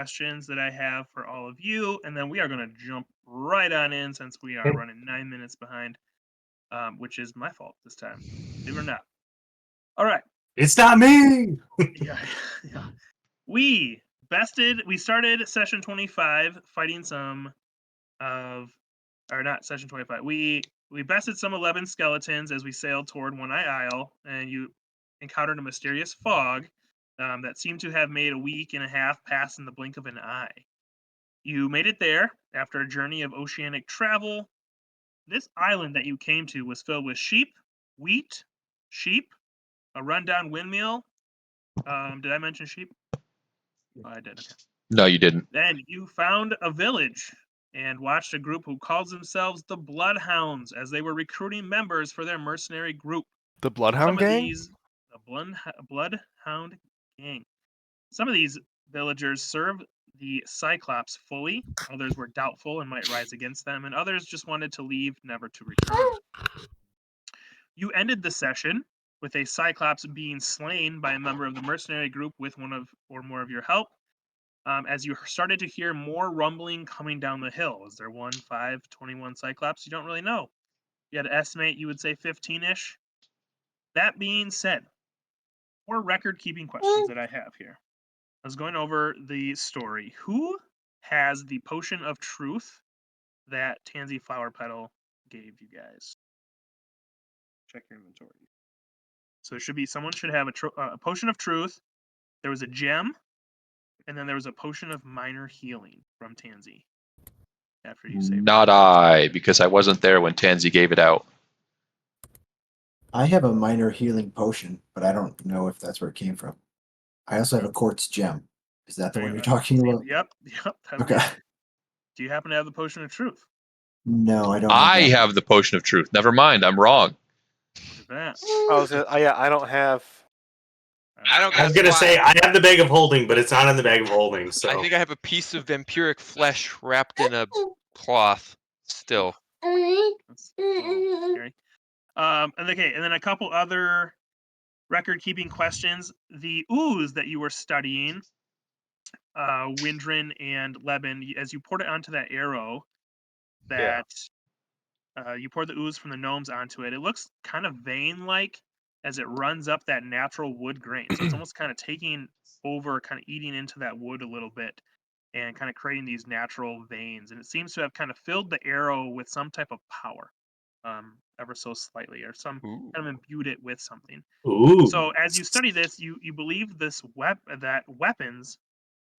questions that I have for all of you, and then we are going to jump right on in since we are running 9 minutes behind, which is my fault this time, believe it or not. All right. It's not me. Yeah, yeah. We started session 25 fighting some of, or not session 25. We bested some 11 skeletons as we sailed toward One Eye Isle, and you encountered a mysterious fog that seemed to have made a week and a half pass in the blink of an eye. You made it there after a journey of oceanic travel. This island that you came to was filled with wheat, sheep, a rundown windmill. Did I mention sheep? Oh, I did. Okay. No, you didn't. Then you found a village and watched a group who calls themselves the Bloodhounds as they were recruiting members for their mercenary group. The Bloodhound Gang? The Bloodhound Gang. Some of these villagers served the Cyclops fully, others were doubtful and might rise against them, and others just wanted to leave, never to return. You ended the session with a Cyclops being slain by a member of the mercenary group with one of or more of your help. As you started to hear more rumbling coming down the hill. Is there 1, 5, 21 Cyclops? You don't really know. You had to estimate, you would say 15-ish. That being said, 4 record-keeping questions that I have here. I was going over the story. Who has the potion of truth that Tansy Flower Petal gave you guys? Check your inventory. So it should be, someone should have a potion of truth. There was a gem, and then there was a potion of minor healing from Tansy. After you saved Not I, because I wasn't there when Tansy gave it out. I have a minor healing potion, but I don't know if that's where it came from. I also have a quartz gem. Is that the one you're talking about? Yep. Okay. Do you happen to have the potion of truth? No, I don't. I have the potion of truth. Never mind, I'm wrong. Look at that. I don't have. I don't. I was gonna say I have the bag of holding, but it's not in the bag of holding. So I think I have a piece of vampiric flesh wrapped in a cloth still. That's scary. And then a couple other record-keeping questions. The ooze that you were studying, Windrin and Leben, as you poured it onto that arrow, you poured the ooze from the gnomes onto it. It looks kind of vein-like as it runs up that natural wood grain. So it's almost kind of taking over, kind of eating into that wood a little bit and kind of creating these natural veins. And it seems to have kind of filled the arrow with some type of power, ever so slightly, or some kind of imbued it with something. Ooh. So as you study this, you believe that weapons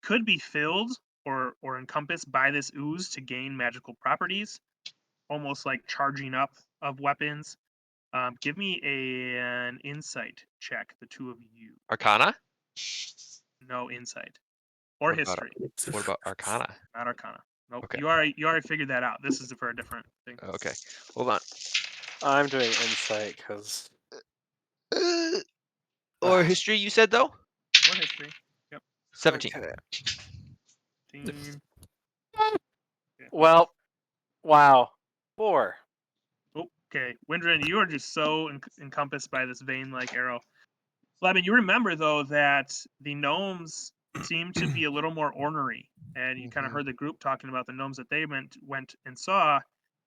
could be filled or encompassed by this ooze to gain magical properties, almost like charging up of weapons. Give me an insight check, the two of you. Arcana? No insight. Or history. What about Arcana? Not Arcana. Nope. Okay. You already figured that out. This is for a different thing. Okay. Hold on. I'm doing insight because. Or history, you said though? Or history. Yep. 17. Okay. Well, wow. 4. Okay, Windrin, you are just so encompassed by this vein-like arrow. Leben, you remember though that the gnomes seem to be a little more ornery, and you kind of heard the group talking about the gnomes that they went and saw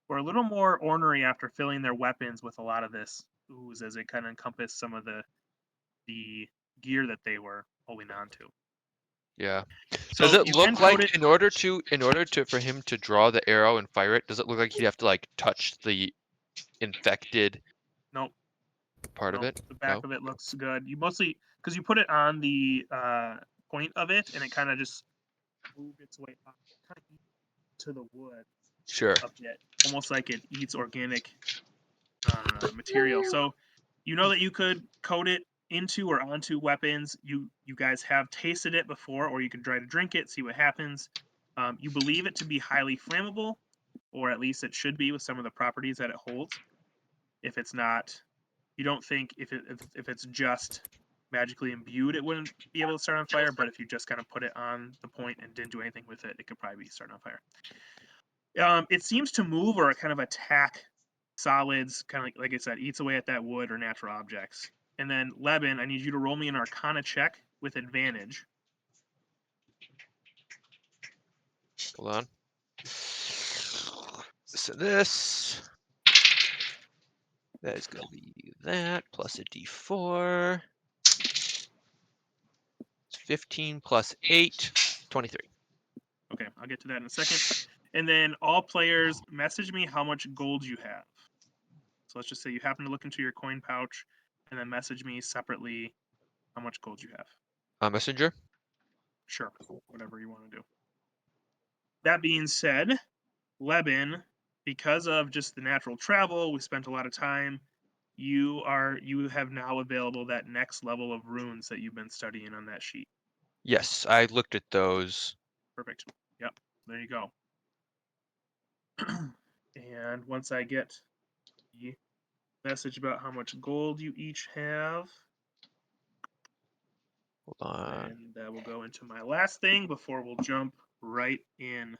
were a little more ornery after filling their weapons with a lot of this ooze, as it kind of encompassed some of the gear that they were holding on to. Yeah. So does it you look can like code it- in order to for him to draw the arrow and fire it, does it look like he'd have to like touch the infected Nope. part of it? The back of it looks good. You mostly, because you put it on the point of it, and it kind of just moved its way up, kind of to the wood. Sure. A bit, almost like it eats organic material. So you know that you could coat it into or onto weapons. You guys have tasted it before, or you can try to drink it, see what happens. You believe it to be highly flammable, or at least it should be with some of the properties that it holds. If it's not, you don't think if it's just magically imbued, it wouldn't be able to start on fire. But if you just kind of put it on the point and didn't do anything with it, it could probably be starting on fire. It seems to move or kind of attack solids, kind of like I said, eats away at that wood or natural objects. And then Leben, I need you to roll me an Arcana check with advantage. Hold on. This and this. That is going to be that plus a d4. It's 15 plus 8, 23. Okay, I'll get to that in a second. And then all players message me how much gold you have. So let's just say you happen to look into your coin pouch and then message me separately how much gold you have. Messenger? Sure, whatever you want to do. That being said, Lebin, because of just the natural travel, we spent a lot of time. You have now available that next level of runes that you've been studying on that sheet. Yes, I looked at those. Perfect. Yep. There you go. And once I get the message about how much gold you each have, Hold on. and that will go into my last thing before we'll jump right in.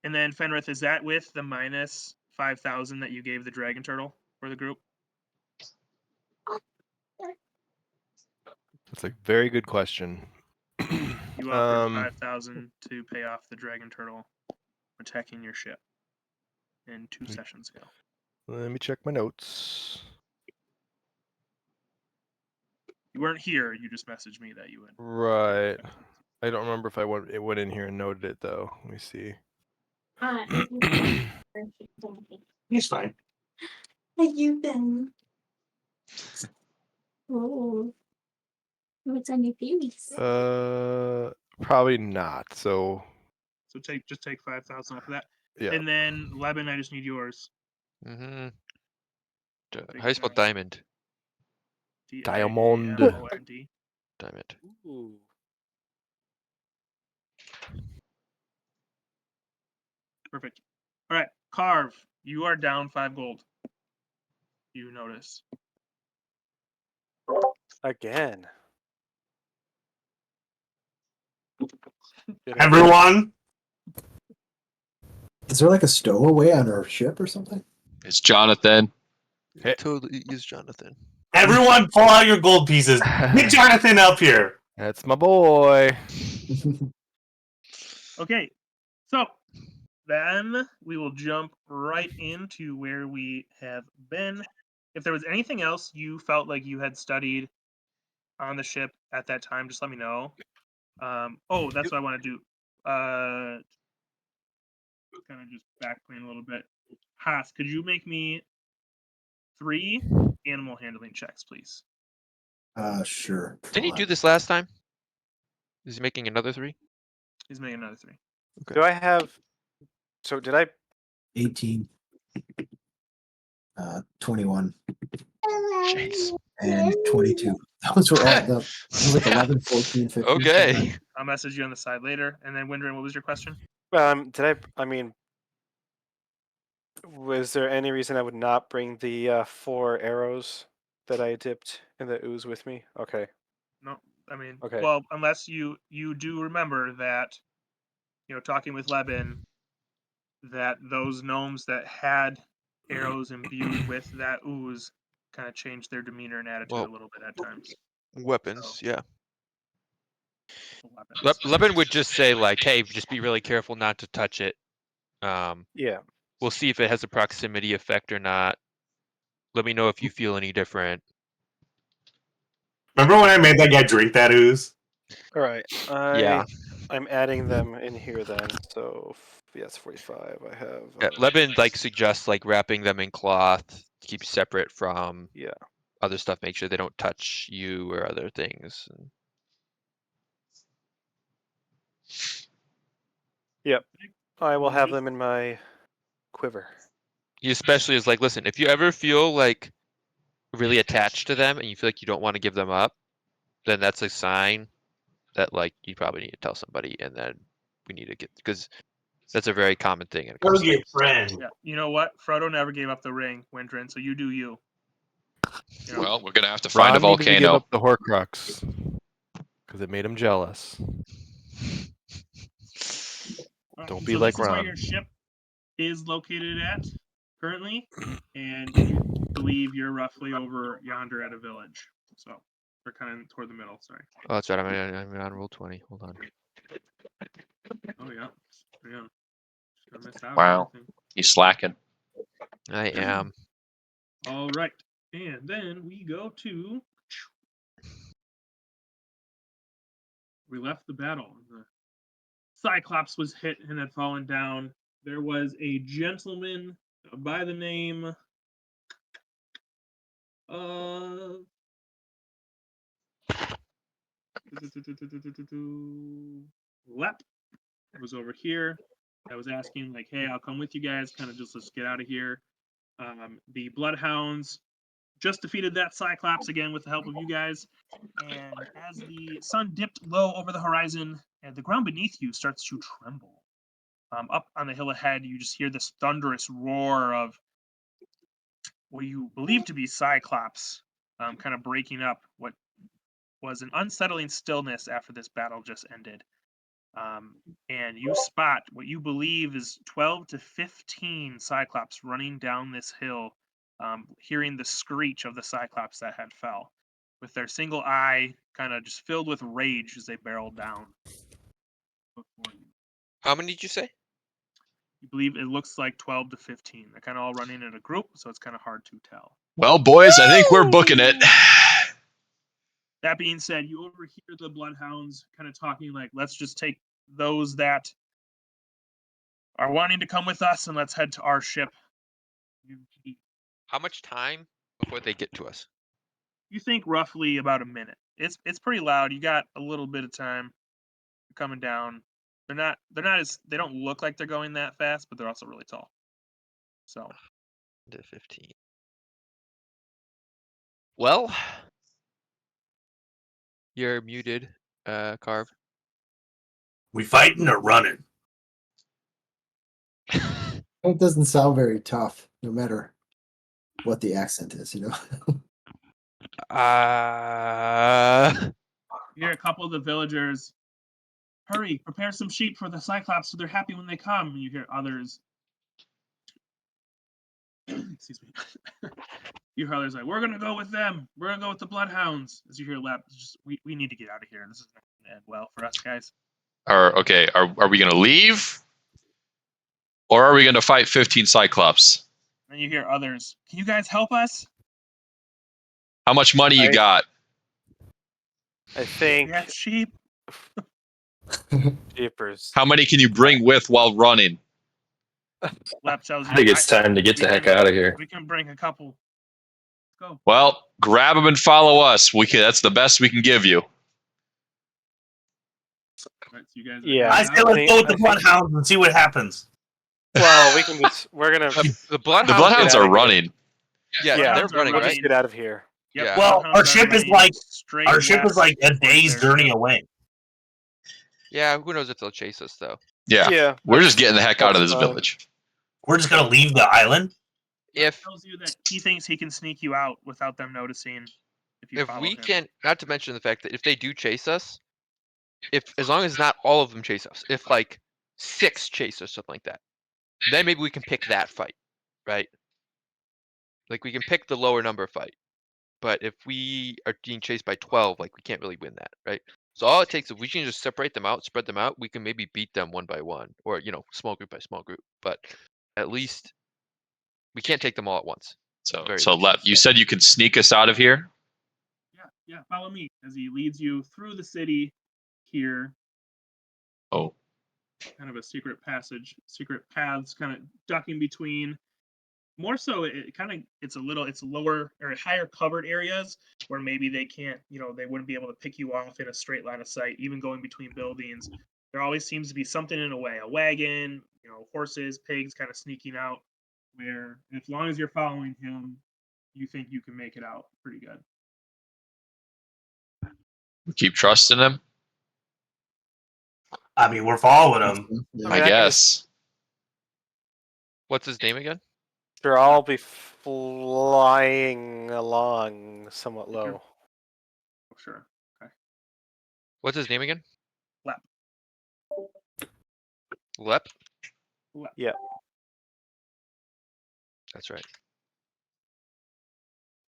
And then Fenrith, is that with the minus 5,000 that you gave the dragon turtle for the group? That's a very good question. You offered 5,000 to pay off the dragon turtle attacking your ship in 2 sessions ago. Let me check my notes. You weren't here. You just messaged me that you would. Right. I don't remember if I went in here and noted it though. Let me see. He's fine. How you been? Oh, what's on your face? Probably not. So So just take 5,000 off of that, yeah. and then Leben, I just need yours. Mm-hmm. Big How do you spell diamond? Diamond. Diamond. Diamond. Ooh. Perfect. All right, Carve. You are down 5 gold. You notice. Again. Everyone, Is there like a stowaway on our ship or something? It's Jonathan. Hey. Totally is Jonathan. everyone, pull out your gold pieces. Get Jonathan up here. That's my boy. Okay, so then we will jump right into where we have been. If there was anything else you felt like you had studied on the ship at that time, just let me know. Oh, that's what I want to do. Kind of just backplaying a little bit. Haas, could you make me 3 animal handling checks, please? Sure. Didn't he Hold do on. this last time? Is he making another 3? He's making another 3. Do I have? So did I? 18. 21. Jeez. And 22. Those were all the. It was like 11, 14, 15. Okay. I'll message you on the side later. And then, Windrin, what was your question? Did I? I mean, was there any reason I would not bring the 4 arrows that I dipped in the ooze with me? Okay. No, I mean, Okay. well, unless you do remember that, talking with Lebin, that those gnomes that had arrows imbued with that ooze kind of changed their demeanor and attitude Well, a little bit at times. Weapons, yeah. Weapons. Leben would just say like, "Hey, just be really careful not to touch it. Yeah. We'll see if it has a proximity effect or not. Let me know if you feel any different." Remember when I made that guy drink that ooze? All right. Yeah. I'm adding them in here then. So yes, 45. I have. Yeah, Leben like suggests like wrapping them in cloth, keep separate from Yeah. other stuff, make sure they don't touch you or other things. Yep. I will have Noted. them in my quiver. He especially is like, listen, if you ever feel like really attached to them and you feel like you don't want to give them up, then that's a sign that like you probably need to tell somebody, and then we need to get, because that's a very common thing in a Go council. get friend. Yeah, you know what? Frodo never gave up the ring, Windrin, so you do you. Well, we're gonna have to find a Ron needed to give volcano. up the Horcrux because it made him jealous. Don't be so like this is where Ron. your ship is located at currently, and you believe you're roughly over yonder at a village. So we're kind of toward the middle. Sorry. Oh, that's right. I'm on roll 20. Hold on. Oh yeah, Yeah. I missed out on Wow. anything. He's slacking. I am. All right. And then we go to. We left the battle. The Cyclops was hit and had fallen down. There was a gentleman by the name of. Lep was over here. I was asking, like, hey, I'll come with you guys. Kind of just let's get out of here. The Bloodhounds just defeated that Cyclops again with the help of you guys. And as the sun dipped low over the horizon, and the ground beneath you starts to tremble. Up on the hill ahead, you just hear this thunderous roar of what you believe to be Cyclops, kind of breaking up what was an unsettling stillness after this battle just ended. And you spot what you believe is 12 to 15 Cyclops running down this hill, hearing the screech of the Cyclops that had fell, with their single eye kind of just filled with rage as they barreled down before you. How many did you say? You believe it looks like 12 to 15. They're kind of all running in a group, so it's kind of hard to tell. Well, boys, I think we're booking it. That being said, you overhear the Bloodhounds kind of talking like, let's just take those that are wanting to come with us and let's head to our ship. How much time before they get to us? You think roughly about a minute. It's pretty loud. You got a little bit of time coming down. They don't look like they're going that fast, but they're also really tall. So To 15. Well, you're muted, Carve. We fighting or running? It doesn't sound very tough, no matter what the accent is, you know. you hear a couple of the villagers, hurry, prepare some sheep for the Cyclops so they're happy when they come. And you hear others, excuse me. You hear others like, we're gonna go with them. We're gonna go with the Bloodhounds. As you hear Lap, we need to get out of here. This is not gonna end well for us guys. Are we gonna leave? Or are we gonna fight 15 Cyclops? And you hear others, can you guys help us? How much money you got? I think We have sheep. jeepers. How many can you bring with while running? Lap tells you. I think it's time to get the heck out of here. We can bring a couple. Let's go. Well, grab them and follow us. That's the best we can give you. Right, so you guys Yeah. I say let's go with the I think- Bloodhounds and see what happens. Well, we can just. We're gonna. The Bloodhounds, The Bloodhounds out are of here. running. Yeah, Yeah, they're Bloodhounds are running, We'll right? just get out of here. Yep, Yeah. Well, Bloodhounds our are ship is running like straight our ship is west like a towards day's their journey ship. away. Yeah, who knows if they'll chase us though. Yeah. Yeah. We're just getting the heck out of that's this fine. village. We're just gonna leave the island. Lap If tells you that he thinks he can sneak you out without them noticing if you follow we him. can, not to mention the fact that if they do chase us, as long as not all of them chase us, if like 6 chase us, something like that, then maybe we can pick that fight, right? Like we can pick the lower number fight. But if we are being chased by 12, like we can't really win that, right? So all it takes, if we can just separate them out, spread them out, we can maybe beat them one by one, or small group by small group. But at least we can't take them all at once. So, Very so least. you said you could sneak us out of here? Yeah, follow me as he leads you through the city here. Oh. Kind of a secret passage, secret paths, kind of ducking between. More so, it's lower or higher covered areas where maybe they can't, they wouldn't be able to pick you off in a straight line of sight, even going between buildings. There always seems to be something in a way, a wagon, horses, pigs kind of sneaking out, where as long as you're following him, you think you can make it out pretty good. We keep trusting him? I mean, we're following them. Yeah. I guess. What's his name again? Sure, I'll be flying along somewhat low. Oh, sure. Okay. What's his name again? Lap. Lep? Lap. Yeah. That's right.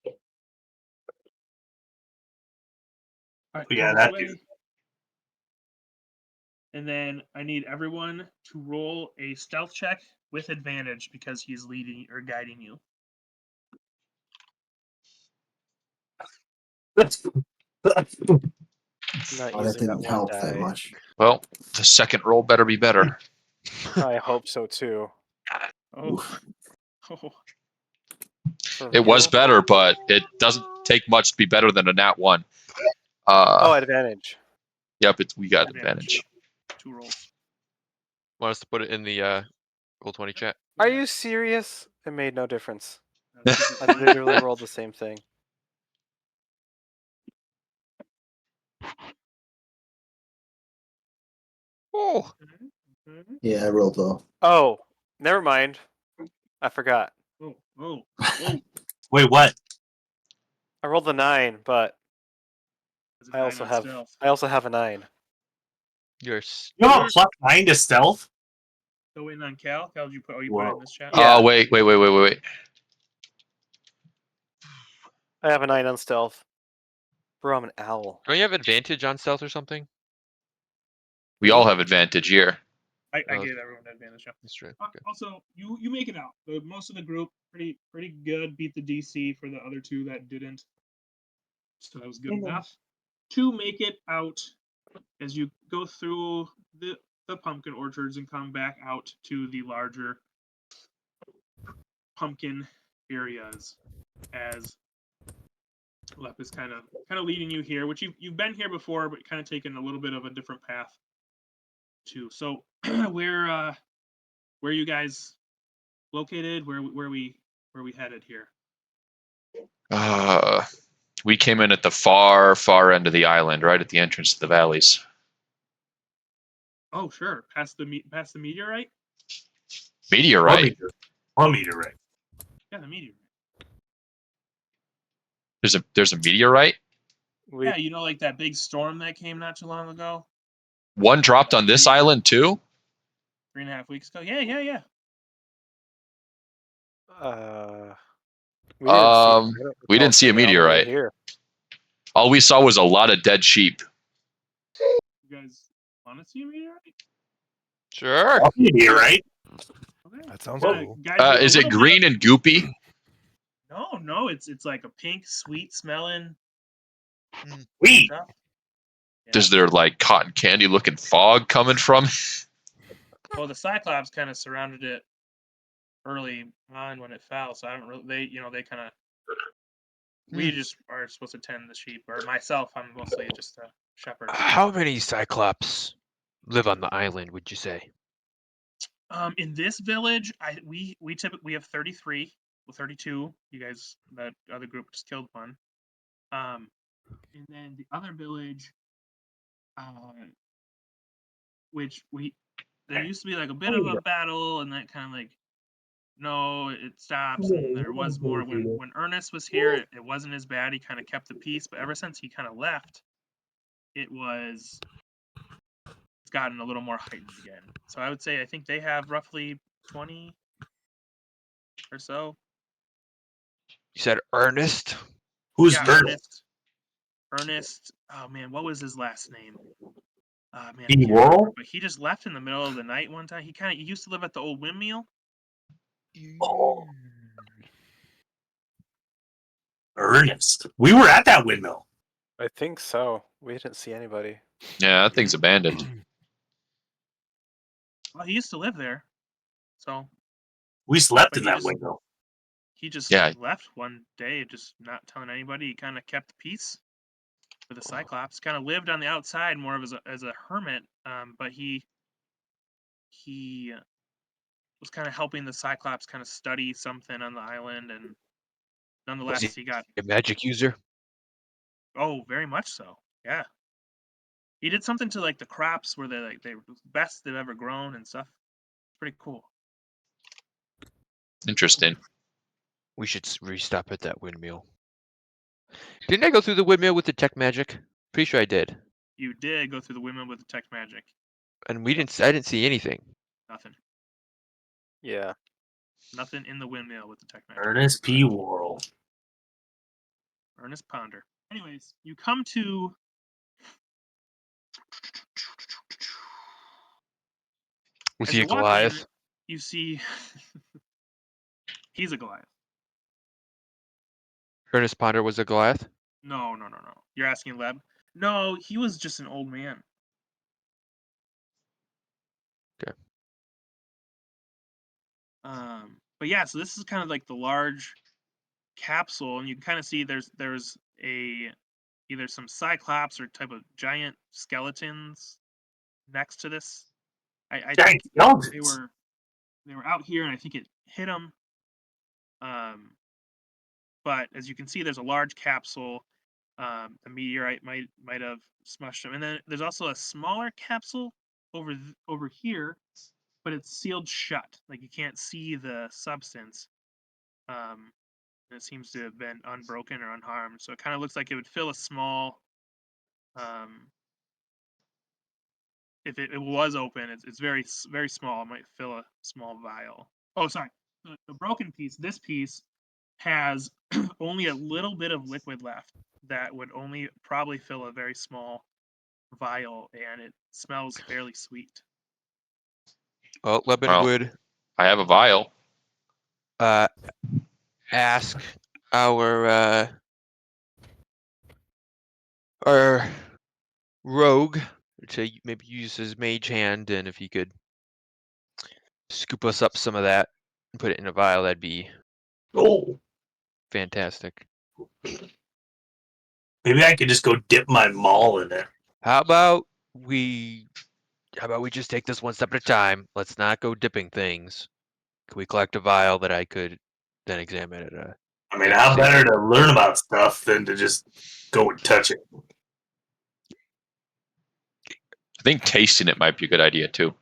All right, Yeah, on that his way, dude. And then I need everyone to roll a stealth check with advantage because he's leading or guiding you. Not Oh, that using that didn't one help that die. much. Well, the second roll better be better. I hope so too. Oh, Oof. oh. For It was real? better, but it doesn't take much to be better than a nat 1. Oh, advantage. Yep, we got Advantage. advantage. 2 rolls. Want us to put it in the Roll20 chat? Are you serious? It made no difference. Secret I flag. literally rolled the same thing. Oh, Mhm. Yeah, I rolled low. Oh, never mind. I forgot. Oh, oh, oh. Wait, what? I rolled the 9, but There's a I 9 also on have stealth. a 9. you're You have a +9 to stealth? Go in on Cal. Cal, did you put? Oh, you put it in Whoa. this chat. Yeah. Oh, wait. I have a 9 on stealth. Bro, I'm an owl. Don't you have advantage on stealth or something? We all have advantage here. I Oh, gave everyone advantage. Yeah. That's true. Okay. Also, you make it out. Most of the group pretty good. Beat the DC for the other 2 that didn't. So that was good enough to make it out as you go through the pumpkin orchards and come back out to the larger pumpkin areas as Lep is kind of leading you here, which you've been here before, but kind of taken a little bit of a different path too. So where are you guys located? Where we headed here? We came in at the far end of the island, right at the entrance to the valleys. Oh, sure. Past the meteorite? Meteorite. One meteorite. Yeah, the meteorite. There's a meteorite. Yeah, you know, like that big storm that came not too long ago? One dropped on this island too. 3.5 weeks ago. Yeah. We didn't see. I Um, don't we recall didn't see a seeing it on the way meteorite. here. All we saw was a lot of dead sheep. You guys want to see a meteorite? Sure. Meteorite? Okay. That sounds Gonna cool. guide you a Is it little bit green and goopy? No, it's like a pink, sweet smelling Wheat. stuff. Yeah. Is there like cotton candy looking fog coming from? Well, the Cyclops kind of surrounded it early on when it fell, so I don't really. They kind of. We just are supposed to tend the sheep, or myself. I'm mostly just a shepherd. How many Cyclops live on the island, would you say? In this village, we typically have 33, well 32. You guys, that other group just killed one. And then the other village, which there used to be like a bit of a battle, and that kind of like, no, it stops, and there was more when Ernest was here. It wasn't as bad. He kind of kept the peace, but ever since he kind of left, it's gotten a little more heightened again. So I would say I think they have roughly 20 or so. You said Ernest? Who's Yeah, Ernest? Ernest. Oh man, what was his last name? Man, I Petey can't remember, Worrell? but he just left in the middle of the night one time. He used to live at the old windmill. Oh, Ernest. We were at that windmill. I think so. We didn't see anybody. Yeah, that thing's abandoned. Well, he used to live there, so We slept but in that windmill. he just Yeah. left one day, just not telling anybody. He kind of kept the peace with the Cyclops. Kind of lived on the outside, more of as a hermit. But he was kind of helping the Cyclops kind of study something on the island, and Was nonetheless, he got a magic user? very much so. Yeah, he did something to like the crops where they were the best they've ever grown and stuff. Pretty cool. Interesting. We should restop at that windmill. Didn't I go through the windmill with the tech magic? Pretty sure I did. You did go through the women with the tech magic. And I didn't see anything. Nothing. Yeah. Nothing in the windmill with the tech magic. Ernest P. Worrell. Ernest Ponder. Anyways, you come to Was As he a you walk in, Goliath? you see he's a Goliath. Ernest Ponder was a Goliath? No. You're asking Leb? No, he was just an old man. Okay. But yeah, so this is kind of like the large capsule, and you can kind of see there's a either some cyclops or type of giant skeletons next to this. I think Giant skeletons. they were out here, and I think it hit them. But as you can see, there's a large capsule. A meteorite might have smushed them, and then there's also a smaller capsule over here, but it's sealed shut. Like you can't see the substance. It seems to have been unbroken or unharmed, so it kind of looks like it would fill a small. If it was open, it's very small. It might fill a small vial. Oh, sorry. The broken piece. This piece has only a little bit of liquid left that would only probably fill a very small vial, and it smells fairly sweet. Well, Leben Well. would I have a vial. ask our rogue to maybe use his mage hand, and if he could scoop us up some of that and put it in a vial, that'd be Oh, fantastic. maybe I could just go dip my maul in it. How about we just take this one step at a time? Let's not go dipping things. Can we collect a vial that I could then examine at a I mean, how safe better room? to learn about stuff than to just go and touch it? I think tasting it might be a good idea too.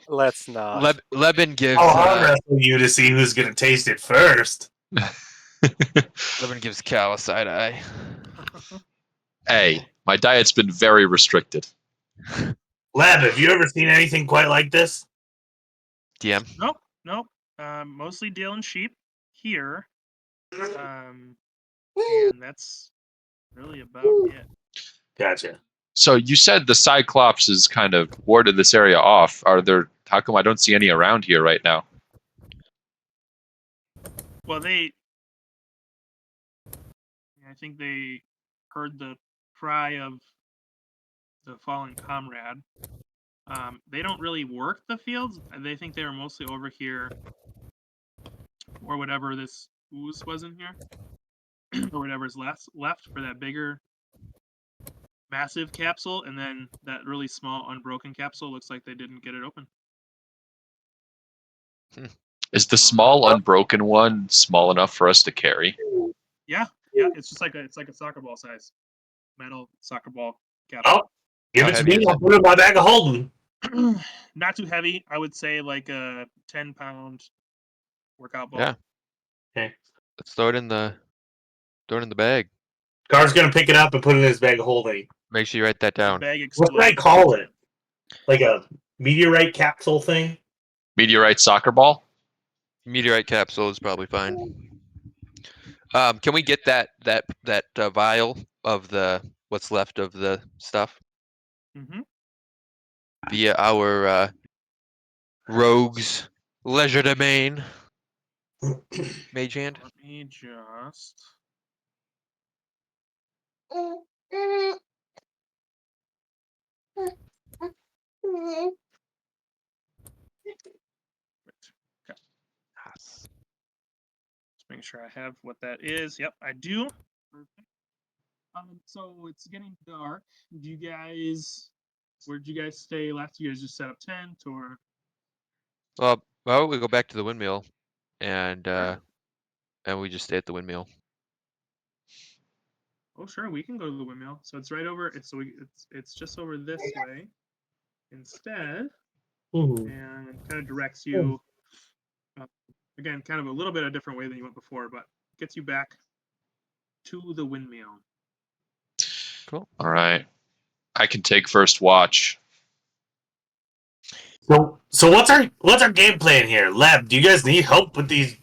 Let's not. Leben gives I'll arm wrestle you to see who's going to taste it first. Leben gives Cal a side eye. Hey, my diet's been very restricted. Lab, have you ever seen anything quite like this? DM. Nope. Mostly dealing sheep here. And that's really about it. Gotcha. So you said the Cyclops is kind of warded this area off. How come I don't see any around here right now? Well, I think they heard the cry of the fallen comrade. They don't really work the fields. They think they were mostly over here, or whatever this ooze was in here, or whatever's left for that bigger, massive capsule, and then that really small, unbroken capsule looks like they didn't get it open. Is the small unbroken one small enough for us to carry? Yeah. It's just like a soccer ball size, metal soccer ball capsule. Oh, give How it to heavy me. is I'll it? put it in my bag of holding. Not too heavy. I would say like a 10-pound workout ball. Yeah. Okay. Let's throw it in the bag. Car's going to pick it up and put it in his bag of holding. Make sure you write that The down. bag What should I explodes. call it? Like a meteorite capsule thing? Meteorite soccer ball? Meteorite capsule is probably fine. Can we get that vial of what's left of the stuff Mm-hmm. via our rogue's leisure domain mage hand? Let me just. Just make sure I have what that is. Yep, I do. Perfect. So it's getting dark. Where'd you guys stay last? You guys just set up tent, or? Well, why don't we go back to the windmill and Sure. and we just stay at the windmill? Oh, sure, we can go to the windmill. So it's right over. It's just over this way instead, and kind of directs you. Again, kind of a little bit a different way than you went before, but gets you back to the windmill. Cool. All right. I can take first watch. So what's our game plan here? Lab, do you guys need help with the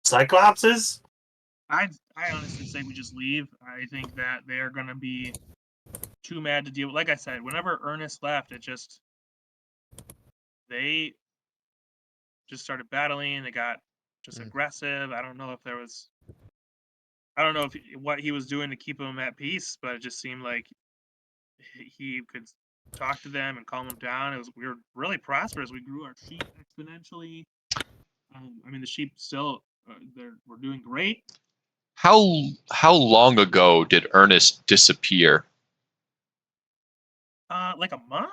Cyclopses? I honestly say we just leave. I think that they are going to be too mad to deal with. Like I said, whenever Ernest left, they just started battling. They got just aggressive. I don't know if what he was doing to keep them at peace, but it just seemed like he could talk to them and calm them down. We were really prosperous. We grew our sheep exponentially. I mean, the sheep still we're doing great. How long ago did Ernest disappear? Like a month?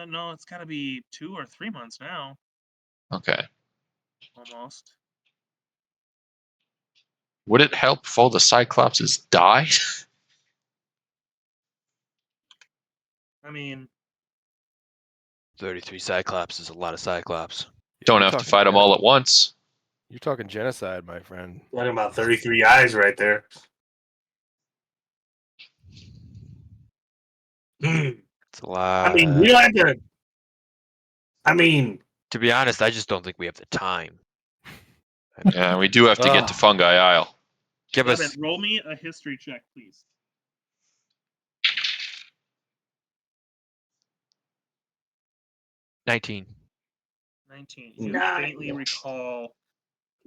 No, it's got to be 2 or 3 months now, Okay. almost. Would it help if all the Cyclopses die? I mean, 33 Cyclops is a lot of Cyclops. Don't You're have to talking fight them all at once. You're talking genocide, my friend. Talking about 33 eyes right there. It's a lot. I mean, we don't have to. I mean, To be honest, I just don't think we have the time. Yeah, we do have to get to Fungi Isle. Give Levin, us roll me a history check, please. 19. 19. You faintly recall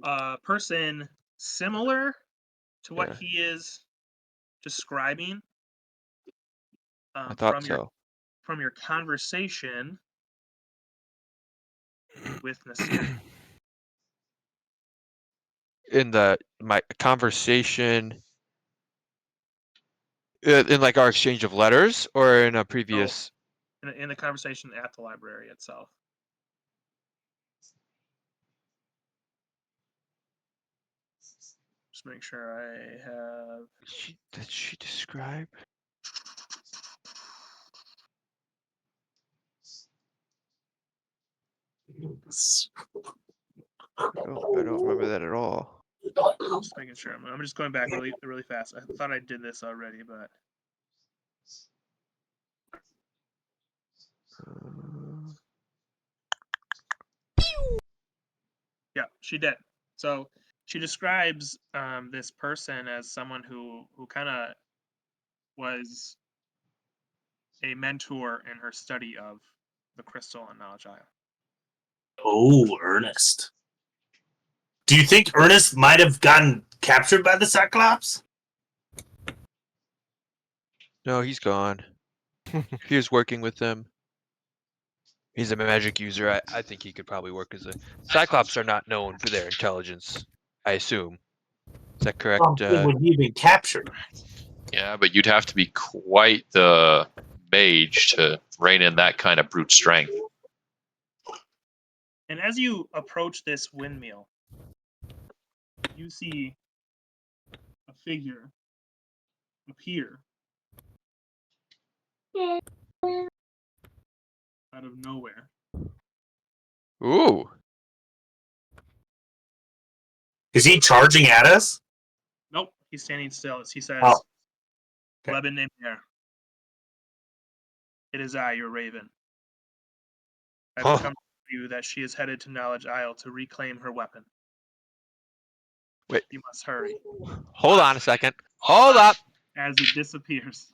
a person similar to what Yeah. he is describing I thought from your conversation with Nasir. In my conversation, in like our exchange of letters, or in a previous. In the conversation at the library itself. Just make sure I have. Did she describe? I don't remember that at all. Just making sure. I'm just going back really, really fast. I thought I did this already, but. Yeah, she did. So she describes this person as someone who kind of was a mentor in her study of the crystal and knowledge isle. oh, Ernest. Do you think Ernest might have gotten captured by the Cyclops? No, he's gone. He was working with them. He's a magic user. I think he could probably work as a. Cyclops are not known for their intelligence, I assume. Is that correct? Would he have been captured? Yeah, but you'd have to be quite the mage to rein in that kind of brute strength. And as you approach this windmill, you see a figure appear out of nowhere. Ooh. Is he charging at us? Nope, he's standing still as he says, Oh. Okay. Leben Napier. It is I, your raven. I have come to tell you that she is headed to Knowledge Isle to reclaim her weapon. Wait. You must hurry. Hold on a second. Hold up. As it disappears.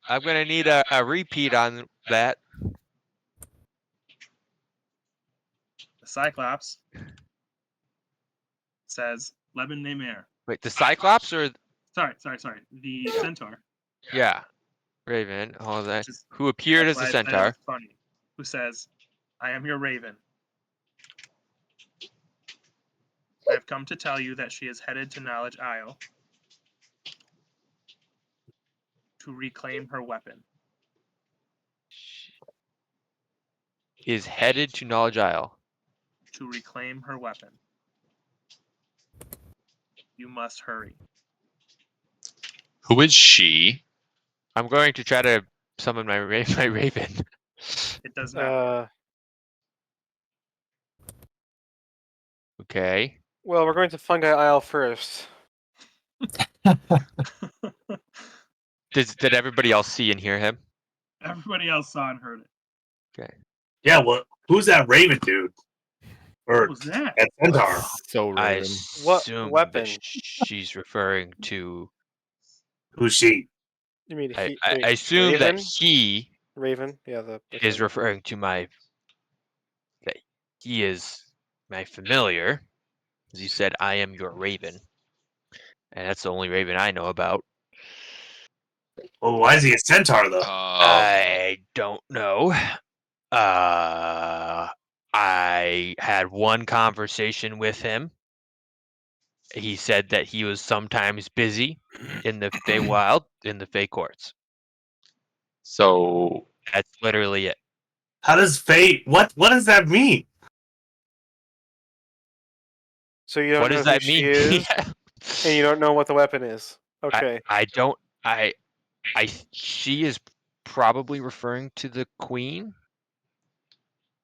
I'm gonna need a repeat on that. The Cyclops says, Leben Napier. Wait, the Cyclops or? Sorry. The Centaur. Yeah. Raven. Hold on. Just- Who appeared as That's a why I said it centaur. was funny. Who says, I am your raven. I have come to tell you that she is headed to Knowledge Isle to reclaim her weapon. Is headed to Knowledge Isle. To reclaim her weapon. You must hurry. Who is she? I'm going to try to summon my raven. It does not. Okay. Well, we're going to Fungi Isle first. Did everybody else see and hear him? Everybody else saw and heard it. Okay. Yeah, well, who's that Raven dude? Or What was that? that Centaur? So I Raven. What assume weapon? that she's referring to Who's she? You mean I, he? I, wait, I assume that Raven? he Raven? Yeah, the is thing. referring to that he is my familiar. As you said, I am your raven. And that's the only raven I know about. Well, why is he a centaur though? I don't know. I had one conversation with him. He said that he was sometimes busy in the Feywild, in the Fey courts. So That's literally it. How does fate? What does that mean? So you don't What know does who that she mean? is, and you don't know what the weapon is. I, Okay. I don't. She is probably referring to the queen,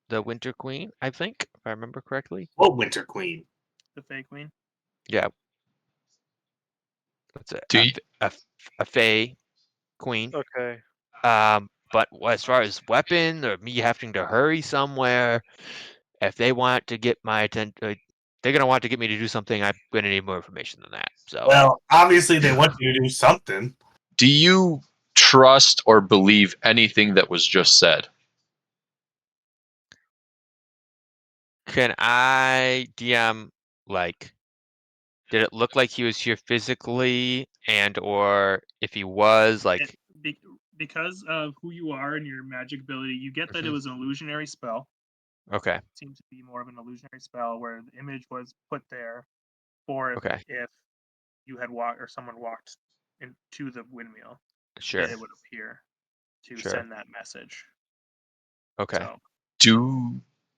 the Winter Queen, I think, if I remember correctly. What Winter Queen? The Fey Queen. Yeah, that's do you, a Fey queen. Okay. But as far as weapon or me having to hurry somewhere, if they want to get my attention, they're gonna want to get me to do something. I'm gonna need more information than that. So Well, obviously they want you to do something. do you trust or believe anything that was just said? can I DM like? Did it look like he was here physically, and or if he was like? Because of who you are and your magic ability, you get that it Mhm. was an illusionary spell. Okay. It seemed to be more of an illusionary spell where the image was put there for Okay. if you had walked or someone walked into the windmill, Sure. it would appear to Sure. send that message. Okay. So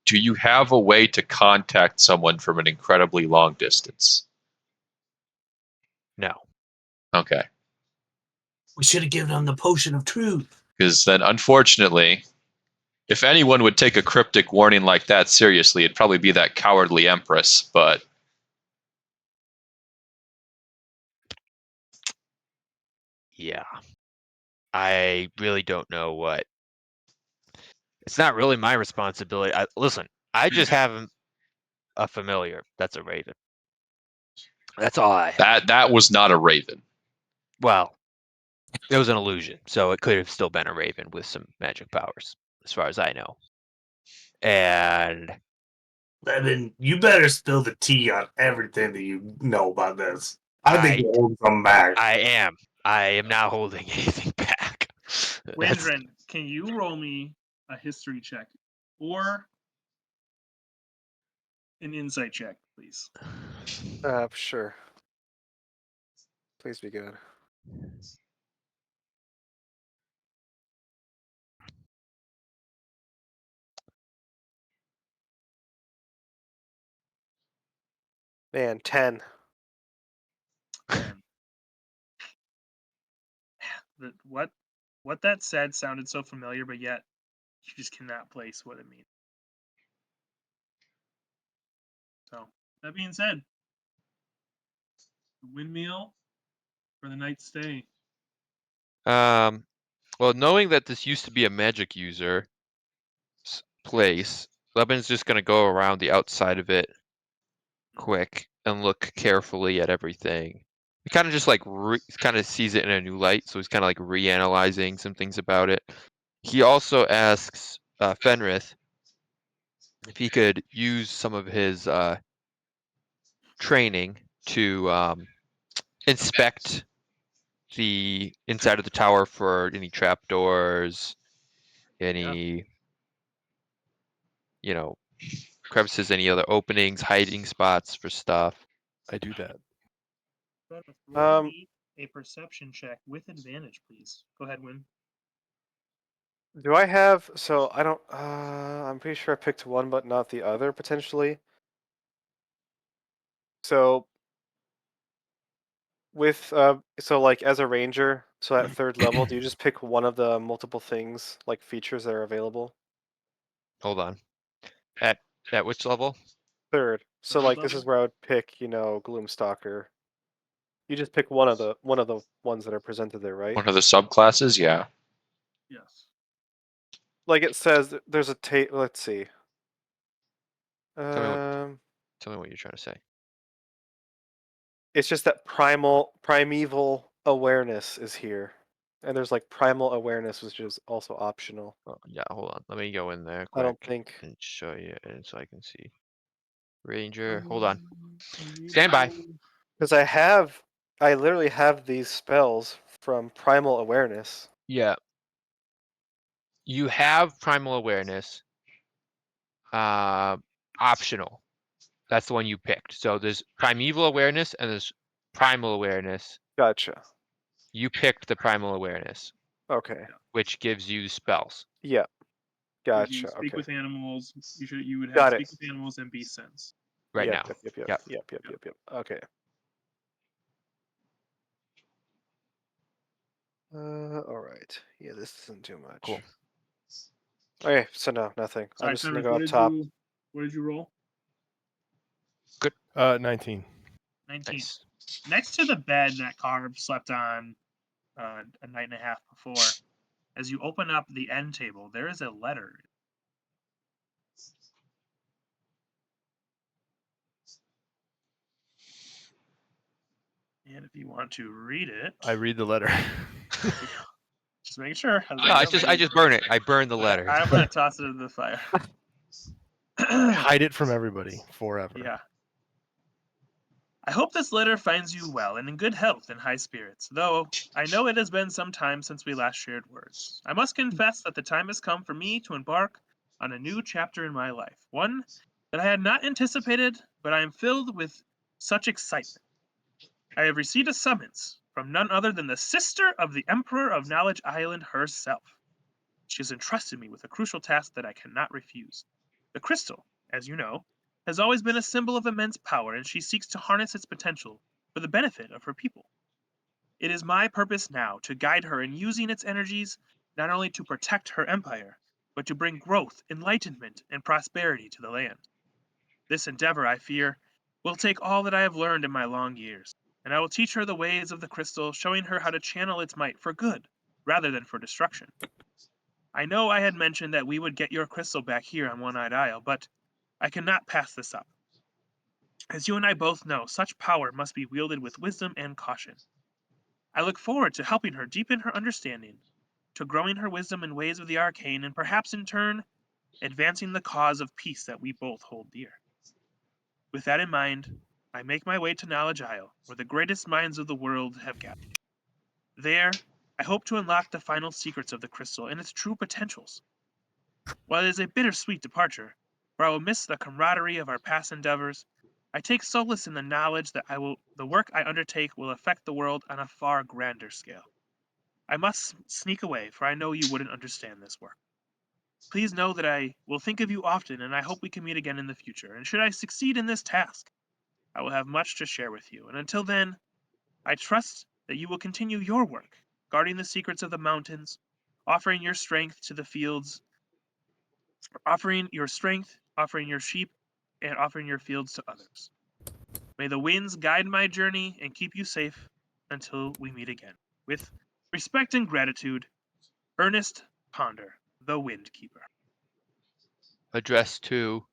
Do you have a way to contact someone from an incredibly long distance? No. Okay. We should have given him the potion of truth. Because then, unfortunately, if anyone would take a cryptic warning like that seriously, it'd probably be that cowardly Empress. But Yeah. I really don't know what. It's not really my responsibility. Listen, I just have a familiar. That's a raven. That's all I have. that was not a raven. Well, it was an illusion, so it could have still been a raven with some magic powers, as far as I know. And Evan, you better spill the tea on everything that you know about this. I think I you're holding some back. I am not holding anything back. That's Windren, can you roll me a history check or an insight check, please? Sure. Please be good. Man, 10. And what that said sounded so familiar, but yet you just cannot place what it means. So that being said, the windmill for the night's stay. well, knowing that this used to be a magic user place, Lebanon's just gonna go around the outside of it quick and look carefully at everything. He kind of just like kind of sees it in a new light, so he's kind of like reanalyzing some things about it. He also asks Fenrith if he could use some of his training to inspect the inside of the tower for any trapdoors, any crevices, any other openings, hiding spots for stuff. I do that. Roll me a perception check with advantage, please. Go ahead, Win. Do I have? So I don't. I'm pretty sure I picked one, but not the other potentially. So with so like as a ranger, so at third level, do you just pick one of the multiple things like features that are available? Hold on. At which level? Third. So Third like this is level? where I would pick, Gloomstalker. You just pick one of the ones that are presented there, right? One of the subclasses, yeah. Yes. Like it says there's a let's see. Tell me what Um you're trying to say. it's just that primeval awareness is here. And there's like primal awareness, which is also optional. Oh, yeah, hold on. Let me go in there I don't quick think. and show you, and so I can see. Ranger, hold on. Stand by. Because I literally have these spells from primal awareness. Yeah. You have primal awareness. Optional. That's the one you picked. So there's primeval awareness and there's primal awareness. Gotcha. You picked the primal awareness, Okay. which gives you spells Yeah. If you Gotcha. speak Okay. with animals, you would have Got it. speak with animals and be sense. right Yep, now. Yep. Yep. Yep. Yep. Yep. Yep. Yep. Yep. Okay. All right. Yeah, this isn't too much. Cool. Okay, so no, nothing. I'm Sorry, just gonna Severus, go up top. what did you roll? 19. 19. Nice. Next to the bed that Carb slept on a night and a half before, as you open up the end table, there is a letter. And if you want to read it, I read the letter. just make sure. No, I just burn it. I burn the letter. I'm gonna toss it in the fire. Hide it from everybody forever. Yeah. I hope this letter finds you well and in good health and high spirits, though I know it has been some time since we last shared words. I must confess that the time has come for me to embark on a new chapter in my life, one that I had not anticipated, but I am filled with such excitement. I have received a summons from none other than the sister of the Emperor of Knowledge Island herself. She has entrusted me with a crucial task that I cannot refuse. The crystal, as you know, has always been a symbol of immense power, and she seeks to harness its potential for the benefit of her people. It is my purpose now to guide her in using its energies not only to protect her empire, but to bring growth, enlightenment, and prosperity to the land. This endeavor, I fear, will take all that I have learned in my long years, and I will teach her the ways of the crystal, showing her how to channel its might for good rather than for destruction. I know I had mentioned that we would get your crystal back here on One-Eyed Isle, but I cannot pass this up. As you and I both know, such power must be wielded with wisdom and caution. I look forward to helping her deepen her understanding, to growing her wisdom in ways of the arcane, and perhaps in turn, advancing the cause of peace that we both hold dear. With that in mind, I make my way to Knowledge Isle, where the greatest minds of the world have gathered. There, I hope to unlock the final secrets of the crystal and its true potentials. While it is a bittersweet departure, for I will miss the camaraderie of our past endeavors, I take solace in the knowledge that the work I undertake will affect the world on a far grander scale. I must sneak away, for I know you wouldn't understand this work. Please know that I will think of you often, and I hope we can meet again in the future. And should I succeed in this task, I will have much to share with you. And until then, I trust that you will continue your work, guarding the secrets of the mountains, offering your strength to the fields, offering your strength, offering your sheep, and offering your fields to others. May the winds guide my journey and keep you safe until we meet again. With respect and gratitude, Ernest Ponder, the Wind Keeper. Address to.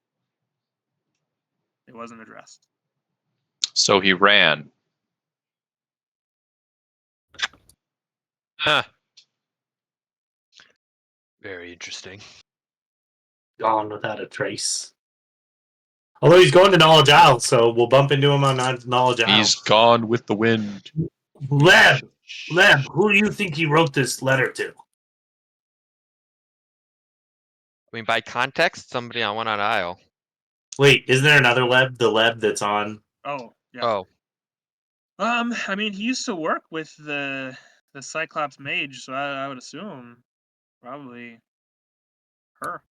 It wasn't addressed. So he ran. Huh. Very interesting. Gone without a trace. Although he's going to Knowledge Isle, so we'll bump into him on Knowledge Isle. He's gone with the wind. Leb, who do you think he wrote this letter to? I mean, by context, somebody on One-Eyed Isle. Wait, isn't there another Leb? The Leb that's on. Oh, yeah. Oh, I mean, he used to work with the Cyclops mage, so I would assume probably her.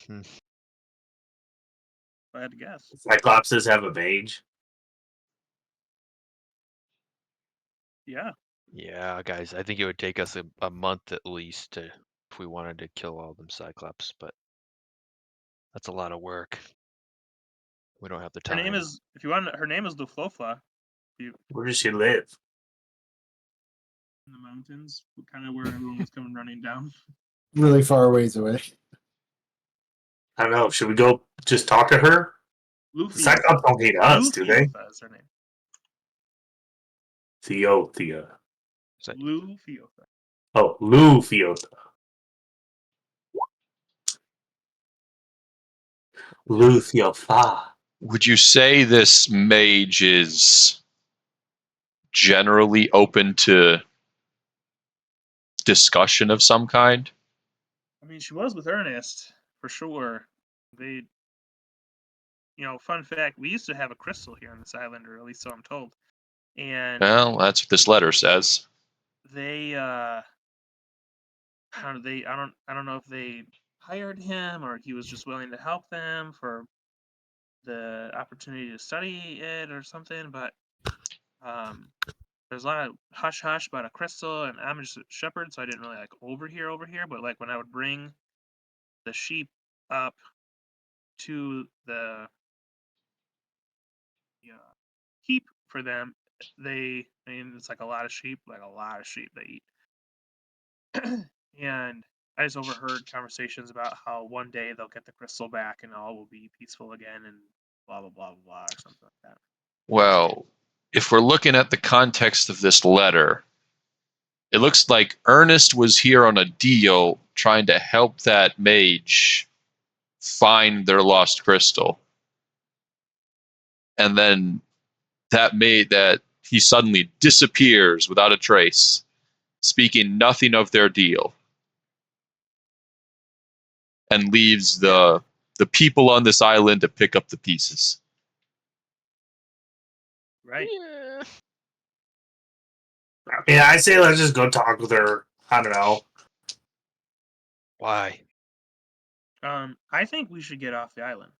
Hmm. If I had to guess. Cyclopses have a mage. Yeah. yeah, guys. I think it would take us a month at least to, if we wanted to kill all them Cyclops, but that's a lot of work. We don't have the Her time. name is, if you want, her name is Luflofla. Where does she live? In the mountains, kind of where everyone was coming running down. Really far ways away. I don't know. Should we go just talk to her? Luffy. Cyclops don't hate us, do they? Lufiofa is her name. Thea. Lufiota. Oh, Lufiota. Lufiofa. Would you say this mage is generally open to discussion of some kind? I mean, she was with Ernest for sure. They, fun fact: we used to have a crystal here on this island, or at least so I'm told. And Well, that's what this letter says. they, I don't know if they hired him or he was just willing to help them for the opportunity to study it or something. But there's a lot of hush hush about a crystal, and I'm just a shepherd, so I didn't really like overhear. But like when I would bring the sheep up to the keep for them, I mean, it's like a lot of sheep they eat. And I just overheard conversations about how one day they'll get the crystal back and all will be peaceful again and blah blah blah blah blah or something like that. Well, if we're looking at the context of this letter, it looks like Ernest was here on a deal trying to help that mage find their lost crystal. And then that he suddenly disappears without a trace, speaking nothing of their deal, and leaves the people on this island to pick up the pieces. Right. Yeah. Yeah, I say let's just go talk with her. I don't know. Why? I think we should get off the island.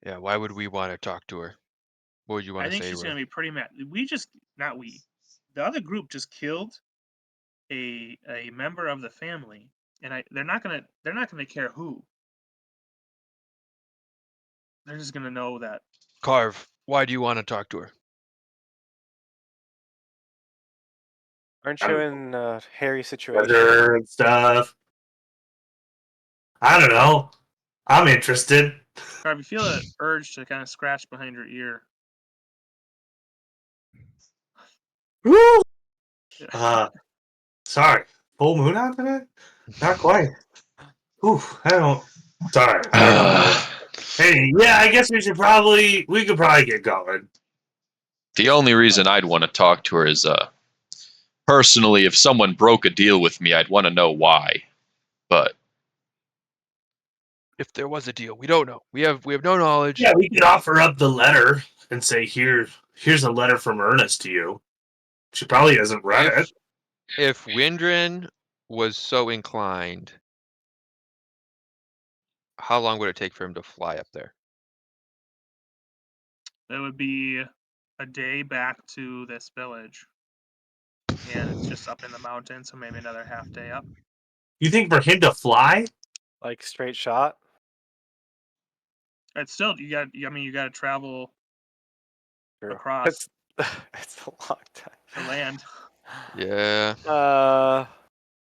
Yeah, why would we want to talk to her? What would you want I to think say she's to gonna her? be pretty mad. The other group just killed a member of the family, and they're not gonna care who. They're just gonna know that. Carve, why do you want to talk to her? Aren't I you don't in a hairy situation? Weather and stuff. I don't know. I'm interested. Or if you feel an urge to kind of scratch behind your ear. Woo! Sorry. Full moon out today? Not quite. Oof, I don't. Sorry. Hey, yeah, I guess we could probably get going. The only reason I'd want to talk to her is personally, if someone broke a deal with me, I'd want to know why. But If there was a deal, we don't know. We have no knowledge. Yeah, we could offer up the letter and say, here's a letter from Ernest to you. She probably hasn't read it. If Windrin was so inclined, how long would it take for him to fly up there? That would be a day back to this village. And it's just up in the mountains, so maybe another half day up. You think for him to fly? Like straight shot? It's still you got to travel True. across It's it's a long the time. land. Yeah.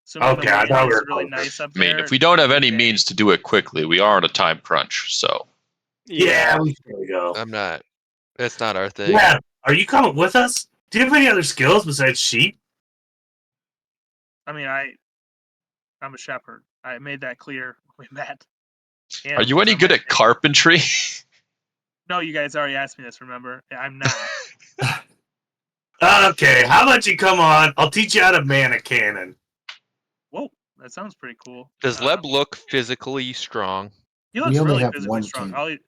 Assuming Okay, the I wind thought we is were really closer. nice up I mean, there. if we don't have maybe a any day. means to do it quickly, we are on a time crunch. So Yeah, we should go. I'm not. That's not our thing. Yeah, are you coming with us? Do you have any other skills besides sheep? I mean, I'm a shepherd. I made that clear when we met. are And you any good at carpentry? No, you guys already asked me this. Remember, I'm not. Okay, how about you come on? I'll teach you how to man a cannon. Whoa, that sounds pretty cool. Does Leb look physically strong? He We looks only really have physically one strong. king.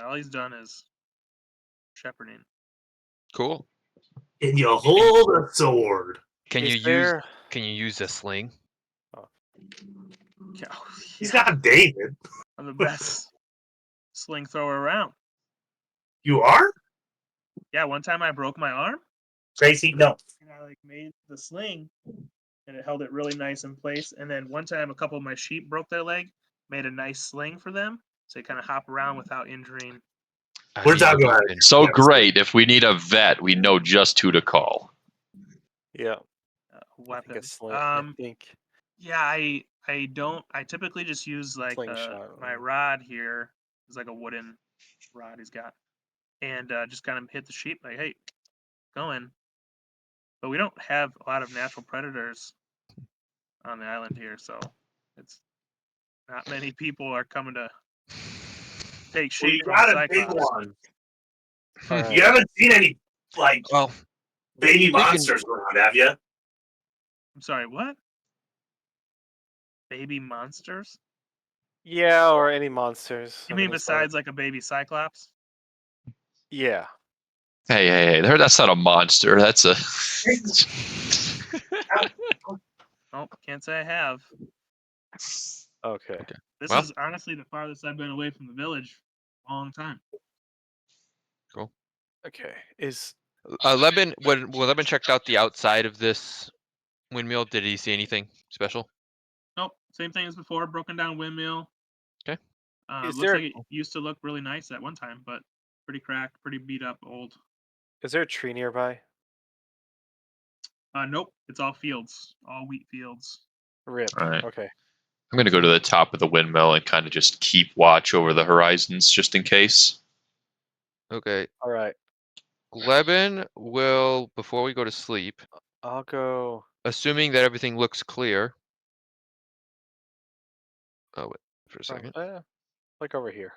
All he's done is shepherding. Cool. And you hold a sword. Can you Is there? use a sling? Yeah, He's not David. I'm the best sling thrower around. You are? Yeah, one time I broke my arm, Tracy, no. and I made the sling, and it held it really nice in place. And then one time, a couple of my sheep broke their leg, made a nice sling for them, so they kind of hop around without injuring. We're talking about So great. If we need a vet, we know just who to call. Yeah. Weapon. I think a sling. I think Yeah, I don't. I typically just use like slingshot. my rod here. It's like a wooden rod he's got, and just kind of hit the sheep like, hey, go in. But we don't have a lot of natural predators on the island here, so it's not many people are coming to take Well, you shape from got the a big Cyclops. one. All You haven't seen any like Well, baby we can- monsters around, have you? I'm sorry, what? Baby monsters? Yeah, or any monsters. You of mean any sort. besides like a baby Cyclops? Yeah. Hey, that's not a monster. That's a. Oh, can't say I have. Okay. This Well. is honestly the farthest I've been away from the village in a long time. Okay. Is Leben, when Leben checked out the outside of this windmill, did he see anything special? Nope, same thing as before. Broken down windmill. Okay. Is Looks there- like it used to look really nice at one time, but pretty cracked, pretty beat up, old. is there a tree nearby? Nope, it's all fields, all wheat fields. Rip. All right. Okay. I'm going to go to the top of the windmill and kind of just keep watch over the horizons just in case. Okay. All right. Leben will, before we go to sleep, I'll go. assuming that everything looks clear. Oh, wait for a second. Like over here.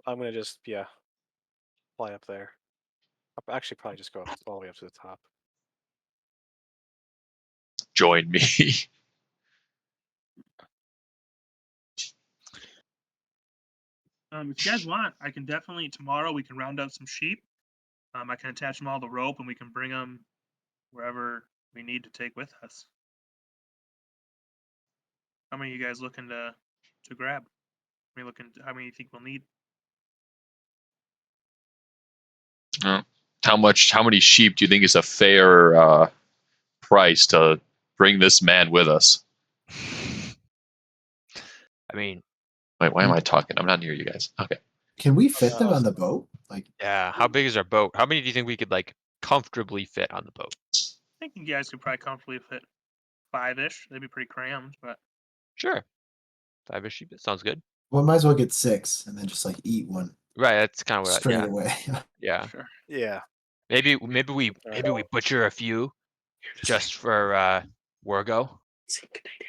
I'm gonna just fly up there. I'll actually probably just go all the way up to the top. Join me. If you guys want, I can definitely tomorrow we can round up some sheep. I can attach them all to rope and we can bring them wherever we need to take with us. How many of you guys looking to grab? How many you think we'll need? How many sheep do you think is a fair price to bring this man with us? I mean, Wait, why am I talking? I'm not near you guys. Okay. Can we fit them on the boat? Like, yeah. How big is our boat? How many do you think we could like comfortably fit on the boat? I think you guys could probably comfortably fit 5-ish. They'd be pretty crammed, but Sure. 5-ish sheep. That sounds good. well, might as well get 6 and then just like eat one Right. That's kind of what. straight Yeah. away. Yeah. sure. Yeah. Maybe we butcher a few just for Wargo.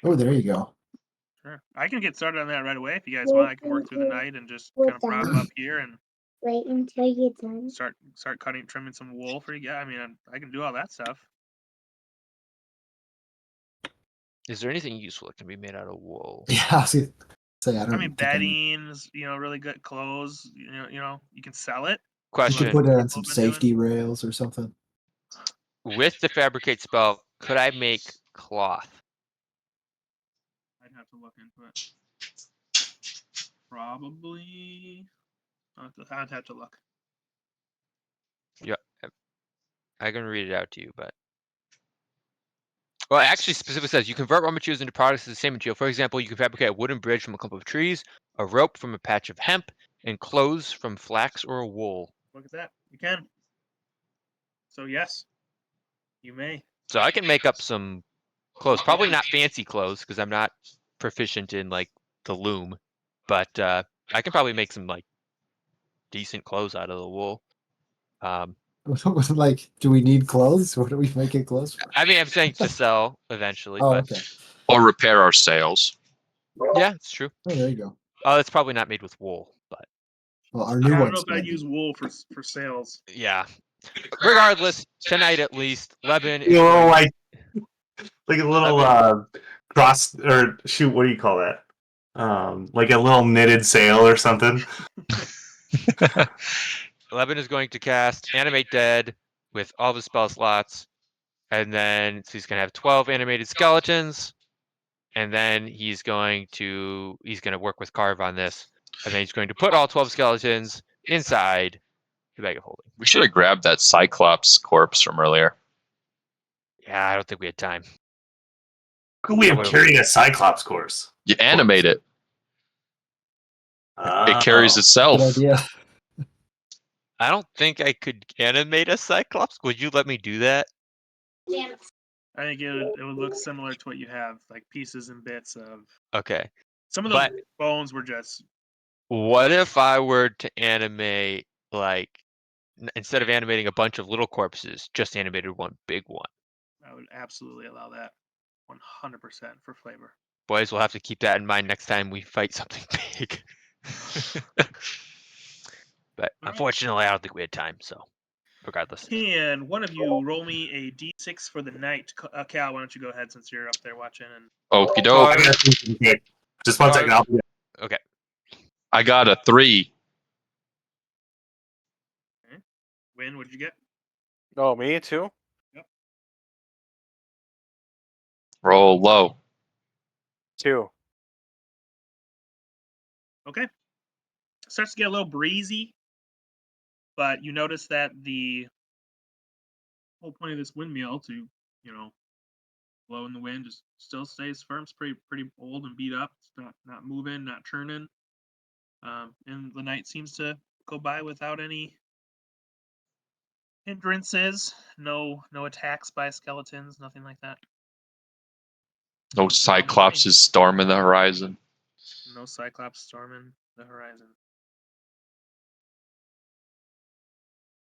Oh, there you go. Sure. I can get started on that right away if you guys want. I can work through the night and just kind of prop up here and Wait until you're done. start trimming some wool for you guys. I mean, I can do all that stuff. Is there anything useful that can be made out of wool? Yeah, I was gonna say I don't. I mean, think beddings, really good clothes. You can sell it. you could Question: put it on People some have been doing. safety rails or something. with the fabricate spell, could I make cloth? I'd have to look into it. Probably. I'd have to look. Yeah, I can read it out to you, but well, it actually specifically says you convert raw materials into products of the same material. For example, you can fabricate a wooden bridge from a clump of trees, a rope from a patch of hemp, and clothes from flax or wool. Look at that. You can. So yes, you may. So I can make up some clothes. Probably not fancy clothes because I'm not proficient in like the loom, but I can probably make some like decent clothes out of the wool. Like, do we need clothes? What are we making clothes for? I mean, I'm saying to sell eventually, Oh, but okay. Or repair our sails. yeah, it's true. Oh, there you go. Oh, it's probably not made with wool, but Well, our I new don't know one's if I'd made. use wool for sales. yeah. Regardless, tonight at least, Leben is You know, going- like a little cross or shoot. What do you call that? Like a little knitted sail or something. Leben is going to cast Animate Dead with all the spell slots, and then so he's going to have 12 animated skeletons, and then he's going to work with Carve on this, and then he's going to put all 12 skeletons inside the bag of holding. We should have grabbed that Cyclops corpse from earlier. Yeah, I don't think we had time. Could we have carried a Cyclops course? You animate it. It carries Good itself. idea. I don't think I could animate a Cyclops. Would you let me do that? Yeah. I think it would look similar to what you have, like pieces and bits of. Okay. Some of those But bones were just. what if I were to animate like instead of animating a bunch of little corpses, just animated one big one. I would absolutely allow that 100% for flavor. Boys, we'll have to keep that in mind next time we fight something big. But right. unfortunately, I don't think we had time. So, regardless. Can one of you roll me a d6 for the night? Cal, why don't you go ahead since you're up there watching? And Okie doke. Just one second. I'll be Okay. I got a 3. Win, what'd you get? Oh, me too? Roll low. 2. Okay. Starts to get a little breezy, but you notice that the whole point of this windmill to, blow in the wind just still stays firm. It's pretty old and beat up. It's not moving, not churning. And the night seems to go by without any hindrances. No attacks by skeletons, nothing like that. No Cyclops' storm in the horizon. No Cyclops storming the horizon.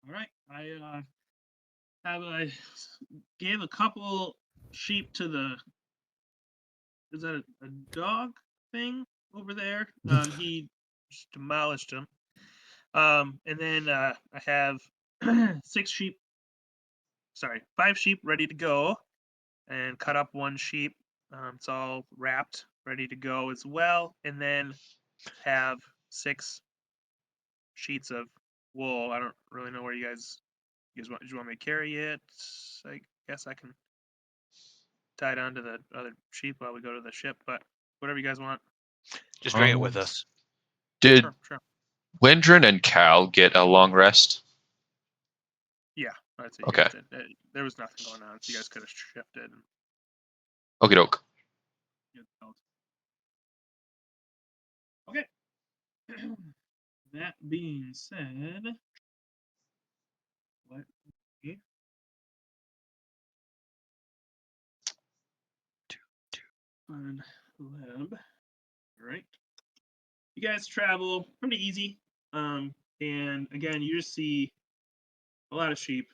All right, I gave a couple sheep to the. Is that a dog thing over there? He just demolished him. And then I have 5 sheep ready to go, and cut up 1 sheep. It's all wrapped, ready to go as well, and then have 6 sheets of wool. I don't really know where you guys want. Do you want me to carry it? I guess I can tie it onto the other sheep while we go to the ship, but whatever you guys want. Just bring it with us. Did Sure. Windrin and Cal get a long rest? Yeah, that's what you Okay. guys did. There was nothing going on, so you guys could have shifted. Okie doke. Okay. That being said, let me on lab. All right. You guys travel pretty easy. And again, you just see a lot of sheep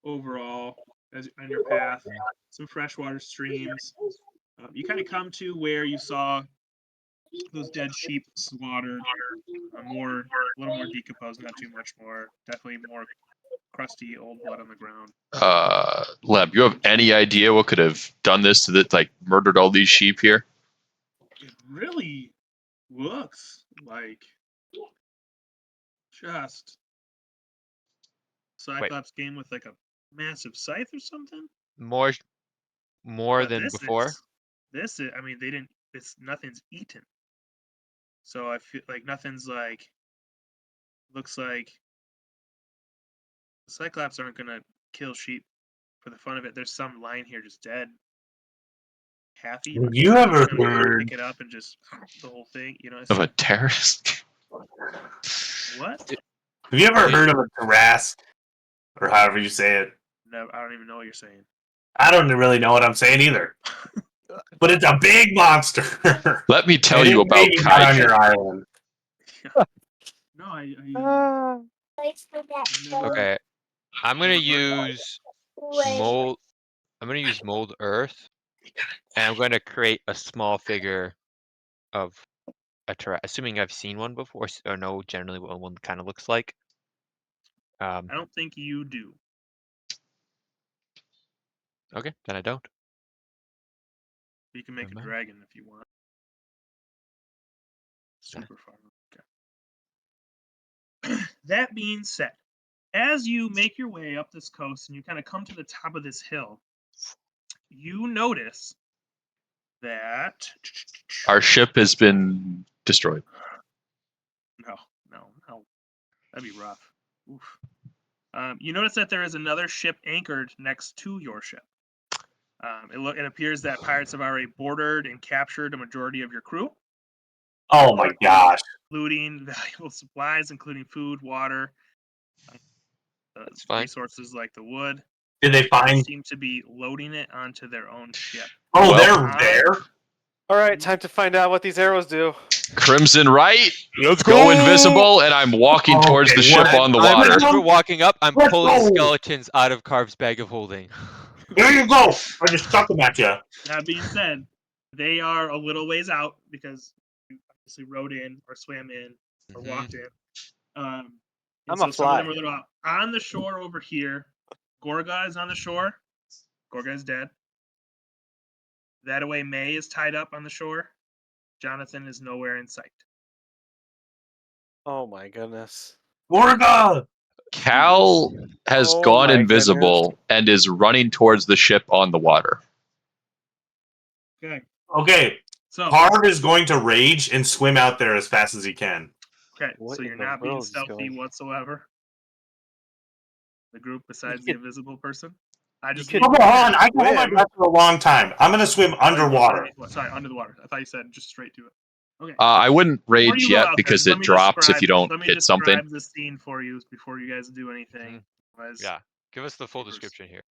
overall as on your path. Some freshwater streams. You kind of come to where you saw those dead sheep slaughtered. A little more decomposed, not too much more. Definitely more crusty old blood on the ground. Leb, you have any idea what could have done this to murdered all these sheep here? It really looks like just Cyclops game with like a massive scythe or something. More But than before. I mean, they didn't. Nothing's eaten. So I feel like nothing's like. Looks like the Cyclops aren't gonna kill sheep for the fun of it. There's some lying here just dead, half eaten. Have you ever Gonna heard pick it up and just the whole thing? Of a terrorist? What? Have you ever heard of a Tarrasque? Or however you say it? No, I don't even know what you're saying. I don't really know what I'm saying either. But it's a big monster. Let me tell you about Not on your kaiju. island. No, I Okay. I'm gonna use mold. I'm gonna use mold earth, and I'm gonna create a small figure of a assuming I've seen one before or know generally what one kind of looks like. I don't think you do. Okay, then I don't. You can make a dragon if you want. Super far. Okay. That being said, as you make your way up this coast and you kind of come to the top of this hill, you notice that Our ship has been destroyed. no, that'd be rough. Oof. You notice that there is another ship anchored next to your ship. It appears that pirates have already boarded and captured a majority of your crew. Oh my gosh. Including valuable supplies, including food, water, That's fine. resources like the wood. Did they find? Seem to be loading it onto their own ship. Oh, they're there. All right, time to find out what these arrows do. Crimson right. Let's Go invisible, and I'm walking towards Okay, the ship what? on the I'm, water. as we're walking up, I'm Let's pulling go! skeletons out of Carv's bag of holding. Here you go. I just chuck them at you. That being said, they are a little ways out because you obviously rode in or swam in or Mhm. walked in. And I'm so a some of them fly. are a little out. On the shore over here, Gorga is on the shore. Gorga is dead. That away, May is tied up on the shore. Jonathan is nowhere in sight. Oh my goodness. Gorga! Cal has Oh gone my invisible and is running towards the ship on the water. Okay. Okay, So Carv is going to rage and swim out there as fast as he can. okay, What so in you're the not being world is stealthy going- whatsoever. The group besides the could- invisible person. I just could- need Come one. on, I can hold my Swim? breath for a long time. I'm gonna swim Oh, you want underwater. underneath what? Sorry, under the water. I thought you said just straight to it. Okay. I wouldn't Before rage you go yet out there, because just let it me drops if you describe- don't Let me hit something. describe the scene for you before you guys do anything. Otherwise- Yeah, give us the full Papers. description here.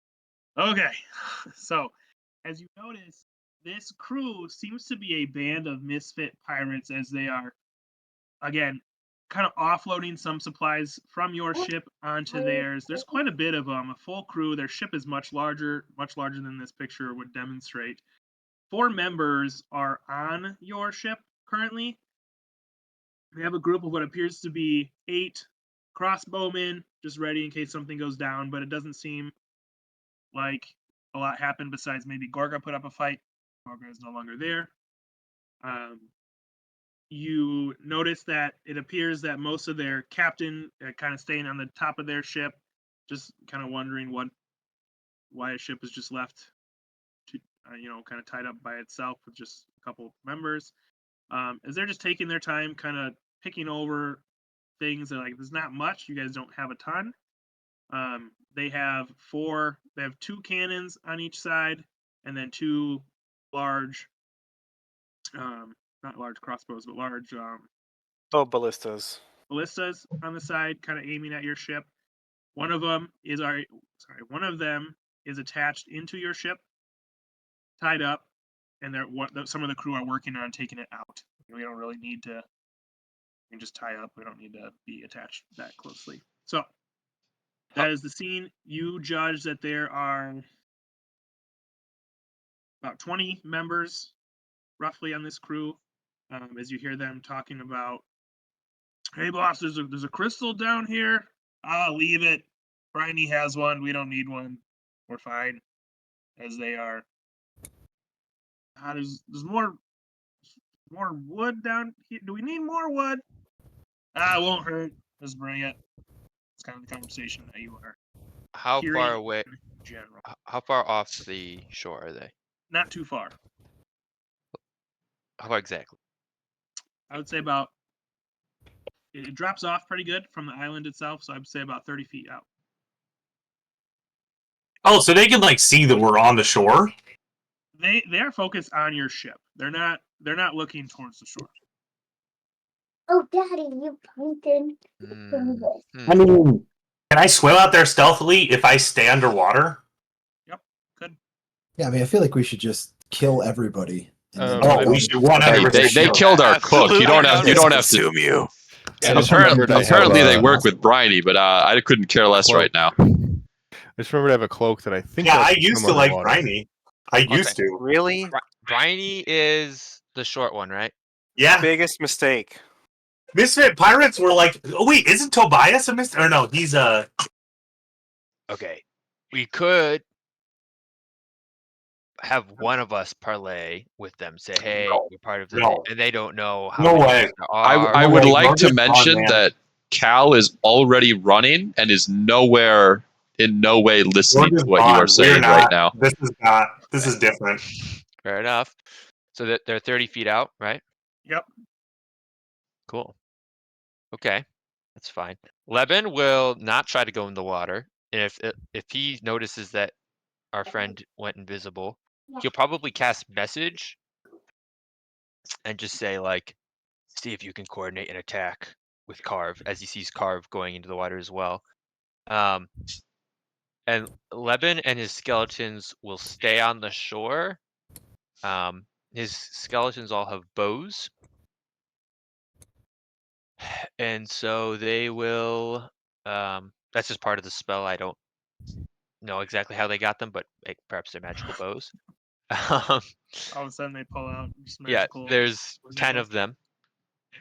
Okay, so as you notice, this crew seems to be a band of misfit pirates as they are, again, kind of offloading some supplies from your ship onto theirs. There's quite a bit of them, a full crew. Their ship is much larger than this picture would demonstrate. 4 members are on your ship currently. We have a group of what appears to be 8 crossbowmen, just ready in case something goes down, but it doesn't seem like a lot happened besides maybe Gorga put up a fight. Gorga is no longer there. You notice that it appears that most of their captain kind of staying on the top of their ship, just kind of wondering why a ship is just left to, kind of tied up by itself with just a couple members. As they're just taking their time, kind of picking over things. They're like, there's not much. You guys don't have a ton. They have 2 cannons on each side, and then 2 large, not large crossbows, but large Oh, ballistas. ballistas on the side, kind of aiming at your ship. One of them is attached into your ship, tied up, and some of the crew are working on taking it out. We don't really need to. We can just tie up. We don't need to be attached that closely. So that is the scene. You judge that there are about 20 members roughly on this crew. As you hear them talking about, hey boss, there's a crystal down here. I'll leave it. Briny has one. We don't need one. We're fine. As they are. There's more wood down here. Do we need more wood? It won't hurt. Just bring it. It's kind of the conversation that you are How hearing far away? in general. How far off the shore are they? Not too far. How exactly? I would say about. It drops off pretty good from the island itself, so I'd say about 30 feet out. Oh, so they can like see that we're on the shore? They are focused on your ship. They're not looking towards the shore. Oh, Daddy, you pointed from this. I mean, can I swim out there stealthily if I stay underwater? Yep, good. Yeah, I mean, I feel like we should just kill everybody. And then Oh, we should Hey, 100%. they killed our cook. You don't have to. assume you. I just remembered I have Apparently they a- work with Briny, but I couldn't care less right now. I just remember to have a cloak that I think. Yeah, lets I me used swim to like underwater. Briny. I used to. Really? Briny is the short one, right? Yeah. Biggest mistake. Misfit Pirates were like, oh wait, isn't Tobias a Misfit? Or no, he's a. Okay. We could have one of us parlay with them, say, hey, No. we're part of the No. and they don't know how No many way. there are. I No would way, like we're to just mention gone, man. that Cal is already running and is in no way listening to what you are saying right now. This is not. This is different. Fair enough. So that they're 30 feet out, right? Yep. Cool. Okay. That's fine. Leben will not try to go in the water. And if he notices that our friend went invisible, he'll probably cast message and just say like, see if you can coordinate an attack with Carve as he sees Carve going into the water as well. And Leben and his skeletons will stay on the shore. his skeletons all have bows. And so they will, that's just part of the spell. I don't know exactly how they got them, but perhaps they're magical bows. All of a sudden they pull out just Yeah, magical. there's 10 of them.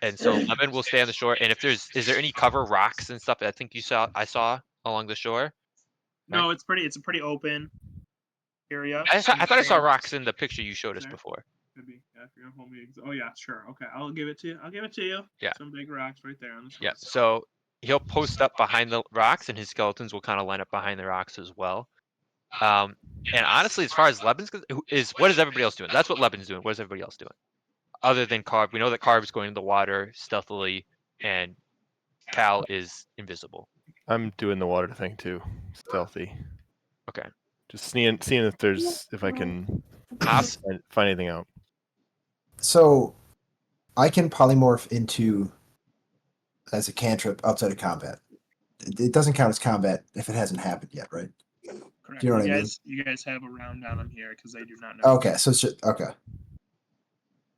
And so Lemon will stay on the shore. And if is there any cover rocks and stuff? I think I saw along the shore. No, it's a pretty open area. I thought I saw rocks in the picture you showed us Okay. before. Could be. Yeah, if you're gonna hold me. Oh yeah, sure. Okay, I'll give it to you. I'll give it to you. Yeah. Some big rocks right there on the shore. Yeah. So he'll post up behind the rocks, and his skeletons will kind of line up behind the rocks as well. And honestly, as far as Leban's what is everybody else doing? That's what Leban's doing. What is everybody else doing? Other than Carb, we know that Carb's going in the water stealthily, and Cal is invisible. I'm doing the water thing too, stealthy. Okay. Just seeing if I can Haas? find anything out. So, I can polymorph into as a cantrip outside of combat. It doesn't count as combat if it hasn't happened yet, right? Correct. Do you know what I mean? You guys have a round on them here because they do not know. Okay, so it's just, okay.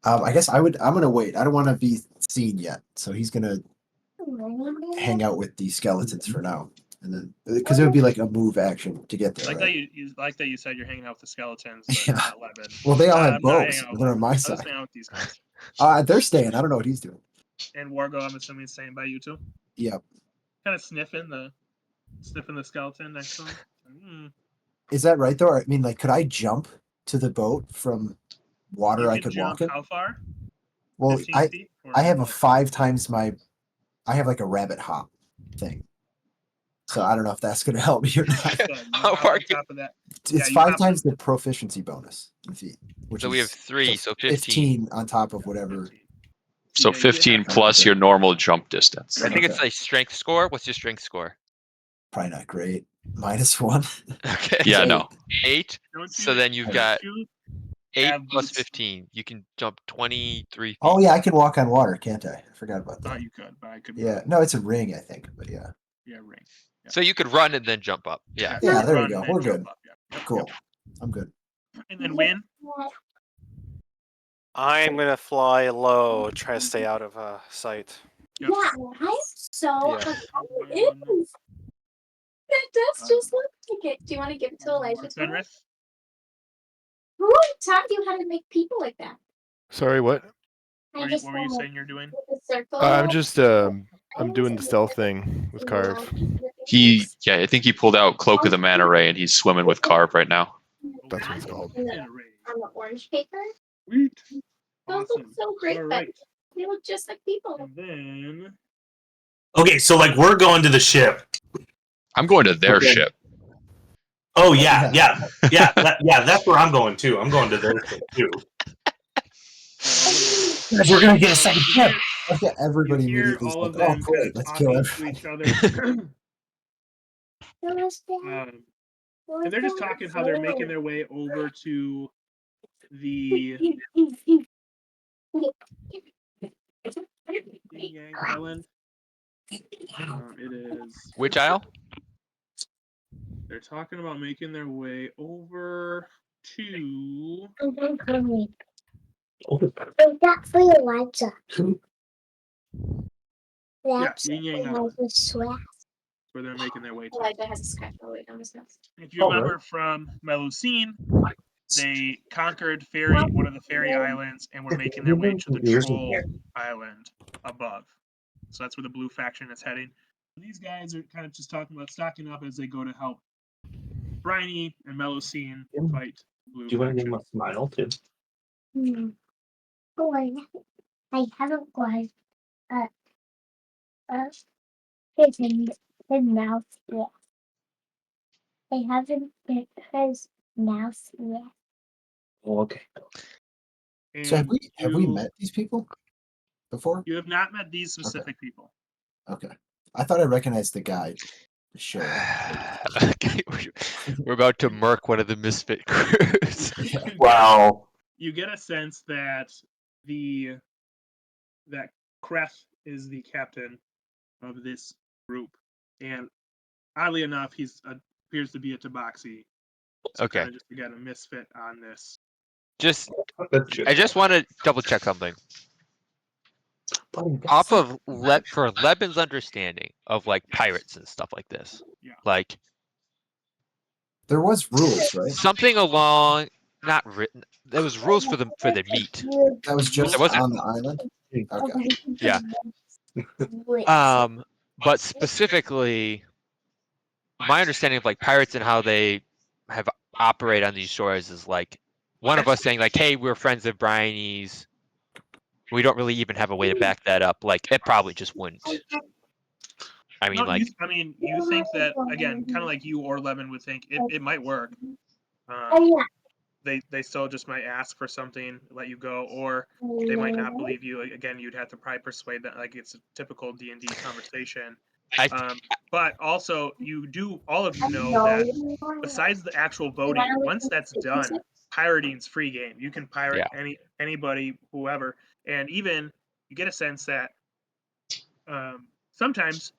I guess I'm gonna wait. I don't want to be seen yet, so he's gonna hang out with the skeletons for now, and then because it would be like a move action to get there. Like right? that you said you're hanging out with the skeletons, but Yeah. not Levin. Well, they all have I'm not bows. hanging out with They're on Levin. my I was side. hanging out with these guys. They're staying. I don't know what he's doing. And Wargo, I'm assuming, is staying by you too. Yep. Kind of sniffing the skeleton next to him. Is that right though? I mean, like, could I jump to the boat from water You I can could jump walk in? how far? Well, 15 feet? Or I have a more? 5 times my. I have like a rabbit hop thing. So I don't know if that's going to help me or not. So How far on top of that, It's you 5 hop- times the proficiency bonus in feet, which So is we have 3, so 15. on top of whatever. 15. So Yeah, you 15 have to- plus your normal jump distance. I think it's Okay. like strength score. What's your strength score? Probably not great. -1. Okay. Yeah, Eight. no. 8. Don't So you- then you've don't got you 8 have plus boots? 15. You can jump 23 feet. Oh yeah, I can walk on water, can't I? I forgot about Thought that. you could, but I could. Yeah, no, it's a ring, I think, but yeah. Yeah, ring. So you could run and then jump up. Yeah. Yeah, you could there we run go. and then We're jump good. up, yeah. Yep, Cool. yep. I'm good. And then win. I'm gonna fly low, try to stay out of sight. Yep. Yeah, I'm so Yeah. it is. That does just look like it. Do you want to give it to Elijah? Fenris. Who taught you how to make people like that? Sorry, what? I What just were you wanna- saying you're doing? with the circle. I'm just I'm doing the stealth thing with Carve. I think he pulled out Cloak of the Manta Ray and he's swimming with Carve right now. That's what it's called. On the orange paper. Sweet. Those Awesome. look so great, All but right. they look just like people. And then Okay, so like we're going to the ship. I'm going to their Okay. ship. Oh yeah. That's where I'm going too. I'm going to their ship too. We're gonna get a second ship. Okay, everybody you hear immediately all of like, "Oh, them great, let's kill talking to everybody." each other. And they're just talking how they're making their way over to the Yang Island. It is. Which aisle? They're talking about making their way over to. That's for Elijah. That's Yin Yang Island. sweat. Where they're making their way to. Elijah has a scratch all the way down his nose. If you remember from Melusine, they conquered one of the fairy islands and were making their way to the troll island above. So that's where the blue faction is heading. These guys are kind of just talking about stocking up as they go to help Briny and Melusine fight blue Do you want to faction. name a smile too? I haven't got his mouth yet. I haven't bit his mouth yet. Oh, okay. So have we And met these people before? You have not met these specific people. Okay. I thought I recognized the guy. The sheriff. Okay, we're about to murk one of the misfit crews. Wow. You get a sense that that Kreth is the captain of this group, and oddly enough, he appears to be a Tabaxi. So Okay. kind of just again a misfit on this That's good. I just want to double check something. Buddy, that's Off not- of for Leban's understanding of like pirates and stuff like this. Yeah. Like There was rules, right? something along not written. There was rules for the meat. That was just There wasn't. on the island. Okay. Yeah. But specifically, my understanding of like pirates and how they have operate on these shores is like one of us saying like, "Hey, we're friends of Bryony's." We don't really even have a way to back that up. Like it probably just wouldn't. I mean, No, like you think that again, kind of like you or Levin would think it might work. They still just might ask for something, let you go, or they might not believe you. Again, you'd have to probably persuade that. Like it's a typical D&D conversation. But also, all of you know that besides the actual voting, once that's done, pirating's free game. You can pirate anybody, whoever, and even you get a sense that sometimes,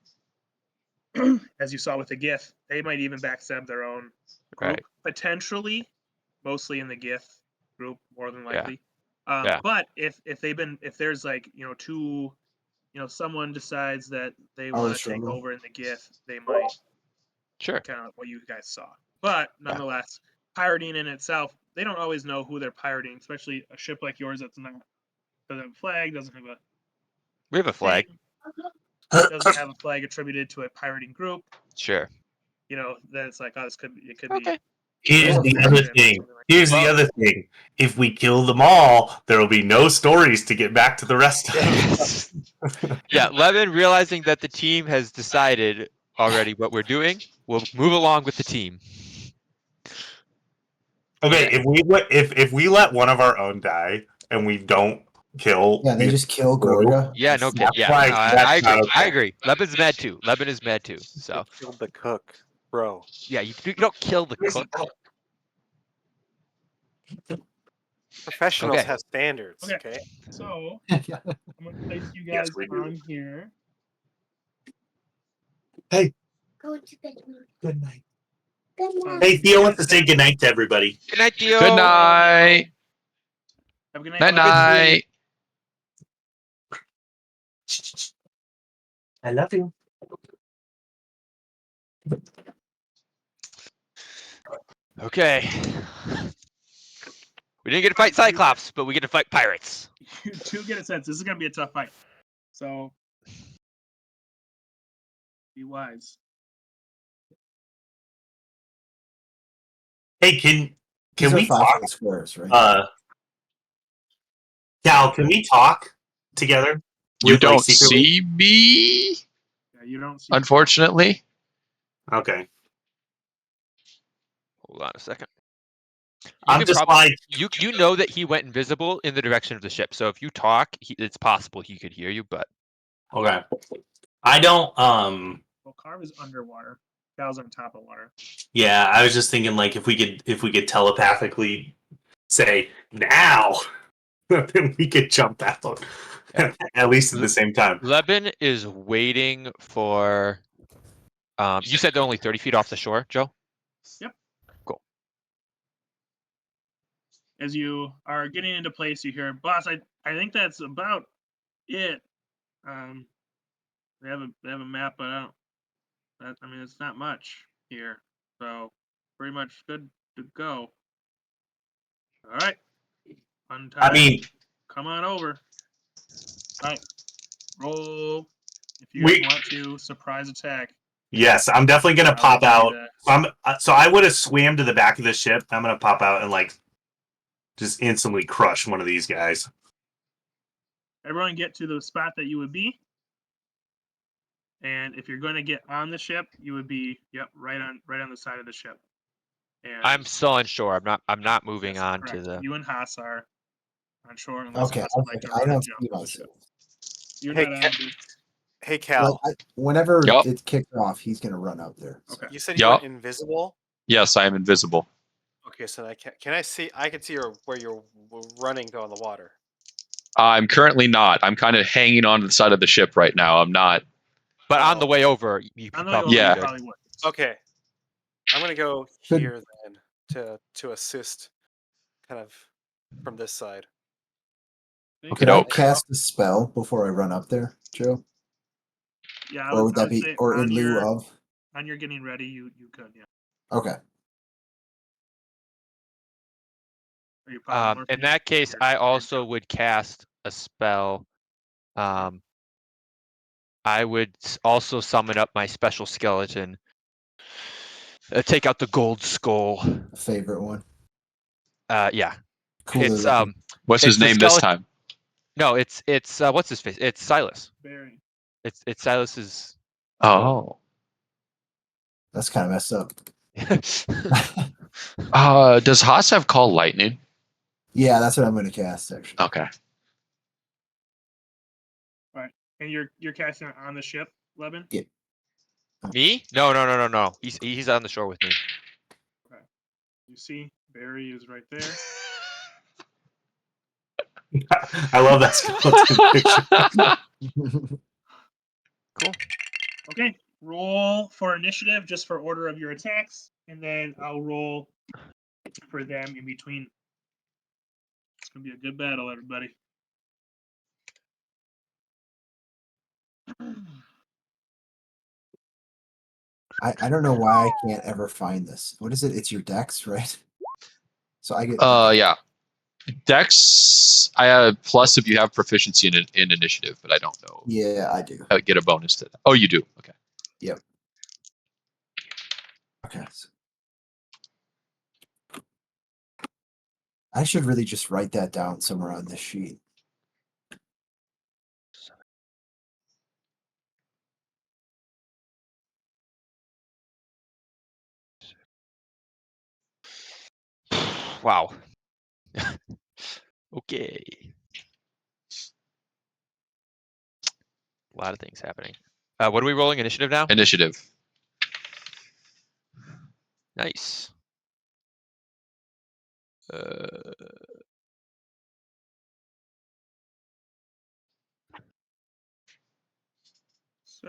as you saw with the GIF, they might even backstab their own group, potentially, mostly in the GIF group, more than likely. But if there's like two, someone decides that they want to take over in the GIF, they might. Sure. Kind of what you guys saw, but nonetheless, pirating in itself, they don't always know who they're pirating, especially a ship like yours that's not doesn't have a flag, doesn't have a. We have a flag. Doesn't have a flag attributed to a pirating group. Sure. Then it's like, oh, it could be. Here's the other thing. Here's the other thing. If we kill them all, there will be no stories to get back to the rest of them. Yeah, Levin, realizing that the team has decided already what we're doing, we'll move along with the team. Okay, if we let one of our own die and we don't kill, they just kill Gorga. Yeah, no kid. Yeah, Right, I agree. okay. I agree. Levin's mad too. Levin is mad too. So Killed the cook, bro. yeah, you don't kill the cook. Professionals Okay. have standards. Okay. So I'm gonna place you guys we do. on here. Hey, Go to bed. good night. Good night. Hey, Theo wants to say good night to everybody. Good night, Theo. Good night. Have a good night. Night night. I love you. Okay. We didn't get to fight Cyclops, but we get to fight pirates. You do get a sense this is gonna be a tough fight. So be wise. Hey, can These we are 5 talk? foot squares, right? Cal, can we talk together? You With, like, don't secretly? see me, Yeah, you don't see. unfortunately. Okay. Hold on a second. I'm could just probably- like you know that he went invisible in the direction of the ship. So if you talk, it's possible he could hear you, but okay. I don't. Well, Carve is underwater. Cal's on top of water. Yeah, I was just thinking like if we could telepathically say now, then we could jump out at least at the same time. Levin is waiting for. You said they're only 30 feet off the shore, Joe? Yep. Cool. As you are getting into place, you hear, "Boss, I think that's about it." They have a map, but I mean, it's not much here, so pretty much good to go. All right. Untie. I mean, come on over. All right. Roll if you guys want to surprise attack. yes, I'm definitely gonna I'll pop let you out. do that. So I would have swam to the back of the ship. I'm gonna pop out and like just instantly crush one of these guys. Everyone get to the spot that you would be. And if you're going to get on the ship, you would be right on the side of the ship. And I'm still on shore. I'm not moving yes, on correct. to the. You and Haas are on shore unless Okay, Haas would like to I run don't and jump see on the ship. myself. You're Hey, not on the. Hey, Cal. Whenever Yup. it kicks off, he's gonna run out there. Okay. You said you Yup. were invisible. Yes, I am invisible. Okay, so can I see? I can see where you're running on the water. I'm currently not. I'm kind of hanging on to the side of the ship right now. I'm not. But on the way over, you On could the way over, probably. Yeah. you good. probably would. Okay, I'm gonna go Should- here then to assist, kind of from this side. Could Nope. I cast a spell before I run up there, Joe? Yeah, Or would I that would be, say or in on lieu your of? on your getting ready, you could, yeah. Okay. Or you polymorph In me, that case, your I turn, also Joe. would cast a spell. I would also summon up my special skeleton. Take out the gold skull. Favorite one. Yeah. Cooler It's looking. What's it's his the name this skeleton. time? No, it's what's his face? It's Silas. Barry. It's Silas's. Oh. That's kind of messed up. Does Haas have call lightning? Yeah, that's what I'm going to cast, actually. Okay. And you're casting it on the ship, Levin? Yeah. Me? No. He's on the shore with me. You see, Barry is right there. I love that skeleton picture. Cool. Okay, roll for initiative just for order of your attacks, and then I'll roll for them in between. It's gonna be a good battle, everybody. I don't know why I can't ever find this. What is it? It's your dex, right? So I get. Yeah. Dex, I have plus if you have proficiency in initiative, but I don't know. Yeah, I do. I would get a bonus to that. Oh, you do. Okay. Yep. Okay. I should really just write that down somewhere on this sheet. Wow. Okay. A lot of things happening. What are we rolling? Initiative now? Initiative. Nice. 7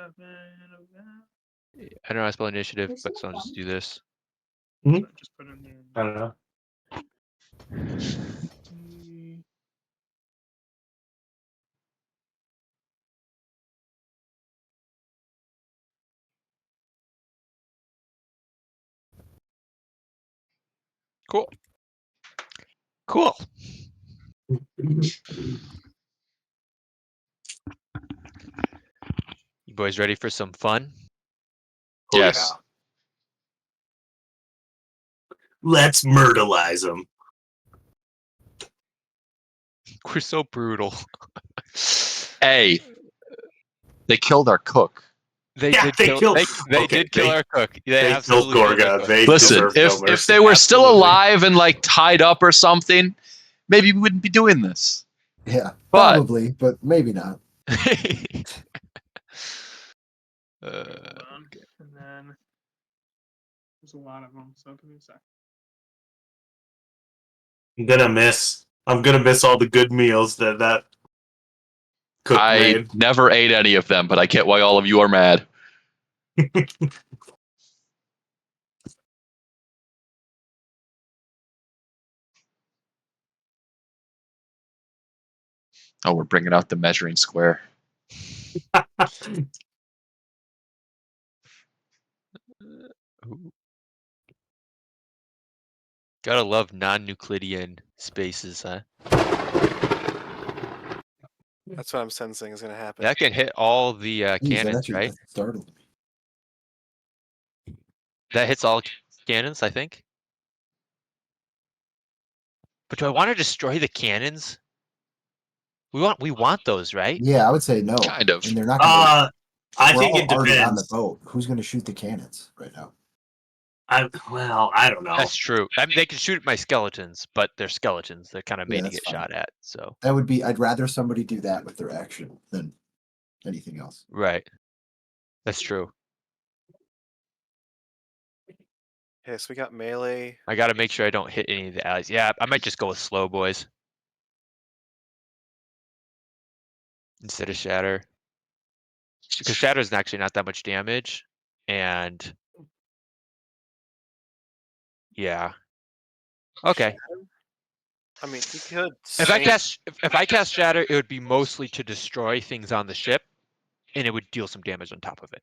of that. I don't know how to spell initiative, but so I'll just do this. So I just put in there. I don't know. Cool. Cool. You boys ready for some fun? Oh, Yes. yeah. Let's myrtleize them. We're so brutal. Hey, they killed our cook. They Yeah, did they kill. killed- They okay, did kill they- our cook. They killed absolutely killed our Gorga. cook. They Listen, deserve no if mercy. they were still Absolutely. alive and like tied up or something, maybe we wouldn't be doing this. Yeah, But- probably, but maybe not. Okay, hold on. And then there's a lot of them, so give me a sec. I'm gonna miss all the good meals that cook I made. never ate any of them, but I get why all of you are mad. Oh, we're bringing out the measuring square. Ooh. Gotta love non-Euclidean spaces, huh? That's what I'm sensing is going to happen. That can hit all the Jeez, that cannons, actually right? startled me. That hits all cannons, I think. But do I want to destroy the cannons? We want those, right? Yeah, I would say no. Kind of. And they're not going to. I We're think all it already on the depends. boat. Who's going to shoot the cannons right now? I don't know. That's true. I mean, they can shoot at my skeletons, but they're skeletons. They're kind of Yeah, made to that's get fine. shot at. So That would be. I'd rather somebody do that with their action than anything else. right, that's true. Okay, so we got melee. I got to make sure I don't hit any of the allies. Yeah, I might just go with slow, boys, instead of shatter, because shatter is actually not that much damage, and yeah. Okay. I mean, he could. If I cast Shatter, it would be mostly to destroy things on the ship, and it would deal some damage on top of it.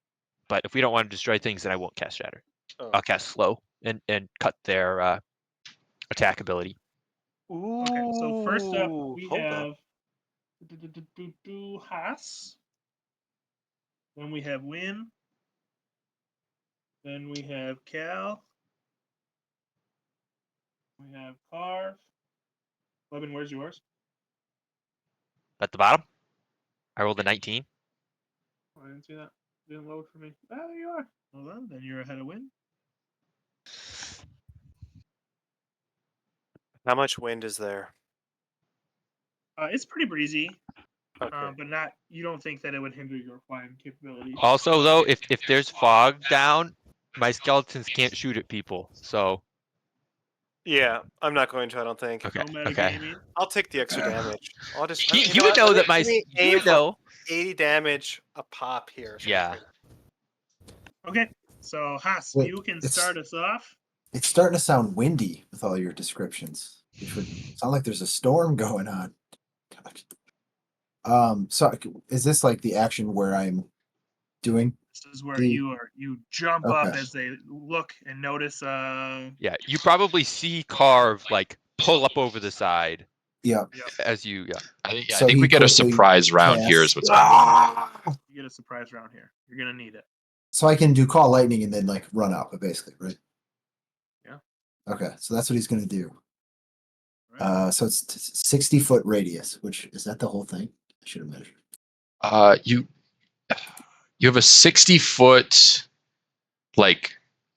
But if we don't want to destroy things, then I won't cast Shatter. Oh, I'll cast Slow and cut their attack ability. Ooh. Okay, so first up we hold have up. Haas. Then we have Win. Then we have Cal. We have Carv. Levin, where's yours? At the bottom, I rolled a 19. Oh, I didn't see that. It didn't load for me. Ah, there you are. Hold on. Then you're ahead of Win. How much wind is there? It's pretty breezy, Okay. but not. You don't think that it would hinder your flying capability? Also, though, if there's fog down, my skeletons can't shoot at people. So Yeah, I'm not going to. I don't think. okay, No metagaming. I'll take the extra damage. I'll just. You would know that my Let me you aim would for know. 80 damage a pop here. Yeah. Okay, so Haas, Wait, you can it's- start us off. It's starting to sound windy with all your descriptions, which would sound like there's a storm going on. God. So is this like the action where I'm doing? This is where The- you jump up Okay. as they look and notice. Yeah, you probably see Carve like pull up over the side Yeah. as you. Yeah. I So think he we get a quickly surprise round here. Is casts- what's happening. You get a surprise round here. You're gonna need it. So I can do call lightning and then like run up, basically, right? Yeah. Okay, so that's what he's gonna do. Right. So it's 60-foot radius, which is that the whole thing? I should have measured. You have a 60-foot like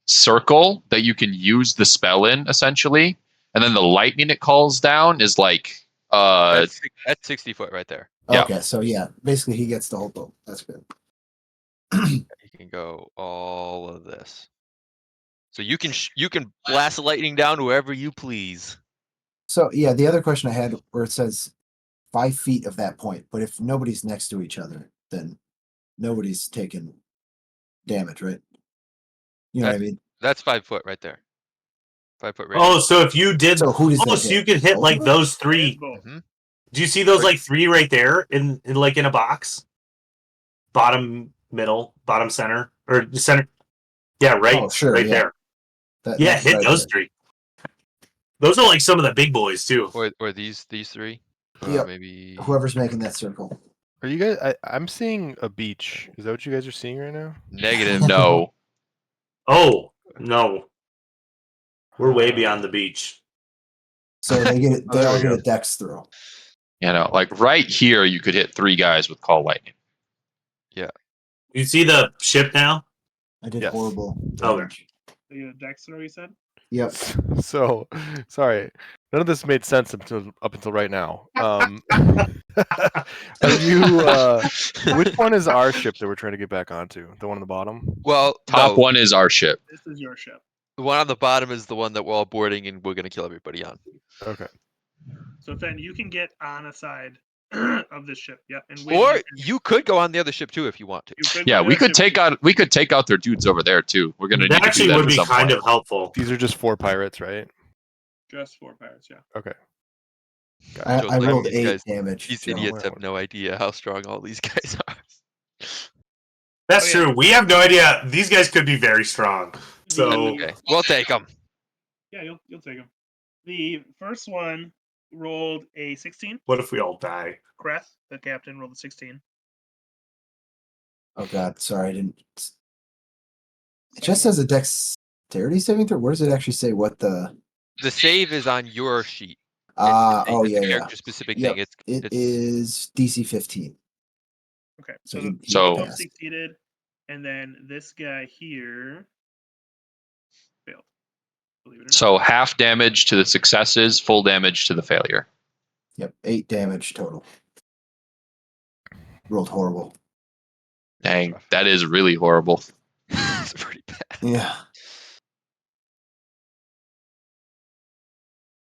circle that you can use the spell in essentially, and then the lightning it calls down is like That's 60 foot right there. Yeah. Okay, so yeah, basically he gets the whole boat. That's good. You can go all of this. So you can blast lightning down wherever you please. So yeah, the other question I had where it says 5 feet of that point, but if nobody's next to each other, then nobody's taking damage, right? You know what I mean? That's 5 foot right there. 5 foot Oh, radius. so if you did, So who does that so hit? you could hit Both like of them? those It is three. both. Mhm. Do you see those like three right there in like in a box? Bottom, middle, bottom center, or the center? Yeah, right. Oh, sure, right yeah. there. That, Yeah, that's hit right those there. three. Those are like some of the big boys too. Or these three. Yep. Maybe. Whoever's making that circle. Are you guys? I'm seeing a beach. Is that what you guys are seeing right now? Negative. no. Oh no, we're way beyond the beach. So they get it. Oh, They there all we get go. a dex throw. You know, like right here, you could hit 3 guys with call lightning. You see the ship now? I did Yes. horrible Okay. damage. So you dex throw, you said? Yep. So sorry, none of this made sense up until right now. Are you? Which one is our ship that we're trying to get back onto? The one on the bottom? Well, Top no, one is our ship. This is your ship. the one on the bottom is the one that we're all boarding and we're gonna kill everybody on. Okay. So Fen, you can get on a side of this ship. Yep. And Win, Or can- you could go on the other ship too if you want to. you could Yeah, go we to could the ship. take out their dudes over there too. We're gonna That need to do actually that would at be some kind point. of helpful. These are just 4 pirates, right? Just 4 pirates, yeah. Okay. I, Joe's I like, rolled these 8 guys- damage. These Joe. idiots have no idea how strong all these guys are. That's Oh, yeah. true. We have no idea. These guys could be very strong. So Okay, we'll take them. Yeah, you'll take them. The first one rolled a 16. what if we all die? Kreth, the captain, rolled a 16. Oh god, sorry, I didn't. It just says a dexterity saving throw. Where does it actually say what the? The save is on your sheet. Oh It's yeah, a yeah. character specific Yep. thing. It it's is DC 15. Okay, So so, he So- both passed. succeeded, and then this guy here failed. Believe it or not. So half damage to the successes, full damage to the failure. Yep, 8 damage total. Rolled horrible. Dang, that is really horrible. it's pretty bad. Yeah.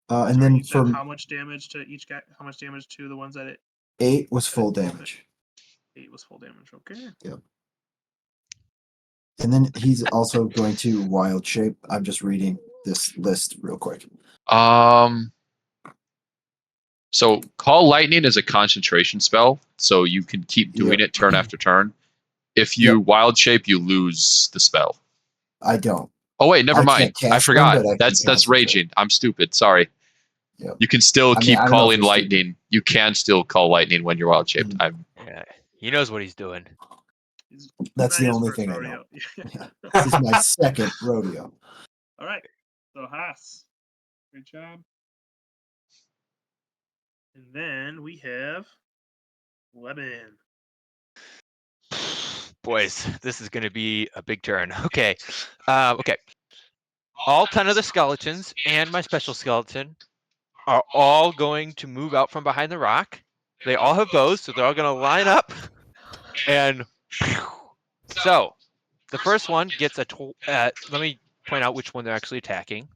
And Sorry, then you said for how much damage to each guy? How much damage to the ones that it 8 was full damage. 8 was full damage? Okay. And then he's also going to wild shape. I'm just reading this list real quick. Um, So call lightning is a concentration spell, so you can keep doing Yep. it turn after turn. If you wild shape, you lose the spell. I don't. Oh wait, never I mind. can't I cast them, forgot. but I can That's concentrate. raging. I'm stupid. Sorry. Yep. You can still I mean, keep I don't know if calling you're stupid. lightning. You can still call lightning when you're wild shaped. Mm. Yeah, he knows what he's doing. It's That's not the his only first thing I rodeo. know. Yeah. This is my second rodeo. All right. So Haas, great job. And then we have Lebanon. Boys, this is going to be a big turn. Okay. Okay. All 10 of the skeletons and my special skeleton are all going to move out from behind the rock. They all have bows, so they're all going to line up. And so the first one gets a. Let me point out which one they're actually attacking.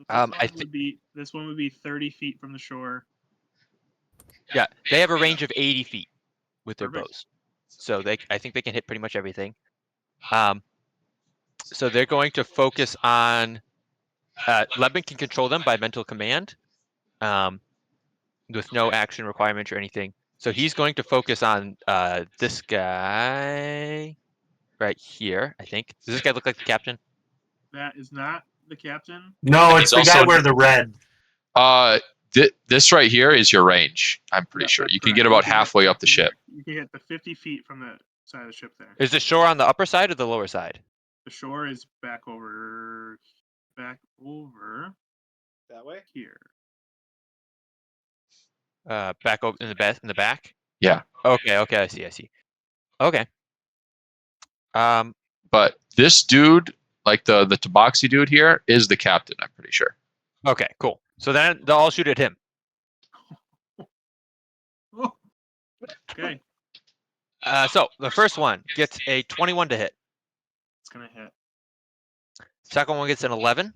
This one would be 30 feet from the shore. Yeah, they have a range of 80 feet with their Perfect. bows, so I think they can hit pretty much everything. So they're going to focus on. Lebanon can control them by mental command, with no action requirement or anything. So he's going to focus on this guy right here. I think. Does this guy look like the captain? That is not the captain. No, it's He's the guy also- wearing the red. This right here is your range. I'm pretty Yeah, sure that's you can correct. get You about can hit- halfway up the ship. You can hit the 50 feet from the side of the ship there. Is the shore on the upper side or the lower side? The shore is back over That way? here. Back over in the back. Yeah. Okay. I see. Okay. But this dude, like the Tabaxi dude here, is the captain. I'm pretty sure. Okay. Cool. So then they'll all shoot at him. Oh. Okay, So the first one gets a 21 to hit. it's gonna hit. Second one gets an 11.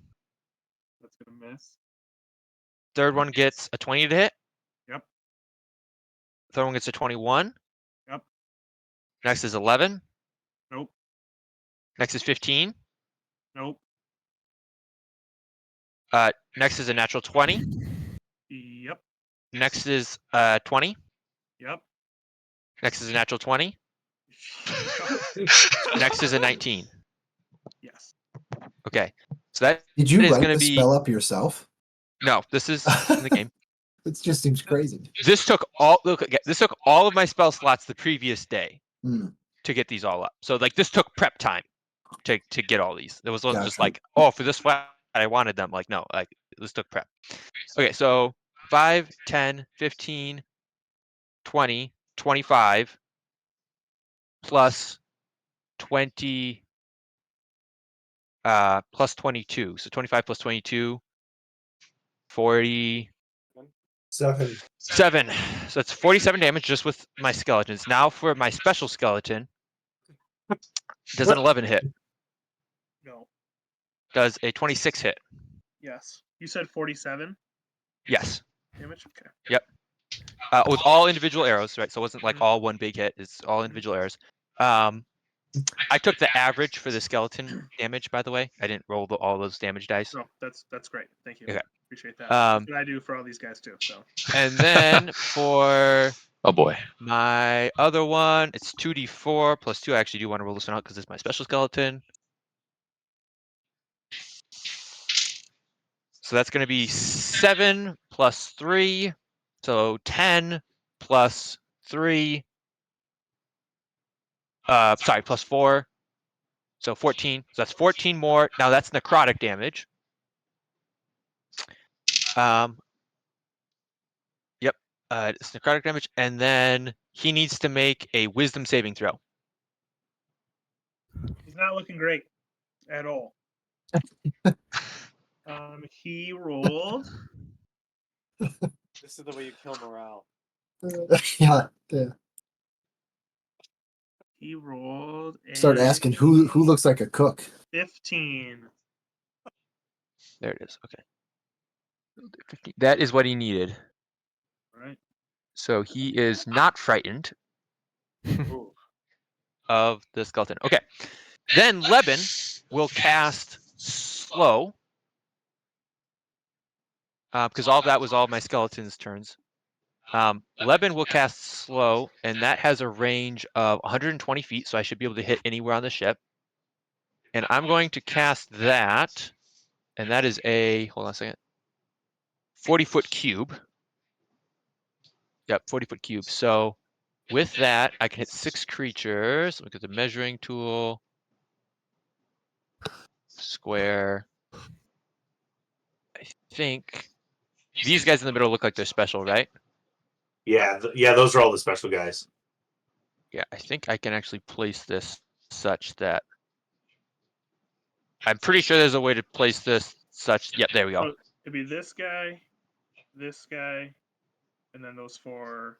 That's gonna miss. Third one gets a 20 to hit. Yep. Third one gets a 21. Yep. Next is 11. Nope. Next is 15. Nope. Next is a natural 20. Yep. Next is 20. Yep. Next is a natural 20. Next is a 19. Yes. Okay. So that Did you is write gonna the be spell up yourself? no. This is in the game. It just seems crazy. This took all this took all of my spell slots the previous day Hmm. to get these all up. So like this took prep time to get all these. It wasn't just Gotcha. like, oh, for this flat I wanted them. Like no, like this took prep. Okay, so 5, 10, 15, 20, 25 plus 20 plus 22. So 25 plus 22 47. 7. So that's 47 damage just with my skeletons. Now for my special skeleton, does an 11 hit? No. Does a 26 hit? Yes. You said 47 Yes. damage. Okay. With all individual arrows, right? So it wasn't like Mhm. all one big hit. It's all individual arrows. I took the average for the skeleton damage, by the way. I didn't roll all those damage dice. So that's great. Thank you. Okay. Appreciate that. Um, That's what I do for all these guys too. So And then for Oh boy. my other one, it's 2d4 plus 2. I actually do want to roll this one out because it's my special skeleton. So that's going to be 7 plus 3. So 10 plus 3. Sorry, plus 4. So 14. So that's 14 more. Now that's necrotic damage. Yep. It's necrotic damage. And then he needs to make a wisdom saving throw. he's not looking great at all. He rolled. This is the way you kill morale. Yeah. He rolled. Start asking who looks like a cook. 15. There it is. Okay. 15. That is what he needed. Right. So he is not frightened of the skeleton. Okay. Then Lebanon will cast slow. because all of that was all my skeletons' turns. Leben will cast slow, and that has a range of 120 feet, so I should be able to hit anywhere on the ship. And I'm going to cast that, and that is a, hold on a second, 40-foot cube. Yep, 40-foot cube. So with that, I can hit 6 creatures. Look at the measuring tool. Square. I think these guys in the middle look like they're special, right? Yeah, those are all the special guys. Yeah, I think I can actually place this such that I'm pretty sure there's a way to place this such. Yep, there we go. So it'd be this guy, and then those 4.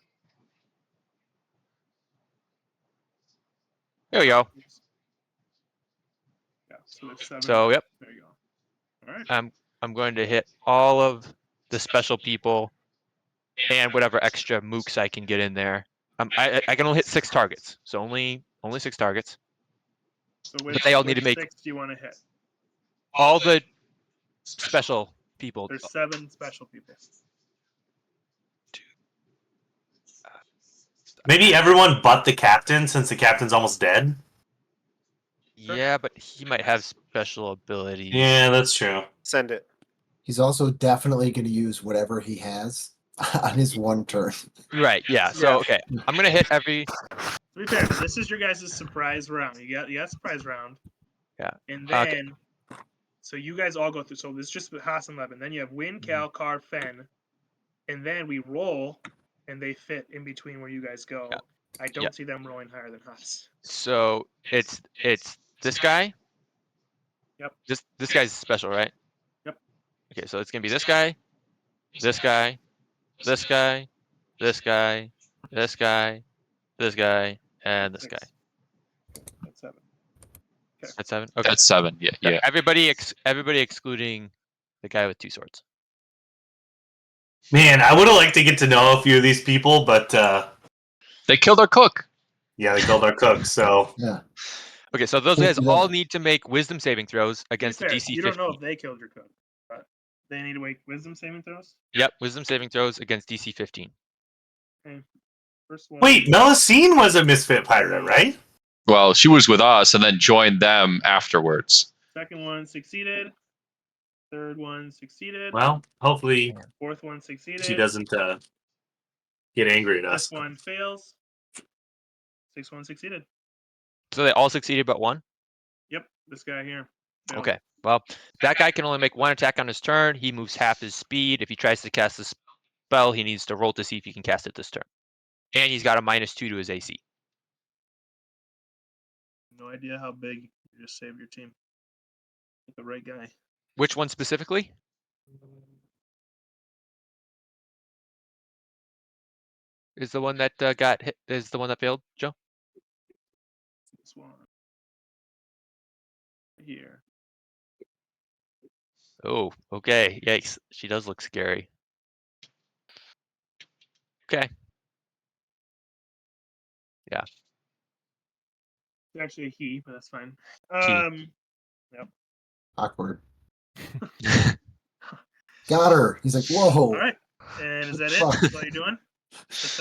There we go. Yeah, so there's 7. So yep, There you go. All right. I'm going to hit all of the special people and whatever extra mooks I can get in there. I can only hit 6 targets, so only 6 targets. So But they all need to make 6 do you want to hit? all the special people. There's 7 special people. Maybe everyone but the captain, since the captain's almost dead. Yeah, but he might have special abilities. Yeah, that's true. Send it. He's also definitely going to use whatever he has on his one turn. Right. Yeah. So okay, I'm gonna hit every. To be fair, this is your guys' surprise round. You got surprise round. Yeah. And then, so you guys all go through. So it's just Haas and Levin. Then you have Win, Cal, Car, Fen, and then we roll, and they fit in between where you guys go. Yeah. I don't see them rolling higher than Haas. So it's this guy. Yep. This guy's special, right? Yep. Okay, so it's gonna be this guy, this guy, this guy, this guy, this guy, this guy, and this guy. That's 7. Okay. That's 7. Okay. That's 7. Yeah, yeah. Everybody excluding the guy with 2 swords. Man, I would have liked to get to know a few of these people, but They killed our cook. yeah, they killed our cook. So Yeah. Okay, so those guys all need to make wisdom saving throws To be against the fair, DC 15. you don't know if they killed your cook, but they need to make wisdom saving throws. Yep, wisdom saving throws against DC 15. Okay. First one. wait, Melusine was a misfit pirate, right? Well, she was with us and then joined them afterwards. Second one succeeded. Third one succeeded. Well, hopefully 4th one succeeded. she doesn't get angry at us. 5th one fails. 6th one succeeded. So they all succeeded but 1? Yep, this guy here. failed. Okay. Well, that guy can only make 1 attack on his turn. He moves half his speed. If he tries to cast the spell, he needs to roll to see if he can cast it this turn. And he's got a -2 to his AC. No idea how big you just saved your team. Get the right guy. Which one specifically? Is the one that got hit? Is the one that failed, Joe? This one. Here. Oh, okay. Yikes. She does look scary. Okay. Yeah. It's actually a he, but that's fine. Yep. Awkward. Got her. He's like, whoa. All right. And is that it? That's all you're doing? That's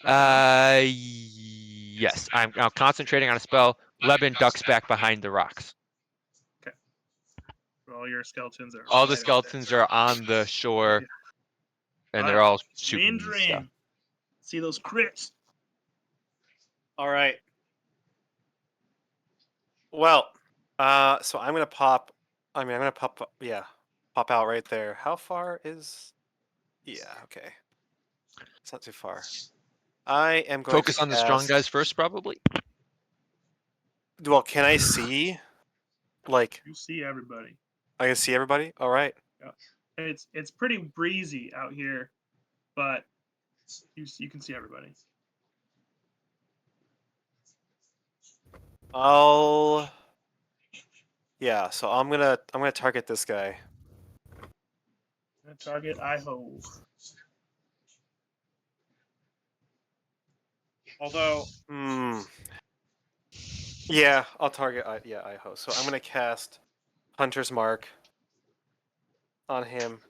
that? Yes. I'm now concentrating on a spell. Leben ducks back behind the rocks. All your skeletons are. All the right up skeletons there. are on the shore, and All they're right. all shooting stuff. Mandarin. See those crits. All right. Well, so I'm gonna pop. I'm gonna pop. Yeah, pop out right there. How far is? Yeah. Okay. It's not too far. I am going Focus to on the strong cast- guys first, probably. Well, can I see? Like, You see everybody. I can see everybody. All right. It's pretty breezy out here, but you can see everybody. Yeah. So I'm gonna target this guy. Target Iho. Although, Yeah, I'll target. Iho. So I'm gonna cast Hunter's Mark on him.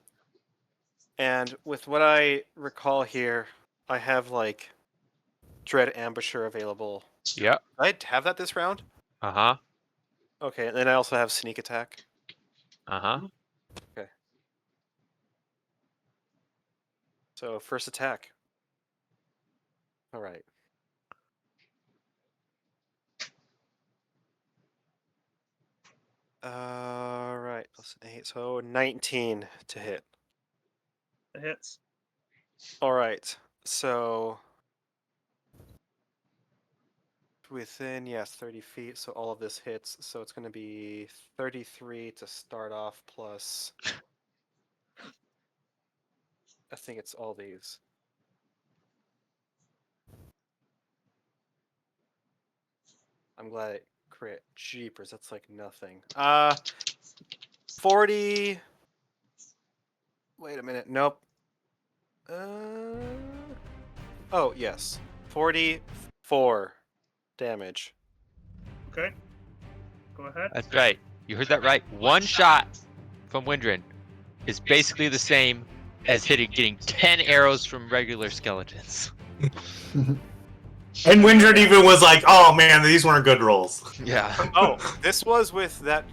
And with what I recall here, I have like Dread Ambusher available. Yeah. I'd have that this round. Uh-huh. Okay, and then I also have Sneak Attack. Uh-huh. Okay. So first attack. All right. All right. Plus 8, so 19 to hit. It hits. All right. So within, yes, 30 feet. So all of this hits. So it's going to be 33 to start off plus. I think it's all these. I'm glad it crit. Jeepers, that's like nothing. 40. Wait a minute. Nope. Oh, yes. 44 damage. Okay. Go ahead. That's right. You heard that right. One shot from Windrin is basically the same as getting 10 arrows from regular skeletons. And Windred even was like, "Oh man, these weren't good rolls." Yeah. Oh, this was with that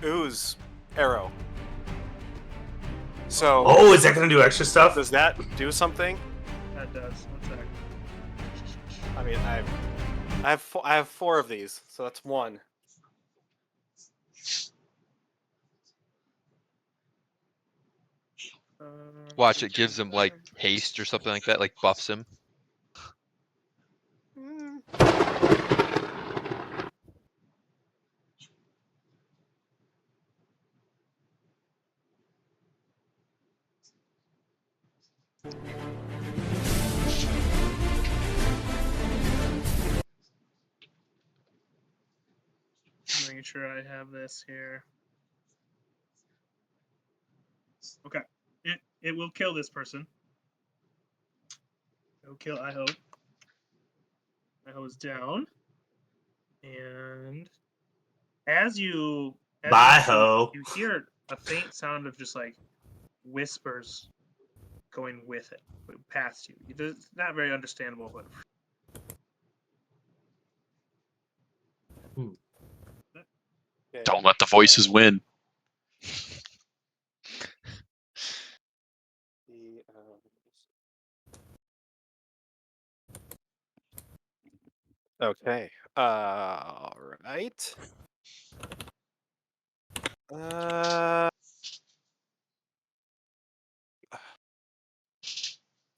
ooze arrow. So, Oh, is that gonna do extra stuff? does that do something? That does. One sec. I mean, I have 4 of these, so that's 1. Watch, it gives him like haste or something like that, like buffs him. Making sure I have this here. Okay. It will kill this person. It will kill Iho. Iho is down. And as you Bye, shoot, ho. you hear a faint sound of just like whispers going with it, past you. It's not very understandable, but Okay. Don't let the voices win. The, okay. All right.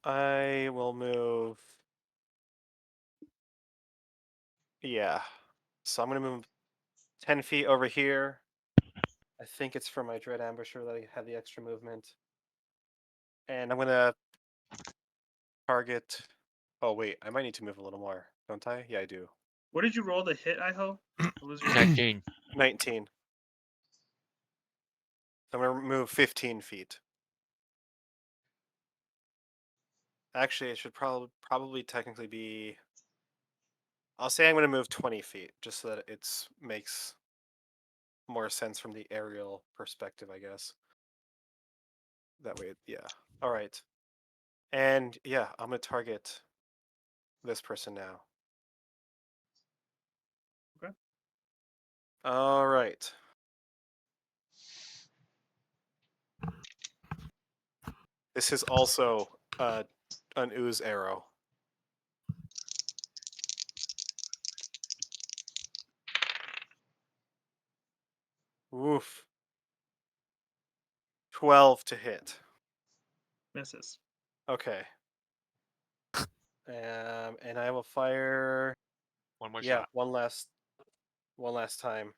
I will move. Yeah. So I'm gonna move 10 feet over here. I think it's for my Dread Ambusher that I have the extra movement. And I'm gonna target. Oh wait, I might need to move a little more, don't I? Yeah, I do. what did you roll to hit, Iho? What was your 19. 19. I'm gonna move 15 feet. Actually, it should probably technically be. I'll say I'm gonna move 20 feet, just so that it makes more sense from the aerial perspective, I guess. That way, yeah. All right. And yeah, I'm gonna target this person now. Okay. All right. This is also an ooze arrow. Oof. 12 to hit. misses? Okay. And I will fire. One more Yeah, shot. one last time.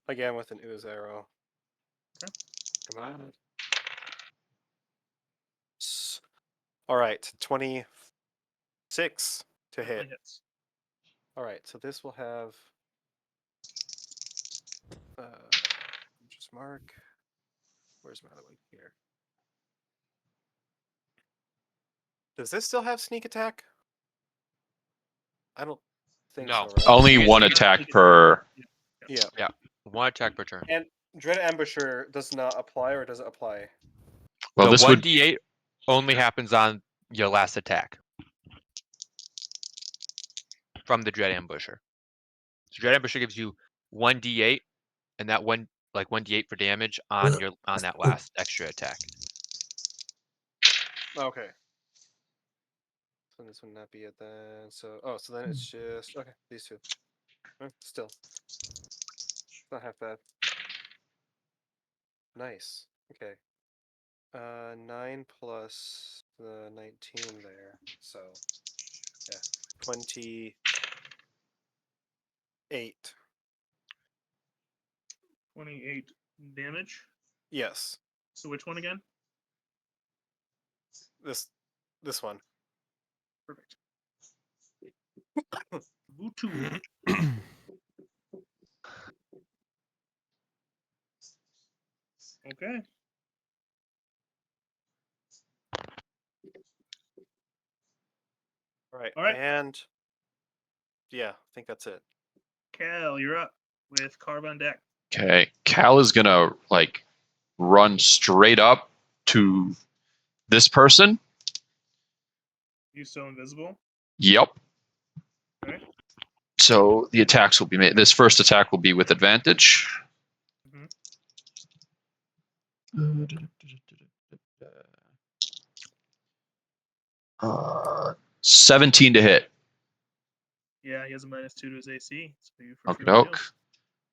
Again with an ooze arrow. Okay. Come on. All right, 26 to hit. Definitely hits. All right, so this will have. Just mark. Where's my other one here? Does this still have sneak attack? I don't think No. so, right? Only You one get- attack per. Yeah. Yeah. One attack per turn. And Dread Ambusher does not apply, or does it apply? Well, the this would 1d8 only happens on your last attack from the Dread Ambusher. So Dread Ambusher gives you 1d8, and that 1d8 for damage on that last extra attack. Okay. So this would not be it then. So so then it's just okay. These two. Still, it's not half bad. Nice. Okay. 9 plus the 19 there. So yeah, 28. 28 damage. Yes. So which one again? This one. Perfect. Vutu. Okay. All right. All right. And yeah, I think that's it. Cal, you're up with Carve on deck. okay. Cal is gonna like run straight up to this person. You still invisible? Yep. Okay. So the attacks will be made. This first attack will be with advantage. Mhm. 17 to hit. Yeah, he has a -2 to his AC. So you for Okie sure do. doke.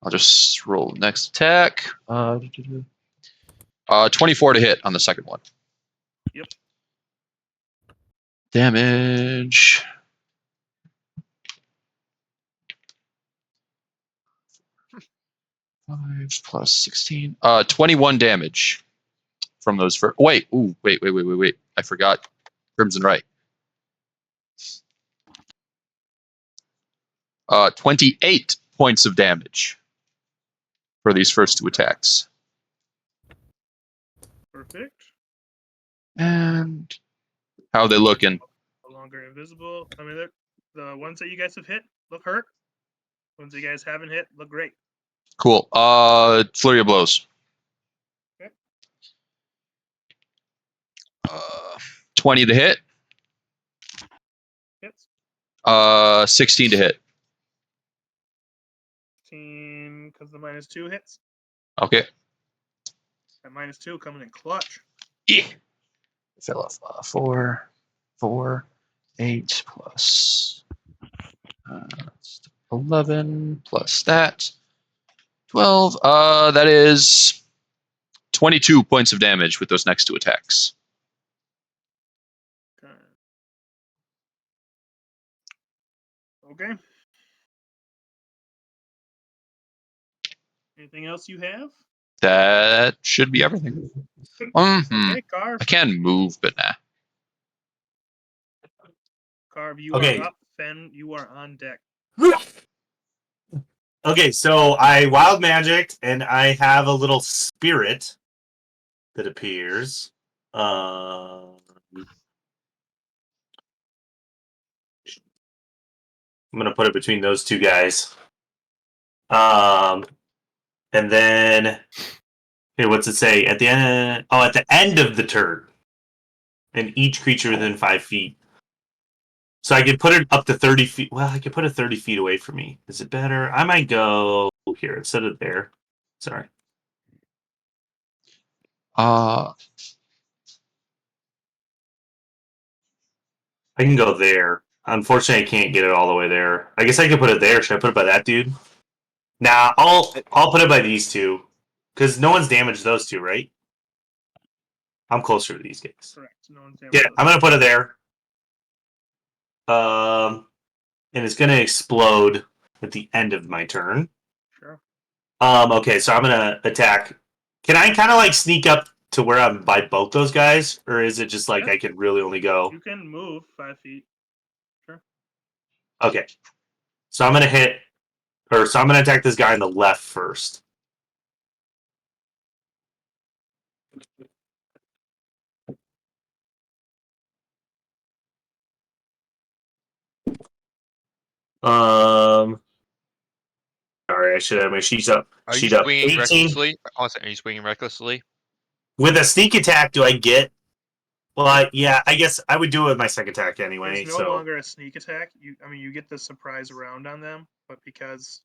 I'll just roll the next attack. 24 to hit on the second one. Yep. Damage. 5 plus 16. 21 damage from those first. Wait. Ooh. Wait. I forgot. Crimson Right. 28 points of damage for these first two attacks. Perfect. And how are they looking? No longer invisible. I mean, the ones that you guys have hit look hurt. Ones that you guys haven't hit look great. Cool. Flurry of blows. Okay. 20 to hit. Hits. 16 to hit. 16 because the -2 hits. Okay. That -2 coming in clutch. Yeah. Fell off. 4, 8 plus 11 plus that 12. That is 22 points of damage with those next two attacks. Okay. Anything else you have? That should be everything. Okay, Carve. I can move, but nah. Carve, you Okay. are up. Fen, you are on deck. Okay, so I wild magic and I have a little spirit that appears. I'm gonna put it between those two guys. And then here, what's it say at the end? Oh, at the end of the turn, and each creature within 5 feet. So I could put it up to 30 feet. Well, I could put it 30 feet away from me. Is it better? I might go here instead of there. Sorry. Uh, I can go there. Unfortunately, I can't get it all the way there. I guess I could put it there. Should I put it by that dude? Nah, I'll put it by these two, because no one's damaged those two, right? I'm closer to these guys. Correct. No one's damaged. Yeah, I'm gonna put it there. And it's gonna explode at the end of my turn. Sure. Okay, so I'm gonna attack. Can I kind of like sneak up to where I'm by both those guys, or is it just like Yeah. I could really only go? You can move 5 feet. Okay, so I'm gonna attack this guy on the left first. All sorry. I should have my sheet up. Are you Sheet up. swinging 18 recklessly? Also, are you swinging recklessly? with a sneak attack. Do I get? Well, I guess I would do it with my second attack anyway. It's no So longer a sneak attack. You get the surprise round on them, but because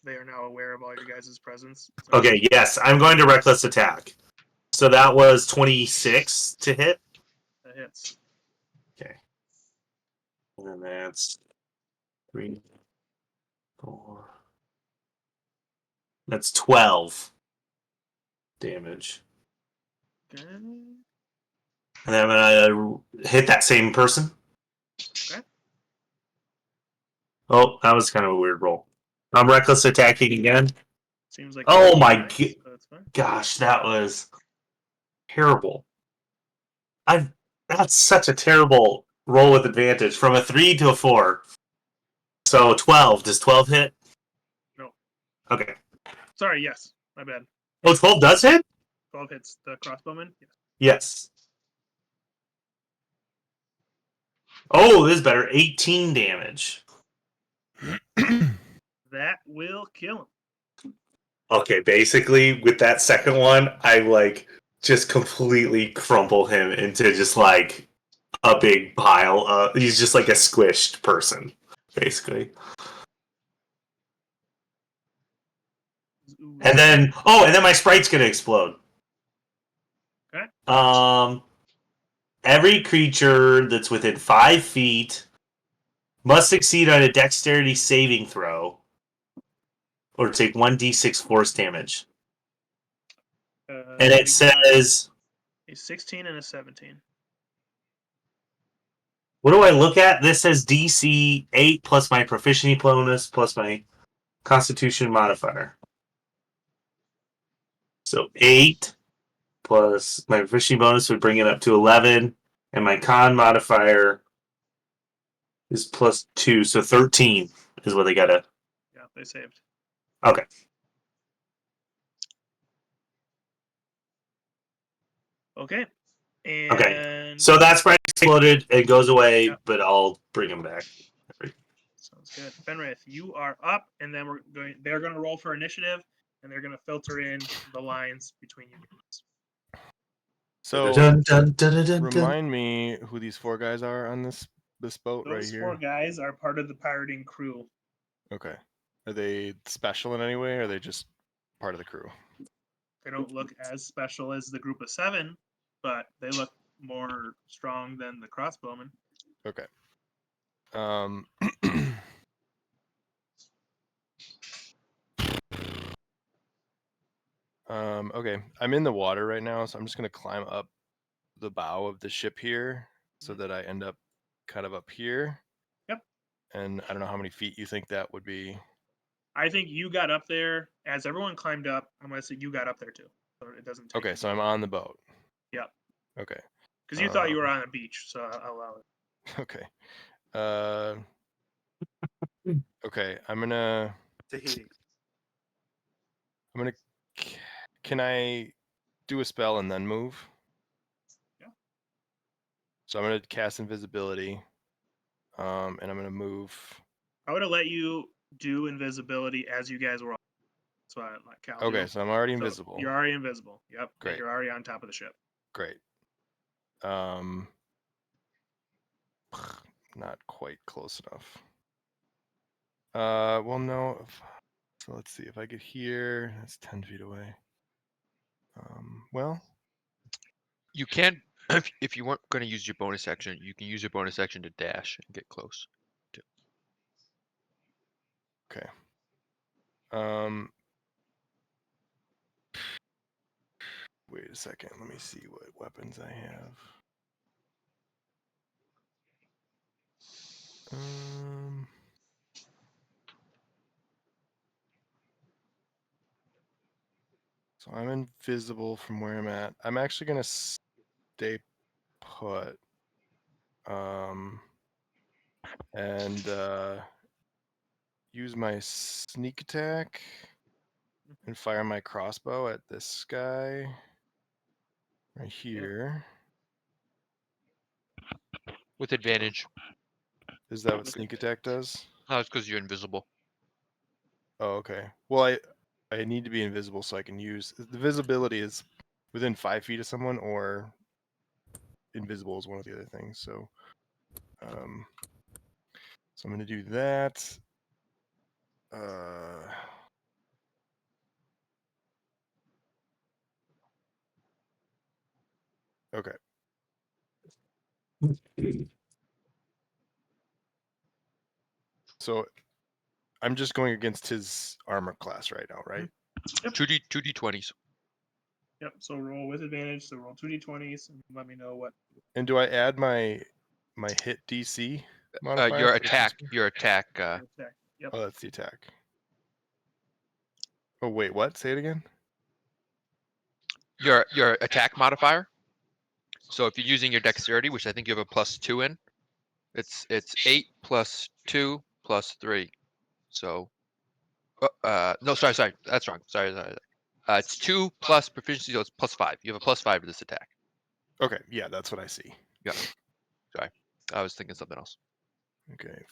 they are now aware of all your guys' presence. So okay, yes, I'm going to reckless attack. So that was 26 to hit. that hits. Okay, and then that's 3, 4. That's 12 damage. Okay. And then I'm gonna hit that same person. Okay. Oh, that was kind of a weird roll. I'm reckless attacking again. Seems like Oh you're my nice, so that's fine. gosh, that was terrible. That's such a terrible roll with advantage from a 3 to a 4. So 12. Does 12 hit? No. Okay. Sorry, yes. My bad. Oh, 12 does hit? 12 hits the crossbowman. Yes. Yes. Oh, this is better. 18 damage. That will kill him. Okay, basically with that second one, I just completely crumple him into just a big pile. He's just like a squished person, basically. Ooh, And then my sprite's gonna explode. okay. Every creature that's within 5 feet must succeed on a dexterity saving throw or take 1d6 force damage. And it They got says, a 16 and a 17. what do I look at? This says DC 8 plus my proficiency bonus plus my constitution modifier. So 8 plus my proficiency bonus would bring it up to 11, and my con modifier is plus 2, so 13 is what they gotta. Yeah, they saved. Okay. Okay. And Okay. So that's sprite exploded. It goes away, Yep. but I'll bring him back. Sounds good. Fenrith, you are up, and then they're going to roll for initiative, and they're going to filter in the lines between you guys. So Dun, dun, dun, dun, dun. remind me who these 4 guys are on this boat right Those here. 4 guys are part of the pirating crew. Okay. Are they special in any way, or are they just part of the crew? They don't look as special as the group of 7, but they look more strong than the crossbowmen. Okay. Okay. I'm in the water right now, so I'm just gonna climb up the bow of the ship here so that I end up kind of up here. Yep. And I don't know how many feet you think that would be. I think you got up there as everyone climbed up. I'm going to say you got up there too, so it doesn't take. Okay, so I'm on the boat. Yep. Okay. Because you thought you were on a beach, so I'll allow it. Okay. Okay, Tahiti. Can I do a spell and then move? Yeah. So I'm gonna cast invisibility, and I'm gonna move. I would have let you do invisibility as you guys were on. That's why I let Cal do. Okay, so I'm already So invisible. you're already invisible. Yep. Great. You're already on top of the ship. Great. Not quite close enough. Well, no. So let's see. If I get here, that's 10 feet away. Well, You can, if you weren't going to use your bonus action, you can use your bonus action to dash and get close. okay. Wait a second. Let me see what weapons I have. So I'm invisible from where I'm at. I'm actually gonna stay put. And use my sneak attack and fire my crossbow at this guy right here. With advantage. Is that what sneak attack does? No, it's because you're invisible. Oh, okay. Well, I need to be invisible so I can use the visibility is within 5 feet of someone, or invisible is one of the other things. So, I'm going to do that. Okay. So I'm just going against his armor class right now, right? Yep. 2d20s. Yep. So roll with advantage. So roll 2d20s and let me know what. And do I add my hit DC modifier? Your for the attack. creature? Your attack. Your attack. Yep. Oh, that's the attack. Oh wait, what? Say it again. Your attack modifier. So if you're using your dexterity, which I think you have a +2 in, it's 8 plus 2 plus 3. So, no, sorry, that's wrong. Sorry. It's 2 plus proficiency, so it's +5. You have a +5 to this attack. Okay, yeah, that's what I see. Yeah. Sorry, I was thinking something else. Okay.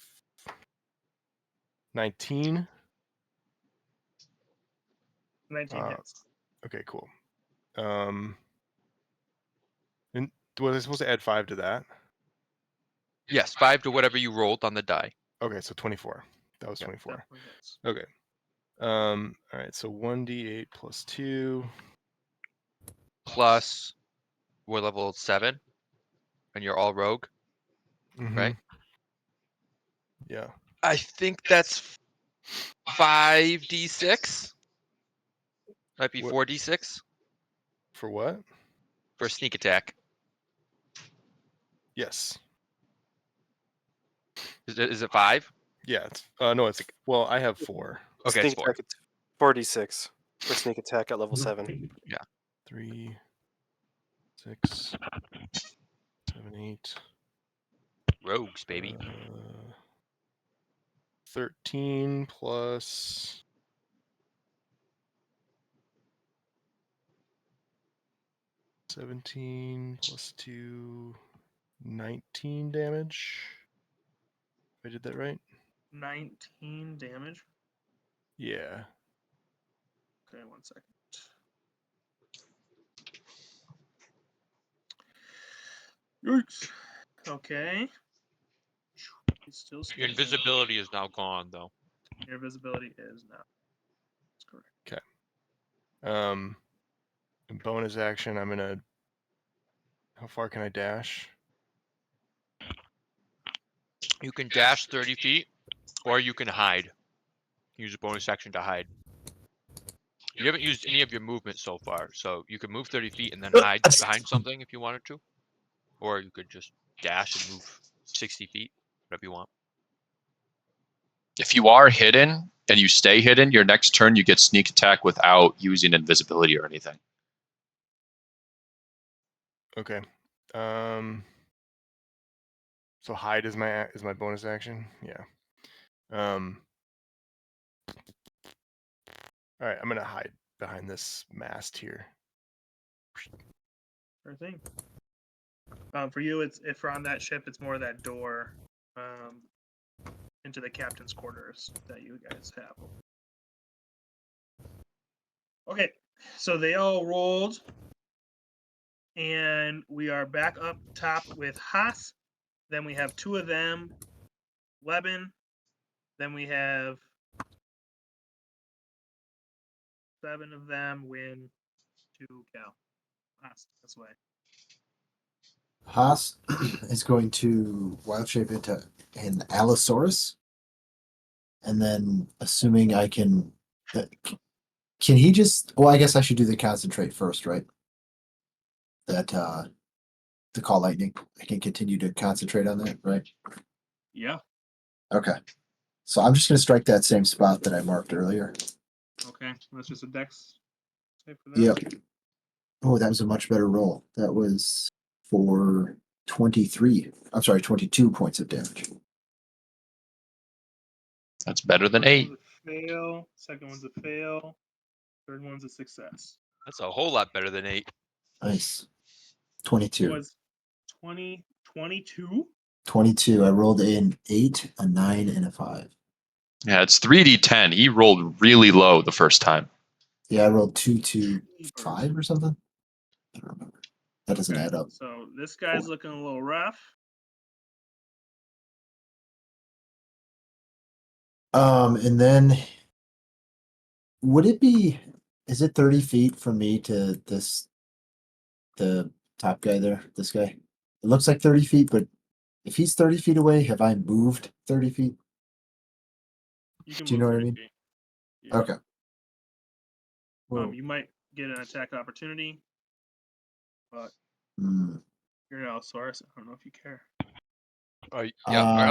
19. 19 hits. Okay, cool. And was I supposed to add 5 to that? Yes, 5 to whatever you rolled on the die. Okay, so 24. That was Yep, 24. Definitely hits. Okay. All right, so 1d8 plus 2. Plus, we're level 7, and you're all rogue. Right? Yeah. I think that's 5d6. Might be What- 4d6 For what? for a sneak attack. Yes. Is it 5? Yeah, it's no, it's well, I have 4. Okay, Sneak it's 4. attack at 4d6 for sneak attack at level 7. 3, 6, 7, 8. Rogues, baby. 13 plus 17 plus 2, 19 damage. If I did that right? 19 damage. Yeah. Okay, 1 second. Yikes. Okay. He's still Your standing. invisibility is now gone, though. Your visibility is now. That's correct. In bonus action, I'm gonna. How far can I dash? You can dash 30 feet, or you can hide. Use a bonus action to hide. You haven't used any of your movement so far, so you could move 30 feet and then hide behind something if you wanted to. Or you could just dash and move 60 feet, whatever you want. If you are hidden and you stay hidden, your next turn you get sneak attack without using invisibility or anything. Okay. So hide is my bonus action. Yeah. All right, I'm gonna hide behind this mast here. Sure thing. For you, it's if we're on that ship, it's more that door into the captain's quarters that you guys have. Okay, so they all rolled, and we are back up top with Haas. Then we have 2 of them, Leben. Then we have 7 of them. Win 2 Cal. Haas this way. Haas is going to wild shape into an Allosaurus. And then, assuming I can he just? Well, I guess I should do the concentrate first, right? That to call lightning. I can continue to concentrate on that, right? Yeah. Okay. So I'm just gonna strike that same spot that I marked earlier. Okay, that's just a dex save for that. Yep. Oh, that was a much better roll. That was for 23. I'm sorry, 22 points of damage. That's better than First 8. one's a fail. Second one's a fail. Third one's a success. That's a whole lot better than 8. Nice. It 22. was 22. 22. I rolled an 8, a 9, and a 5. Yeah, it's 3d10. He rolled really low the first time. Yeah, I rolled 225 or something. I don't remember. That doesn't Okay, add up. so this guy's Four. looking a little rough. And then would it be? Is it 30 feet from me to the top guy there? This guy. It looks like 30 feet, but if he's 30 feet away, have I moved 30 feet? You can Do you move know what I 30 mean? feet. Yeah. Okay. Whoa. You might get an attack opportunity, but Hmm. you're an Allosaurus. I don't know if you care. Yeah,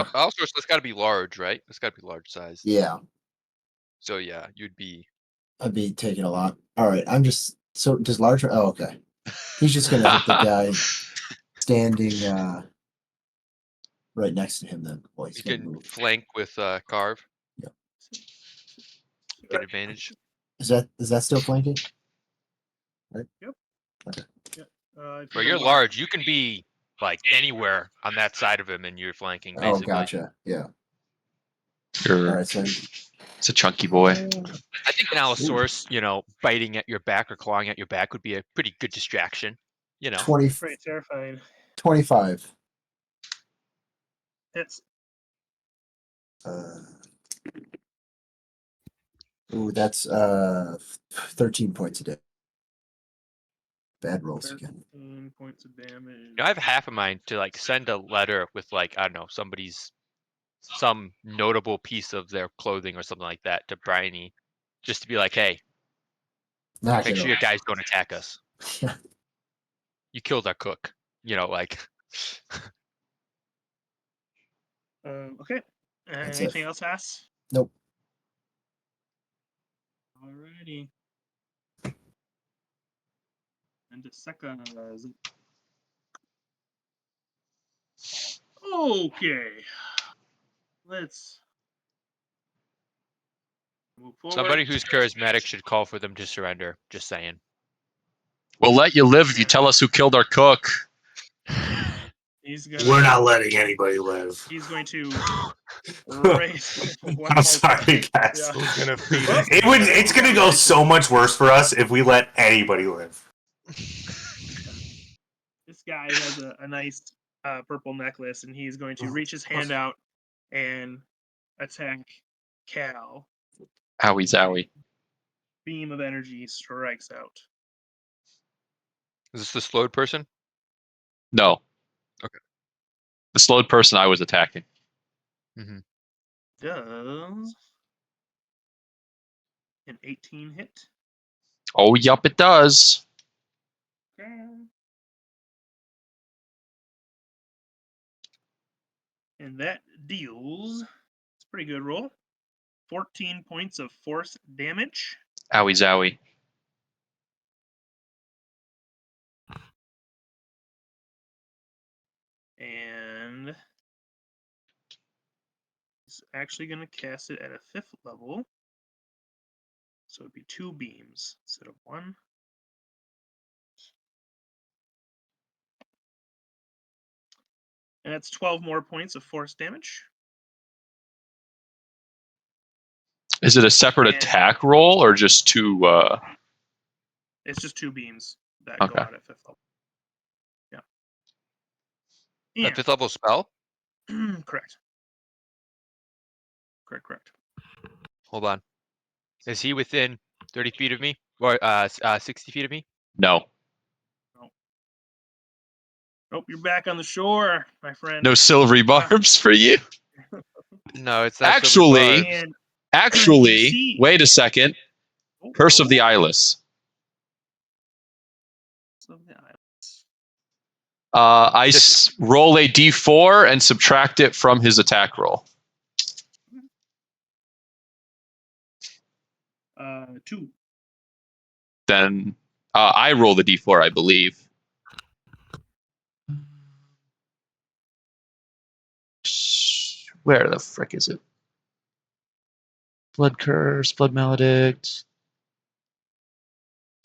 Uh, Allosaurus, that's got to be large, right? That's got to be large size. yeah, So yeah, you'd be. I'd be taking a lot. All right, I'm just so does larger. Oh, okay. He's just gonna hit the guy standing right next to him. Then, well, he's You gonna can move. flank with carve. Yep. Get advantage. Is that still flanking? Right. Yep. Okay. Yeah. If Well, you you're don't mind. large. You can be like anywhere on that side of him, and you're flanking Oh, basically. gotcha. Yeah. All You're, right. So it's a chunky boy. I think an Allosaurus, biting at your back or clawing at your back would be a pretty good distraction. 20, Pretty terrifying. 25. Hits. Ooh, that's 13 points a day. Bad rolls again. 13 points of damage. I have half of mine to like send a letter with like I don't know some notable piece of their clothing or something like that to Bryony, just to be like, hey, Knock make it sure your off. guys don't attack us. Yeah. You killed our cook. Like. Okay. That's Anything it. else, Hass? Nope. Alrighty. And seconds. Okay. Let's move forward. Somebody who's charismatic should call for them to surrender. Just saying. We'll let you live if you tell us who killed our cook. He's gonna. We're not letting anybody live. He's going to raise one I'm more sorry, point. guys. Yeah. So it's gonna feed Well, us. It's gonna go so much worse for us if we let anybody live. This guy has a nice purple necklace, and he's going to reach his hand out and attack Cal. Owie zowie. Beam of energy strikes out. Is this the slowed person? No. Okay. The slowed person I was attacking. Mm-hmm. Does an 18 hit? Oh, yup, it does. Okay. And that deals, it's a pretty good roll, 14 points of force damage. Owie zowie. And he's actually going to cast it at a 5th level. So it'd be 2 beams instead of 1. And that's 12 more points of force damage. Is it a separate And attack roll or just two? it's just 2 beams that Okay. go out at 5th level. Yeah. A 5th level spell? Correct. Correct. Hold on. Is he within 30 feet of me? Or 60 feet of me? No. Nope, you're back on the shore, my friend. No silvery barbs for you. No, it's not Actually, silver barbs. And Actually, you see- wait a second. Curse of the Eyeless. Roll a d4 and subtract it from his attack roll. 2. Then I roll the d4, I believe. Where the frick is it? Blood Curse, Blood Maledict.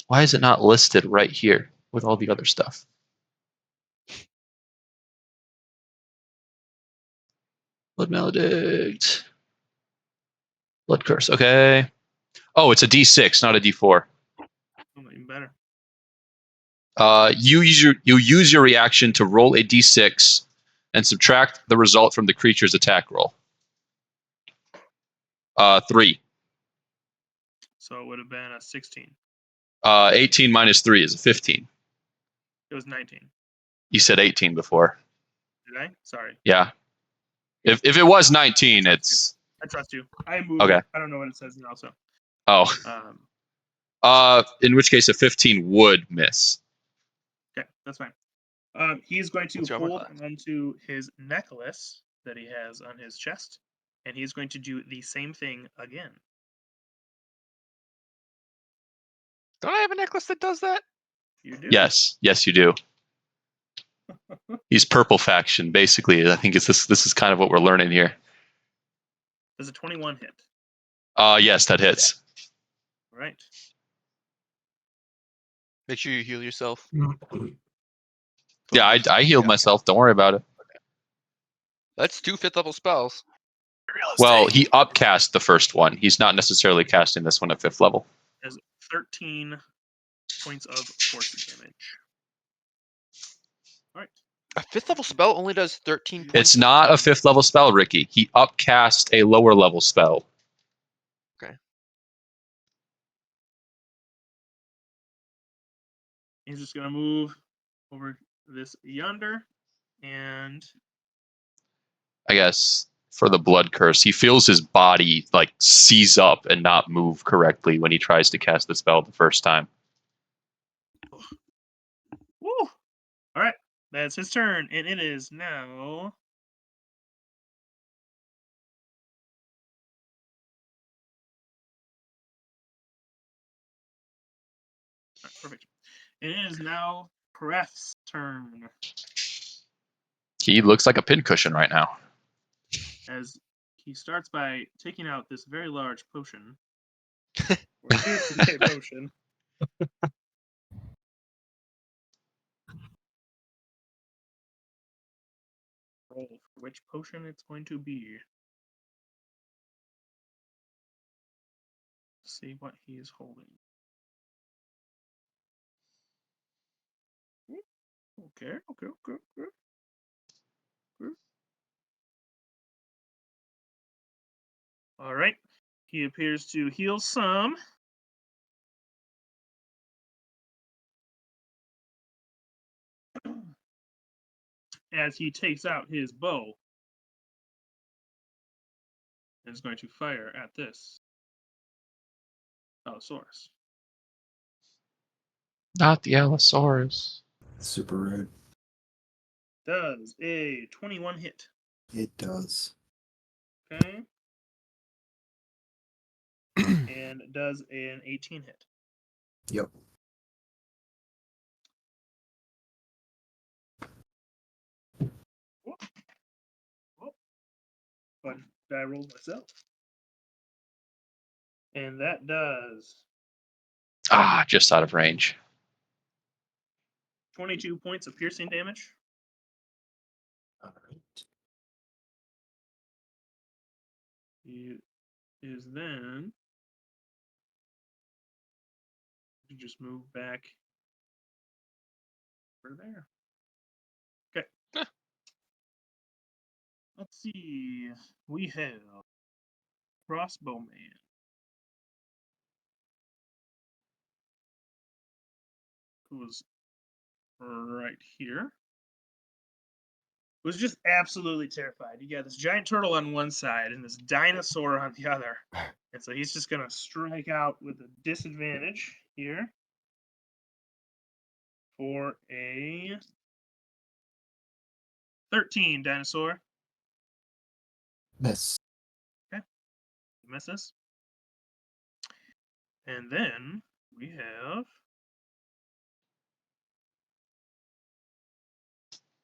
Why is it not listed right here with all the other stuff? Blood Maledict. Blood curse. Okay. Oh, it's a D6, not a D4. Oh, even better. You use your reaction to roll a D6 and subtract the result from the creature's attack roll. 3. So it would have been a 16. 18 minus 3 is a 15. It was 19. You said 18 before. Did I? Sorry. Yeah. If it was 19, it's I trust you. I moved. okay. I don't know what it says now. So. Oh. In which case, a 15 would miss. Okay, that's fine. He's going to What's your armor hold class? onto his necklace that he has on his chest, and he's going to do the same thing again. Don't I have a necklace that does that? You do? Yes, you do. He's purple faction, basically. I think it's this is kind of what we're learning here. Does a 21 hit? Yes, that hits. All right. Make sure you heal yourself. Yeah, I healed myself. Don't worry about it. That's 2 5th level spells. Well, he upcast the first one. He's not necessarily casting this one at 5th level. Has 13 points of force damage. All right. A 5th level spell only does 13 points. It's not a 5th level spell, Ricky. He upcast a lower level spell. Okay. He's just gonna move over this yonder, and I guess for the blood curse, he feels his body like seize up and not move correctly when he tries to cast the spell the first time. woo! All right, that's his turn, and it is now. All right, perfect. It is now Pref's turn. He looks like a pincushion right now. As he starts by taking out this very large potion. Or appears to be a potion. Roll for which potion it's going to be. See what he is holding. Okay. All right. He appears to heal some. As he takes out his bow. And is going to fire at this Allosaurus. Not the Allosaurus. Super rude. Does a 21 hit. It does. Okay. And does an 18 hit. Yep. But I rolled myself. And that does Just out of range. 22 points of piercing damage. All right. He is then you just move back over there. Okay. Let's see. We have Crossbowman. Who's right here. Was just absolutely terrified. You got this giant turtle on one side and this dinosaur on the other. And so he's just going to strike out with a disadvantage here for a 13 dinosaur. Miss. Okay. Misses. And then we have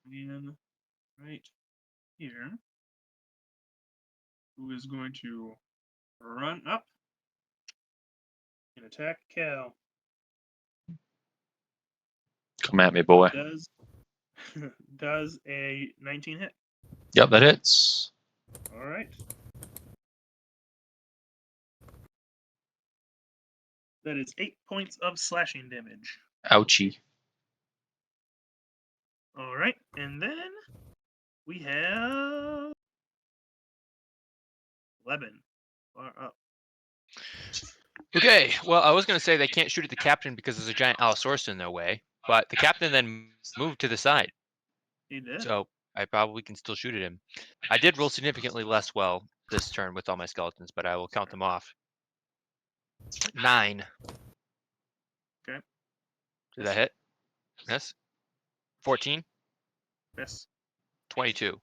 man right here who is going to run up and attack Cal. Come at me, boy. Does a 19 hit. Yep, that hits. All right. That is 8 points of slashing damage. Ouchie. All right, and then we have Leben. Far up. Okay, well, I was going to say they can't shoot at the captain because there's a giant Allosaurus in their way, but the captain then moved to the side, He did. so I probably can still shoot at him. I did roll significantly less well this turn with all my skeletons, but I will count them off. 9. Okay. Did that hit? Yes. 14, Miss. 22,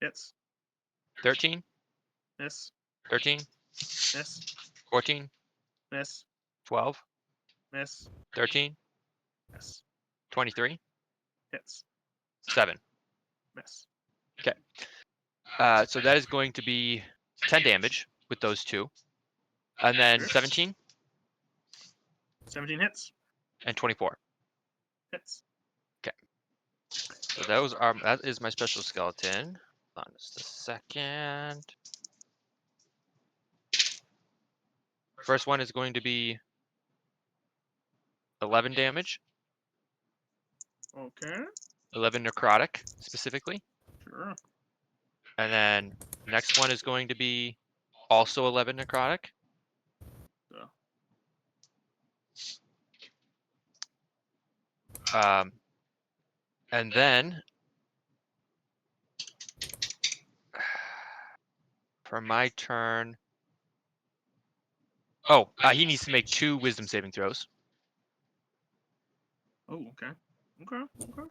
Hits. 13, Miss. 13, Miss. 14, Miss. 12, Miss. 13, Miss. 23, Hits. 7. Miss. So that is going to be 10 damage with those two. And then Sure. 17 17 hits. and 24. Hits. So those are that is my special skeleton. Hold on just a second. First one is going to be 11 damage, Okay. 11 necrotic specifically. Sure. And then next one is going to be also 11 necrotic. So, And then for my turn, he needs to make 2 wisdom saving throws. oh, okay. Okay. Okay.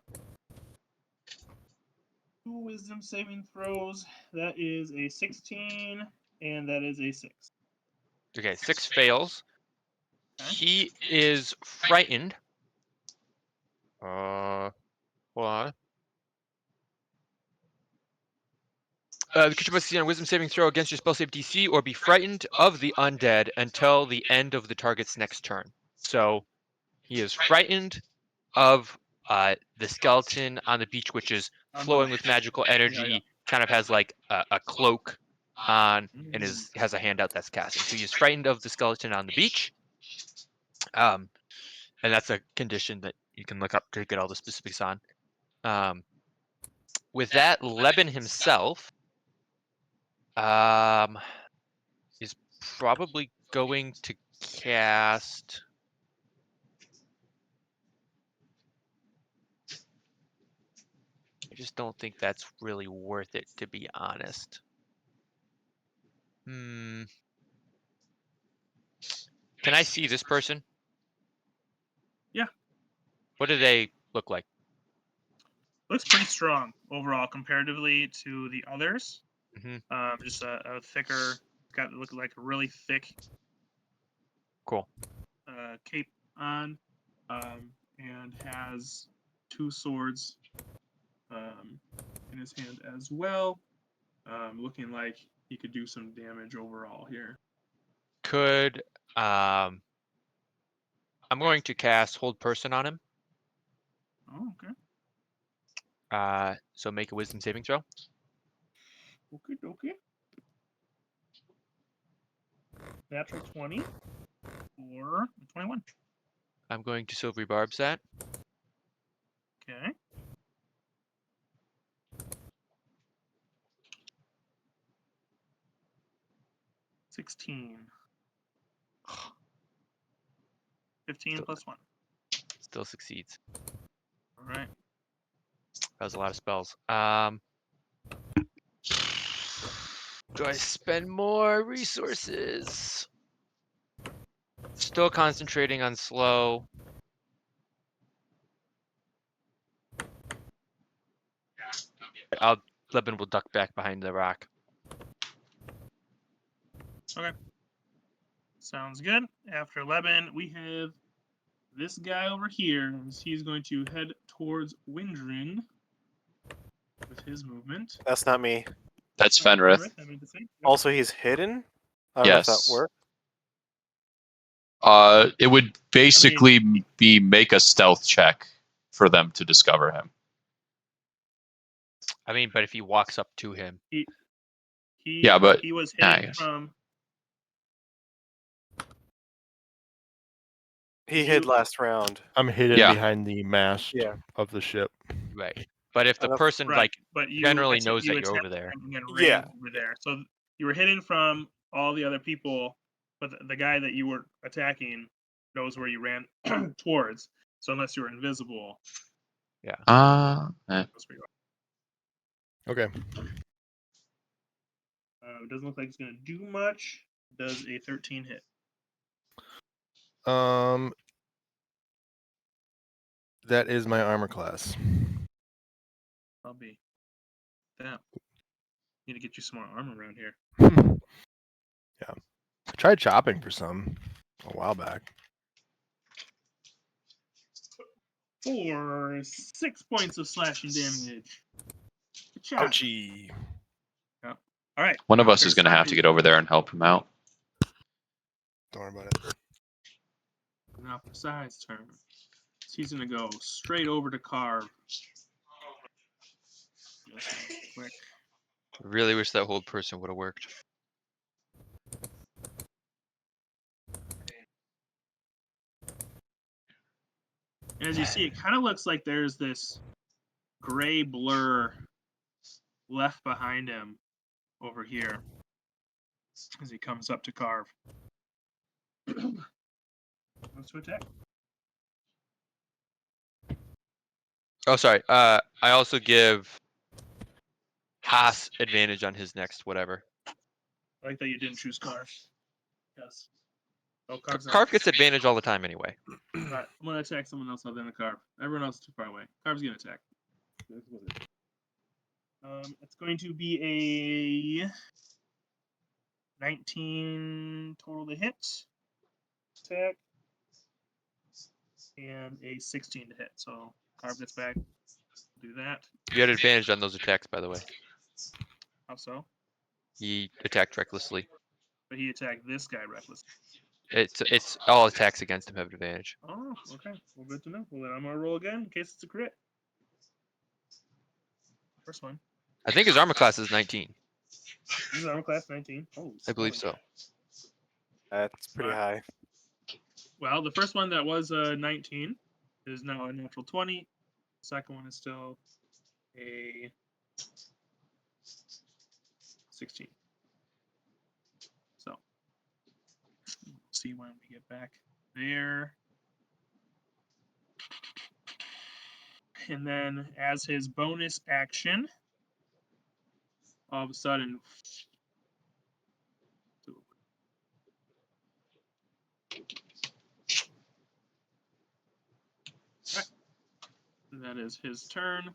2 wisdom saving throws. That is a 16, and that is a 6. Okay, 6 fails. Okay. He is frightened. Hold on. The creature must succeed on a wisdom saving throw against your spell save DC or be frightened of the undead until the end of the target's next turn. So he is frightened of the skeleton on the beach, which is flowing with magical energy, kind of has like a cloak on and has a handout that's casting. So he is frightened of the skeleton on the beach. And that's a condition that you can look up to get all the specifics on. With that, Leben himself is probably going to cast. I just don't think that's really worth it, to be honest. Can I see this person? Yeah. What do they look like? Looks pretty strong overall comparatively to the others. Mm-hmm. Just a thicker, got look like a really thick. Cool. Cape on, and has 2 swords in his hand as well. Looking like he could do some damage overall here. Could I'm going to cast Hold Person on him. Oh, okay. So make a Wisdom saving throw. Okay. Natural 20 or 21. I'm going to Silvery Barbs that. Okay. $16. 15 plus 1. Still succeeds. All right. That was a lot of spells. Do I spend more resources? Still concentrating on slow. Leben will duck back behind the rock. Okay. Sounds good. After Leben, we have this guy over here. He's going to head towards Windrin with his movement. That's not me. That's Fenrith. I mean to say. Also, he's hidden. I don't know if Yes. that works. It would basically be make a stealth check for them to discover him. I mean, but if he walks up to him. He Yeah, but he was I hidden guess. from. He hid last round. I'm hidden Yeah. behind the mast Yeah. of the ship. Right. But if the Enough- person Right, like but you generally knows that you're over attacked there. him and then Yeah. ran over there. So you were hidden from all the other people, but the guy that you were attacking knows where you ran towards. So unless you were invisible, Eh. that's where you Okay. are. It doesn't look like it's going to do much. Does a 13 hit? That is my armor class. I'll be. Damn. Need to get you some more armor around here. Yeah. I tried chopping for some a while back. For 6 points of slashing damage. Good job. Ouchie. All right. One of now us is going to have to Kurosaki. get over there and help him out. Don't worry about it. Now for Sai's turn. He's gonna go straight over to Carve. Just real quick. Really wish that hold person would have worked. And as you see, it kind of looks like there's this gray blur left behind him over here as he comes up to Carve. Wants to attack. Oh, sorry. I also give Haas advantage on his next whatever. I like that you didn't choose Carve. Yes. Oh, Carve's not. Carve gets advantage all the time anyway. Alright, I'm gonna attack someone else other than Carve. Everyone else is too far away. Carve's gonna attack. It's going to be a 19 total to hit. Attack. And a 16 to hit. So Carve gets back. Do that. You had advantage on those attacks, by the way. How so? He attacked recklessly. But he attacked this guy recklessly. It's all attacks against him have advantage. Oh, okay. Well, good to know. Well, then I'm gonna roll again in case it's a crit. First one. I think his armor class is 19. This is armor class 19. Oh, I believe so. That's pretty high. Well, the first one that was a 19 is now a natural 20. The second one is still a 16. So, we'll see when we get back there. And then, as his bonus action, all of a sudden, right. That is his turn.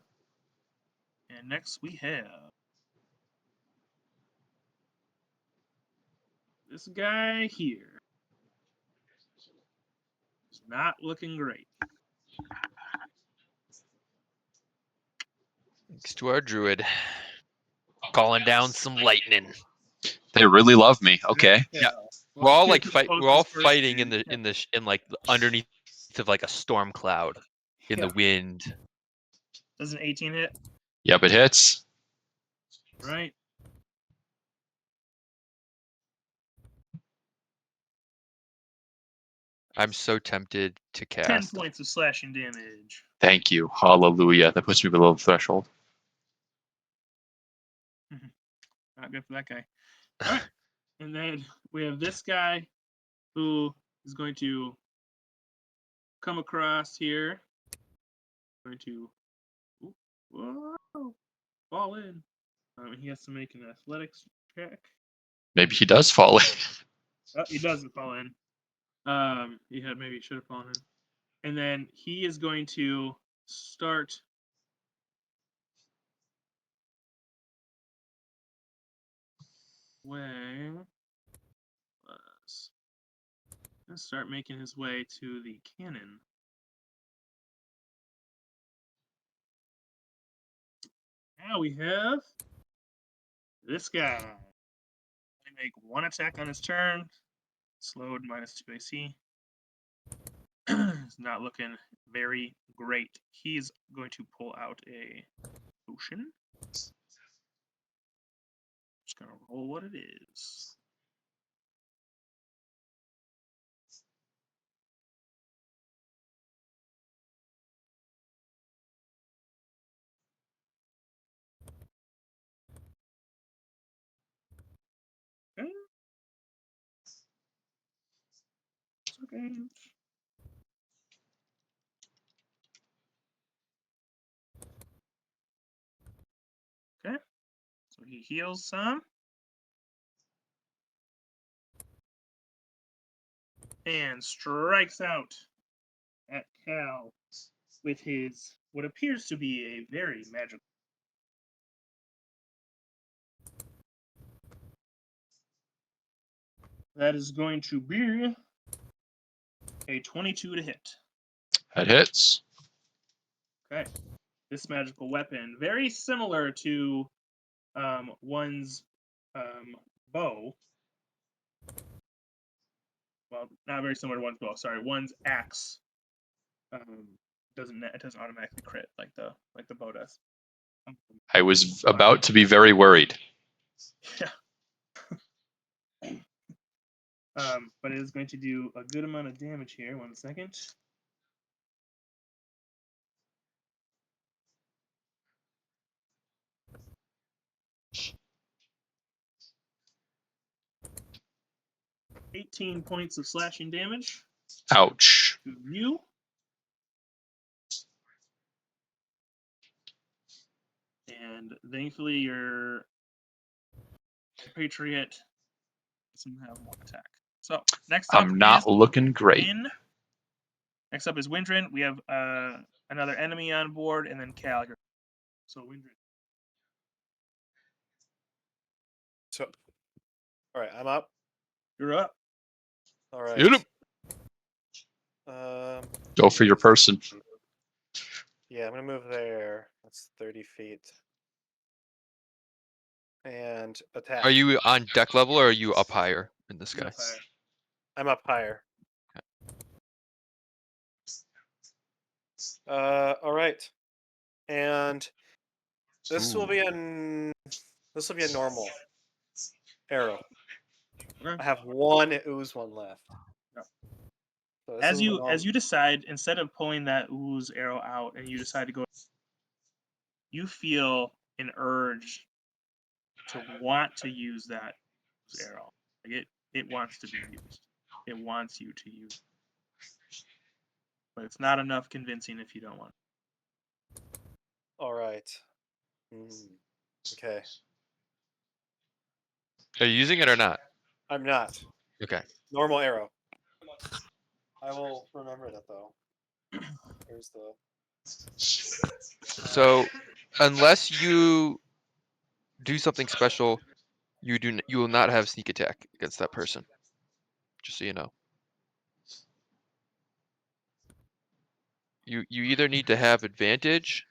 And next we have this guy here. It's not looking great. Thanks to our druid. Calling down some lightning. They really love me. Okay. Yeah. Well, We're all like here's fight. both We're all his first fighting in dude. in like underneath of like a storm cloud in the wind. Does an 18 hit? Yep, it hits. Right. I'm so tempted to 10 cast. points of slashing damage. Thank you. Hallelujah. That puts me below the threshold. Not good for that guy. All right. And then we have this guy who is going to come across here. Going to whoa, fall in. He has to make an athletics check. Maybe he does fall in. Oh, he doesn't fall in. Maybe he should have fallen in. And then he is going to start way. Let's start making his way to the cannon. Now we have this guy. Only make one attack on his turn. Slowed -2 AC. It's not looking very great. He's going to pull out a potion. Just gonna roll what it is. Okay. So he heals some. And strikes out at Cal with his what appears to be a very magical. That is going to be a 22 to hit. That hits. Okay. This magical weapon, very similar to one's bow. Well, not very similar to one's bow. Sorry, one's axe doesn't automatically crit like the bow does. I was about to be very worried. Yeah. But it is going to do a good amount of damage here. 1 second. $18 points of slashing damage Ouch. to you. And thankfully, your Patriot doesn't have one attack. So next up I'm not is looking great. Win. Next up is Windrin. We have another enemy on board, and then Cal. So Windrin. So, all right, I'm up. You're up. All right. Hit him. Go for your person. Yeah, I'm gonna move there. That's 30 feet. And attack. Are you on deck level or are you up higher in the He's sky? up higher. I'm up higher. All right. And this will be a normal arrow. Okay. I have one ooze one left. Yeah. So this As is you normal. as you decide, instead of pulling that ooze arrow out, and you decide to go, you feel an urge to want to use that ooze arrow. Like it wants to be used. It wants you to use it. But it's not enough convincing if you don't want it. All right. Okay. Are you using it or not? I'm not. Okay. Normal arrow. I will remember that though. Here's the. So, unless you do something special, you will not have sneak attack against that person. Just so you know. You either need to have advantage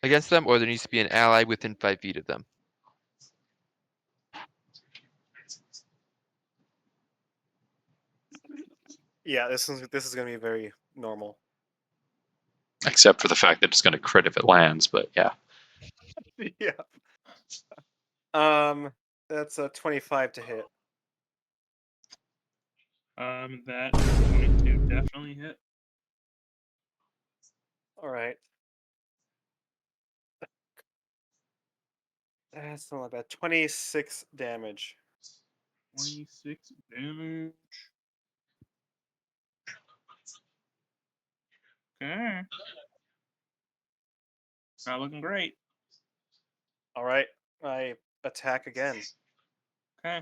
against them, or there needs to be an ally within 5 feet of them. Yeah, this is gonna be very normal. Except for the fact that it's going to crit if it lands, but yeah. Yeah. That's a 25 to hit. That is going to definitely hit. All right. That's not bad. 26 damage. 26 damage. Okay. Not looking great. All right. I attack again. Okay.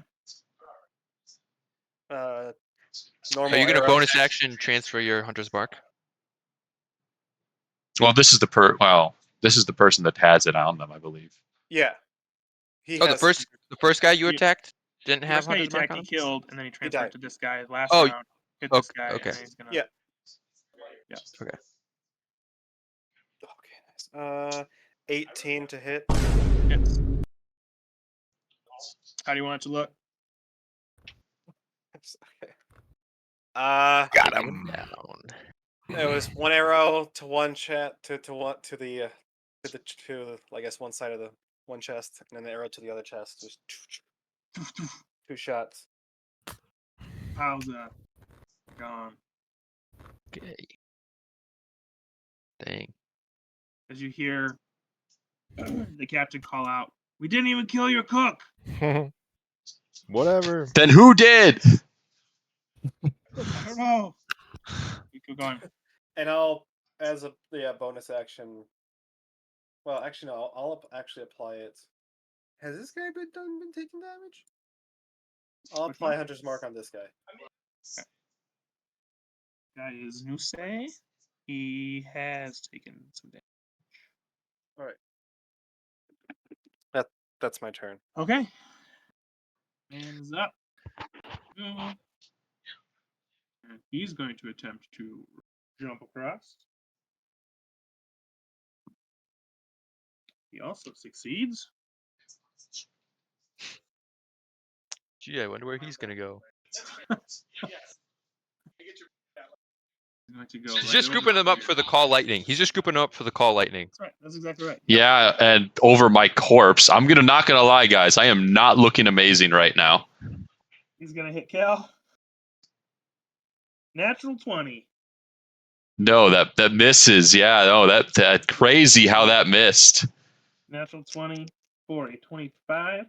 Normal Are you going to arrow. bonus action transfer your hunter's mark? Well, this is the person that has it on them, I believe. Yeah. He Oh, has. the first guy you He- attacked didn't The have first guy he hunter's mark attacked, on he him? killed, and then he transferred died. to this guy. Last Oh, round, hit this guy, okay. and then he's gonna. Yeah. Yeah. Okay. Okay. Nice. 18 to hit. Hits. How do you want it to look? Okay. Got him. Down. It was one arrow to one chest to the I guess one side of the one chest, and then the arrow to the other chest. Just two shots. How's that? Gone. Okay. Dang. As you hear the captain call out, "We didn't even kill your cook." Whatever. Then who did? I don't know. You keep going. And I'll, as a bonus action. Well, actually, no. I'll actually apply it. Has this guy been taking damage? I'll Which apply one? Hunter's Mark on this guy. Guy is Nusei. He has taken some damage. All right. That's my turn. Okay. Man is up. And he's going to attempt to jump across. He also succeeds. Gee, I wonder where he's gonna go. He's going to go He's right just over grouping them up here. for the call lightning. He's just grouping them up for the call lightning. That's right. That's exactly right. Yep. Yeah, and over my corpse. I'm not gonna lie, guys. I am not looking amazing right now. He's going to hit Cal. Natural 20. No, that misses. Yeah, no, that crazy how that missed. Natural 20 for a 25.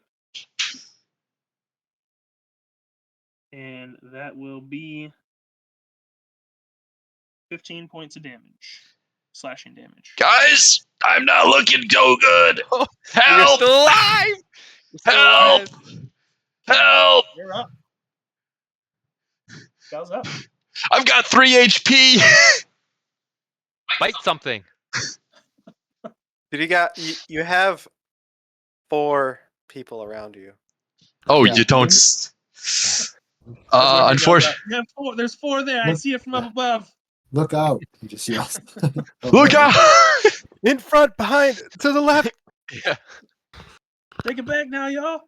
And that will be 15 points of damage. Slashing damage. Guys, I'm not looking so good. You're Help! still alive. You're still Help! alive. Help! You're up. Cal's up. I've got 3 HP. Bite something. Did you have 4 people around you? Oh, Yeah. you don't. That's what he does Unfortunately, up. You have 4. There's 4 there. I Look. see it from up above. Look out! You just yells. look out! In front, behind, to the left. Yeah. Take it back now, y'all.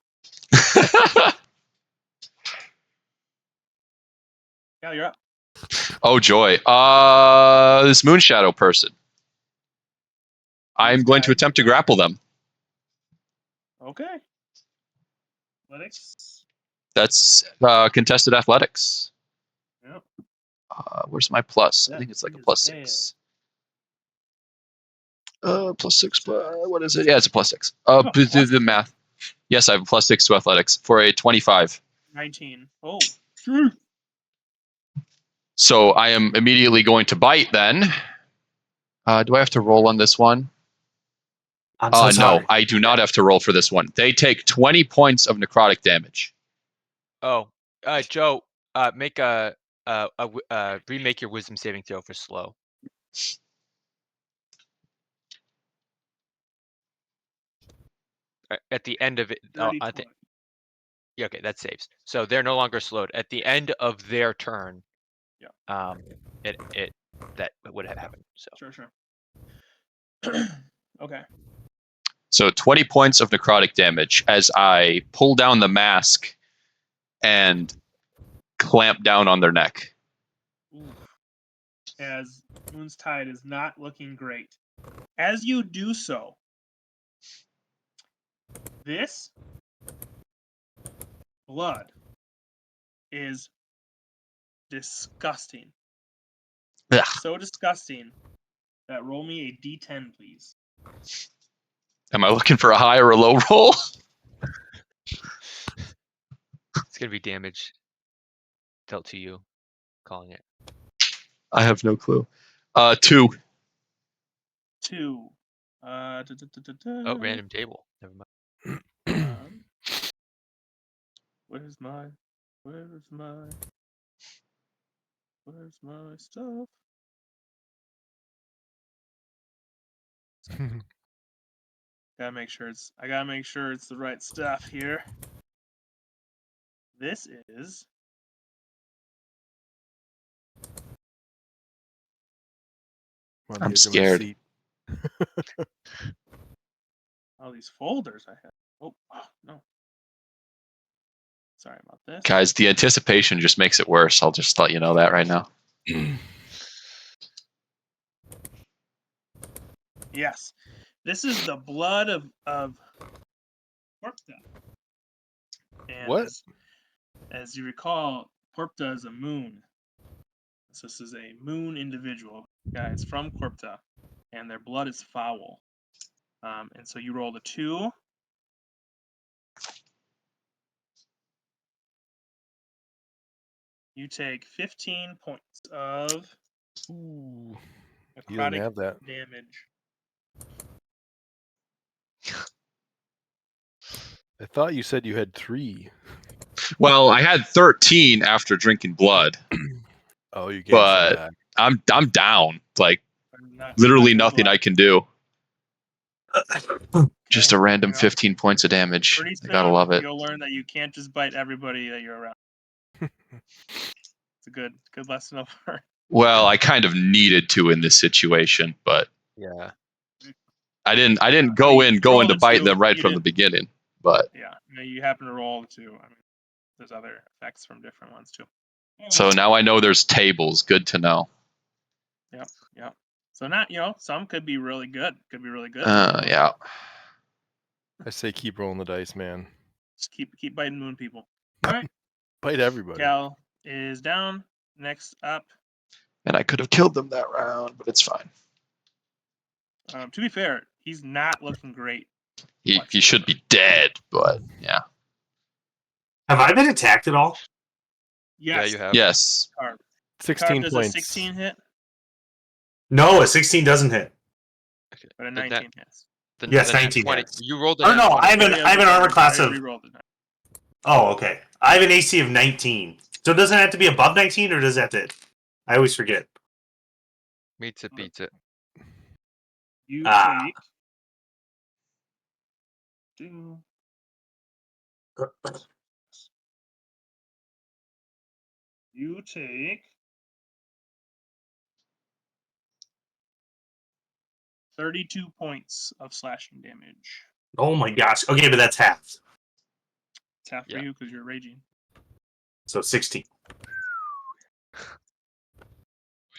Cal, you're up. Oh joy. This Moonshadow person. I'm going to attempt to grapple them. Okay. Athletics. That's contested athletics. Yep. Where's my plus? I That think it's like a is plus bad. 6. Plus 6. What is it? Yeah, it's a plus 6. Oh, Do plus the math. Yes, I have a plus 6 to athletics for a 25. 19. Oh, sure. So I am immediately going to bite then. Do I have to roll on this one? I'm so No, sorry. I do not have to roll for this one. They take 20 points of necrotic damage. Oh, Joe, make remake your wisdom saving throw for slow. At the end of it, Dirty I 20. think. Yeah, okay, that saves. So they're no longer slowed. At the end of their turn, Yeah. that would have happened. So Sure. Okay. So 20 points of necrotic damage as I pull down the mask and clamp down on their neck. Oof. As Moon's Tide is not looking great. As you do so, this blood is disgusting. Ugh. So disgusting that roll me a d10, please. Am I looking for a high or a low roll? it's gonna be damage dealt to you. Calling it. I have no clue. 2. 2. Oh, random table. Never mind. Where's my stuff? I gotta make sure it's the right stuff here. This is On the I'm edge of my scared. seat. all these folders I have. Oh no. Sorry about this. Guys, the anticipation just makes it worse. I'll just let you know that right now. Yes. This is the blood of Porpta. And What? as you recall, Porpta is a moon. So this is a moon individual, guys, from Corpta, and their blood is foul. And so you rolled a 2. You take 15 points of Ooh, you didn't necrotic have that. damage. I thought you said you had 3. Well, I had 13 after drinking blood, Oh, you gained some but back. I'm down. Like I'm not literally your nothing blood. I can do. Just Okay, a random well, 15 points of damage. Pretty I gotta soon, love it. you'll learn that you can't just bite everybody that you're around. It's a good lesson of learn. Well, I kind of needed to in this situation, but Yeah. I didn't I go mean, in you going rolled to a bite 2, them right you from the didn't- beginning. But Yeah, you happen to roll the 2. I mean, there's other effects from different ones too. so now I know there's tables. Good to know. Yep. So not, some could be really good. Could be really good. Yeah. I say keep rolling the dice, man. Just keep biting moon people. All right. Bite everybody. Cal is down. Next up, And I could have killed them that round, but it's fine. to be fair, he's not looking great. He should be dead, but yeah. Have I been attacked at all? Yes. Yeah, you have. Yes. Carb. 16 does points. a 16 hit, No, a 16 doesn't hit. but a The 19 hits. Yes, the nat 19 20. hits. You rolled a Oh nat no, 20. I have an armor class of. Re-rolled the Oh, okay. I have an AC of 19. So it doesn't have to be above 19, or does that hit? I always forget. Meets it, beats it. You Ah. take. Do, you take 32 points of slashing damage. Oh my gosh. Okay, but that's half. It's half for Yeah. you because you're raging. So 16.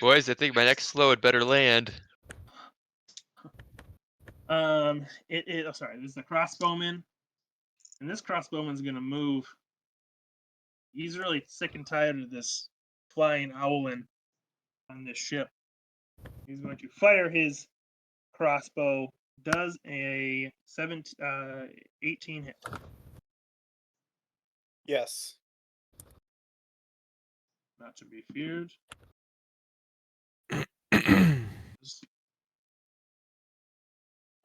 Boys, I think my next slow had better land. Oh, sorry, this is the crossbowman, and this crossbowman's gonna move. He's really sick and tired of this flying owlin on this ship. He's going to fire his crossbow. Does a 18 hit. Yes. Not to be feared.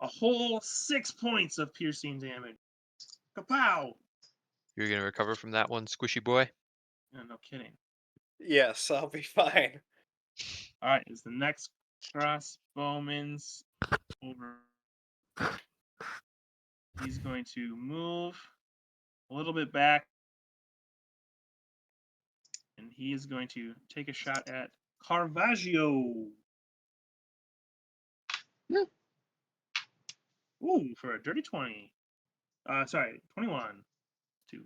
A whole 6 points of piercing damage. Kapow! You're gonna recover from that one, squishy boy. No kidding. Yes, I'll be fine. All right, is the next crossbowman's over. He's going to move a little bit back, and he is going to take a shot at Caravaggio. Ooh, for a dirty 20. Sorry, 21. 2.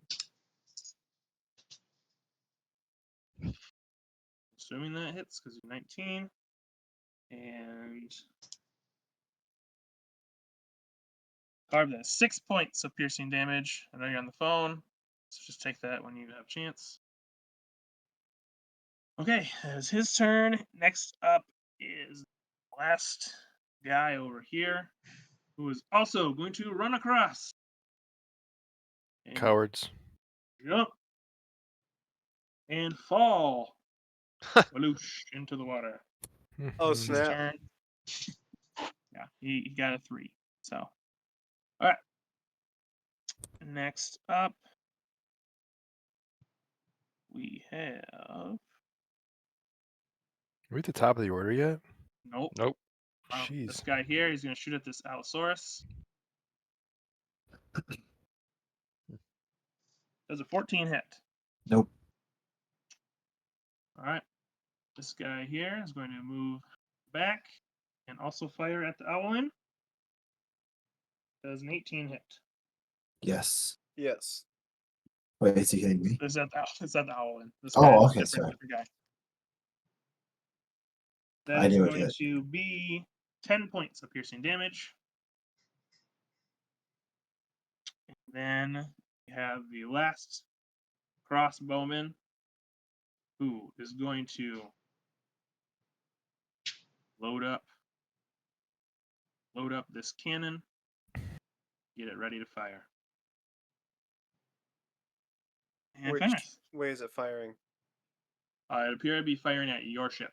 Assuming that hits because you're 19. And Carve that 6 points of piercing damage. I know you're on the phone, so just take that when you have a chance. Okay, that is his turn. Next up is the last guy over here, who is also going to run across. And Cowards. jump. And fall. Waloosh into the water. Oh, His snap. turn. Yeah, he got a 3. So, all right. Next up, we have. Are we at the top of the order yet? Nope. Nope. Jeez. This guy here, he's going to shoot at this Allosaurus. Does a 14 hit? Nope. All right. This guy here is going to move back and also fire at the Owlin. Does an 18 hit? Yes. Yes. Wait, is he hitting me? Is that the Owlin? This Oh, guy is okay, different, sorry. different guy. I That is knew it going hit. to be 10 points of piercing damage. Then we have the last crossbowman, who is going to load up this cannon, get it ready to fire. And Which finish. way is it firing? It appeared to be firing at your ship.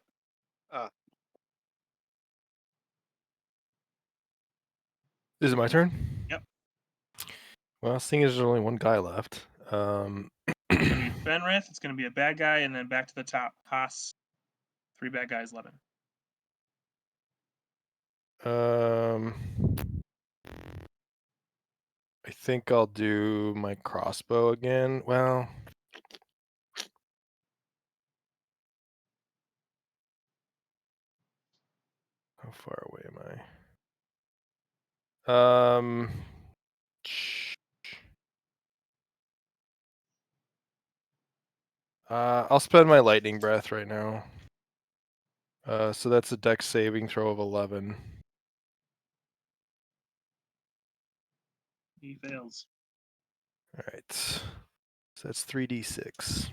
Is it my turn? Yep. Well, seeing as there's only one guy left, It's going to be Fenrith. It's going to be a bad guy, and then back to the top. Haas. 3 bad guys, 11. I think I'll do my crossbow again. Well, how far away am I? I'll spend my lightning breath right now. So that's a dex saving throw of 11. He fails. All right. So that's 3d6.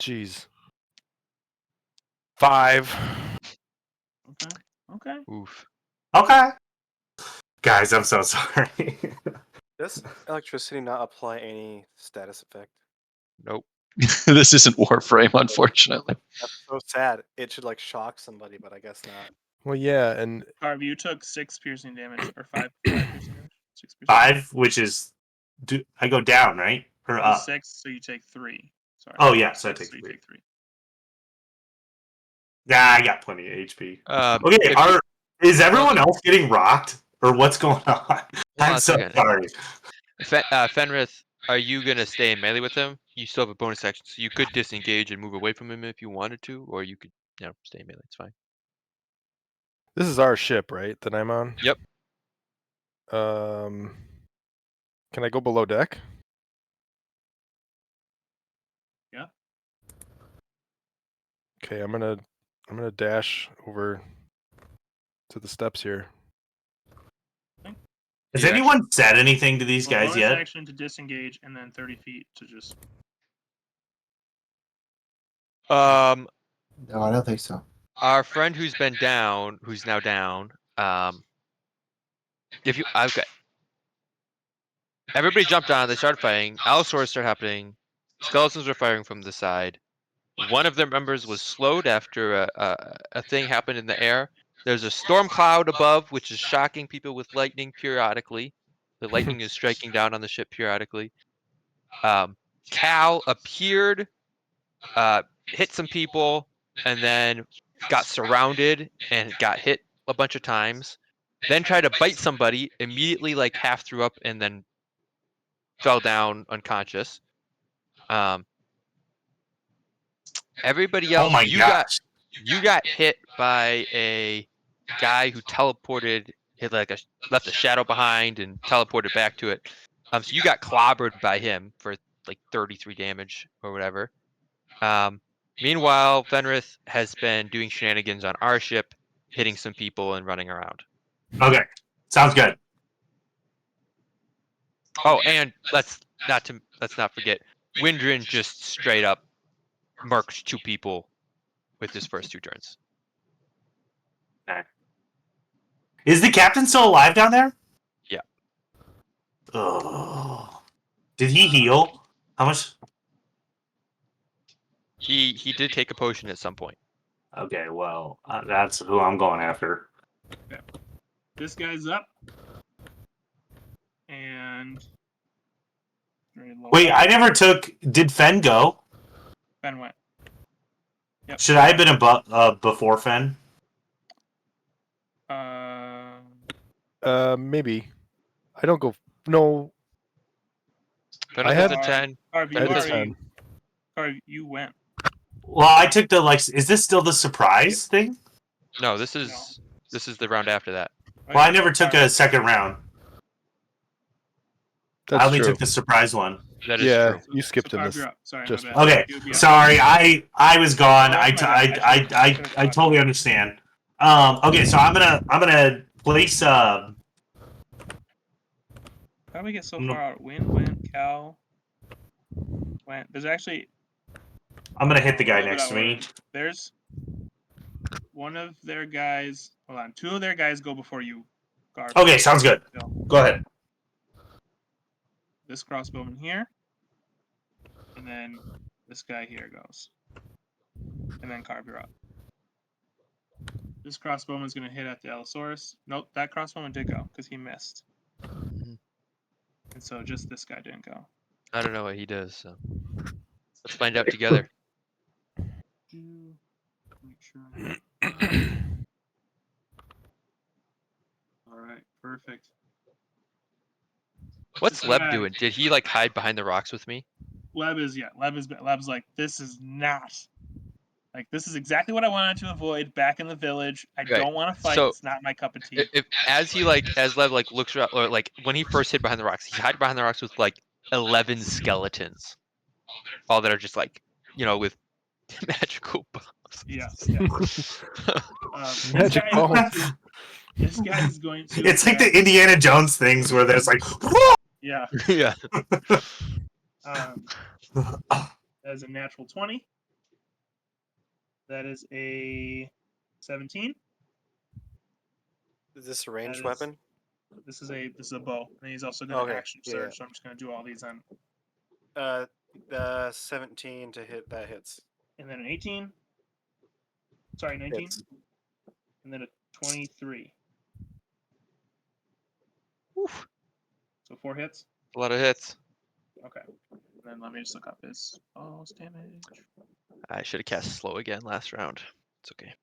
Jeez. 5. Okay. Oof. Okay. Guys, I'm so sorry. Does electricity not apply any status effect? Nope. This isn't Warframe, unfortunately. That's so sad. It should like shock somebody, but I guess not. Well, yeah, and Carv, you took 6 piercing damage, or 5 piercing damage? 6 piercing 5, which is I go down, right? Or It was up? 6, so you take 3. Sorry. Oh yeah, so I 6, take so you 3. take 3. Nah, I got plenty of HP. Okay, If you- is everyone else getting rocked, or what's going on? Hold on I'm a so second. sorry. Fenrith, are you gonna stay in melee with him? You still have a bonus action, so you could disengage and move away from him if you wanted to, or you could, stay in melee. It's fine. this is our ship, right? That I'm on. Yep. Can I go below deck? Yeah. Okay, I'm gonna dash over to the steps here. Has You anyone said anything to these Well, guys bonus yet? action to disengage, and then 30 feet to just. No, No, I don't think so. our friend who's been down, who's now down. If you, okay. Everybody jumped on. They started fighting. Allosaurs started happening. Skeletons were firing from the side. One of their members was slowed after a thing happened in the air. There's a storm cloud above, which is shocking people with lightning periodically. The lightning is striking down on the ship periodically. Cal appeared, hit some people, and then got surrounded and got hit a bunch of times. Then tried to bite somebody, immediately like half threw up and then fell down unconscious. Everybody else, Oh my you gosh! got hit by a guy who teleported, left a shadow behind and teleported back to it. So you got clobbered by him for like 33 damage or whatever. Meanwhile, Fenrith has been doing shenanigans on our ship, hitting some people and running around. Okay, sounds good. Oh, and let's not forget, Windrin just straight up murked 2 people with his first 2 turns. Is the captain still alive down there? Yeah. Oh. Did he heal? How much? He did take a potion at some point. Okay, well, that's who I'm going after. Okay. This guy's up. And. Wait, I never took. Did Fen go? Fen went. Yep. Should I have been before Fen? Maybe. I don't go. No. Fenrith has a 10. Carv, you went. Well, I took the Is this still the surprise thing? No, this is the round after that. Well, I never took a second round. That's I only true. took the surprise one. That is true. You skipped So in Carv, this. you're up. Sorry, just- my bad. Okay, sorry, I was gone. Oh, that's my bad. I totally understand. Okay, so I'm gonna place How do we get so far out? Wind went, Cal went. There's actually. I'm gonna hit the guy a little bit next to out me. order. There's one of their guys. Hold on, 2 of their guys go before you, Carv. Okay, sounds good. Go ahead. This crossbowman here. And then this guy here goes. And then Carve, you're up. This crossbowman's going to hit at the Allosaurus. Nope, that crossbowman did go because he missed. Mhm. And so just this guy didn't go. I don't know what he does, so let's find out together. Make sure. All right, perfect. What's Leb doing? Did he like hide behind the rocks with me? Leb's like, this is not like this is exactly what I wanted to avoid back in the village. I Right. don't want to fight. So, It's not my cup of tea. If as Lev like looks around, or like when he first hid behind the rocks, he hid behind the rocks with like 11 skeletons, all that are just like, with magical bombs. Yes. Magic bombs. This guy is going to. It's like the Indiana Jones things where there's like. Yeah. Yeah. That is a natural 20. That is a 17. Is this a ranged That is- weapon? This is a bow, and he's also going to Okay, action yeah. surge. So I'm just going to do all these on, The 17 to hit, that hits. and then an 18. Sorry, 19, Hits. and then a 23. Oof. So 4 hits. A lot of hits. Okay. And then let me just look up his boss damage. I should have cast slow again last round. It's okay.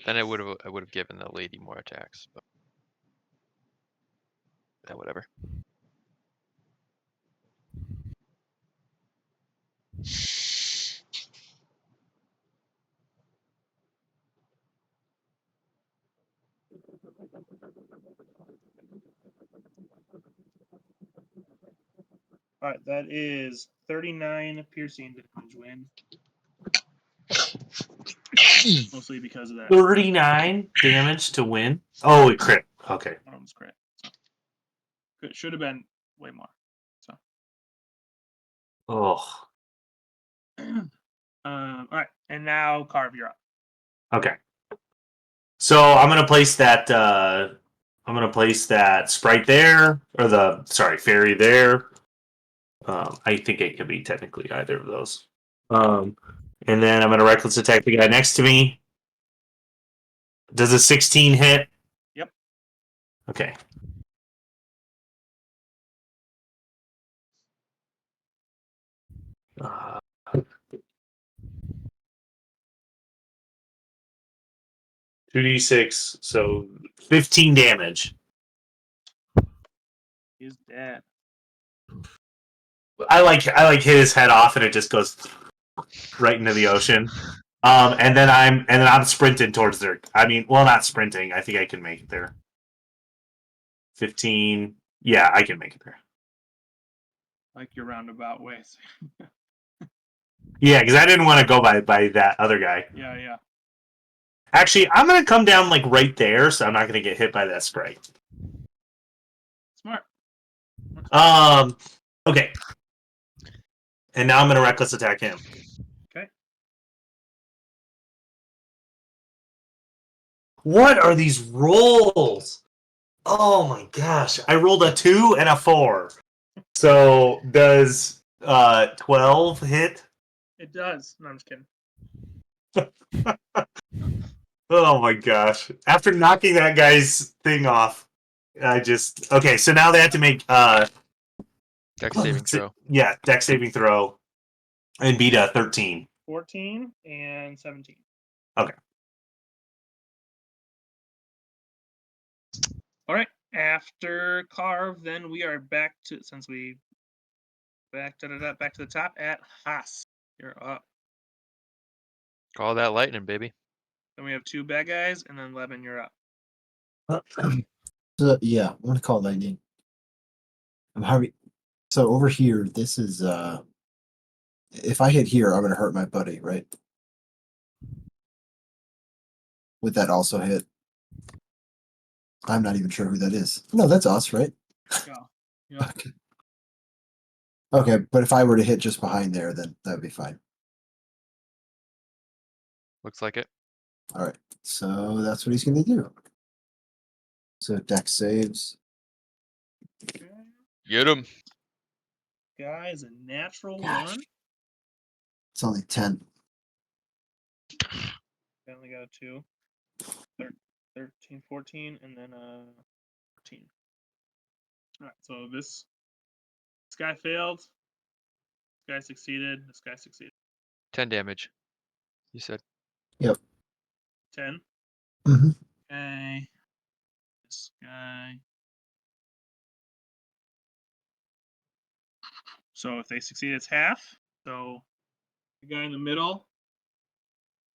Then I would have given the lady more attacks, but yeah, whatever. All right, that is 39 piercing damage win. Mostly because of that. 39 damage to win. Oh, it crit. Okay. One of them's crit. So. It should have been way more. So. Oh. All right, and now Carve, you're up. Okay. So I'm gonna place that. Sprite there, or fairy there. I think it could be technically either of those. And then I'm gonna reckless attack the guy next to me. Does a 16 hit? Yep. Okay. Uh, 2d6, so 15 damage. He's dead. I like hit his head off and it just goes right into the ocean. And then I'm sprinting towards there. I mean, well, not sprinting. I think I can make it there. 15. Yeah, I can make it there. Like your roundabout ways. Yeah, because I didn't want to go by that other guy. Yeah. Actually, I'm gonna come down like right there, so I'm not gonna get hit by that sprite. Smart. Okay. And now I'm gonna reckless attack him. Okay. What are these rolls? Oh my gosh! I rolled a 2 and a 4. So does 12 hit? It does. No, I'm just kidding. Oh my gosh! After knocking that guy's thing off, okay. So now they have to make Dex saving throw. Yeah, dex saving throw, and beat a 13. 14 and 17. Okay. All right. After Carve, then we are back to back to the top at Haas. You're up. Call that lightning, baby. Then we have 2 bad guys, and then Levin, you're up. So yeah, I'm gonna call lightning. I'm having so over here. This is if I hit here, I'm gonna hurt my buddy, right? Would that also hit? I'm not even sure who that is. No, that's us, right? Yeah. Okay. Okay, but if I were to hit just behind there, then that'd be fine. Looks like it. All right, so that's what he's gonna do. So dex saves. Okay. Get him. Guy is a natural Gosh. 1. It's only 10. I only got a 2. 13, 14, and then 14. Alright, so this guy failed. This guy succeeded. This guy succeeded. 10 damage. You said. 10. Mhm. Okay. This guy. So if they succeed, it's half. So the guy in the middle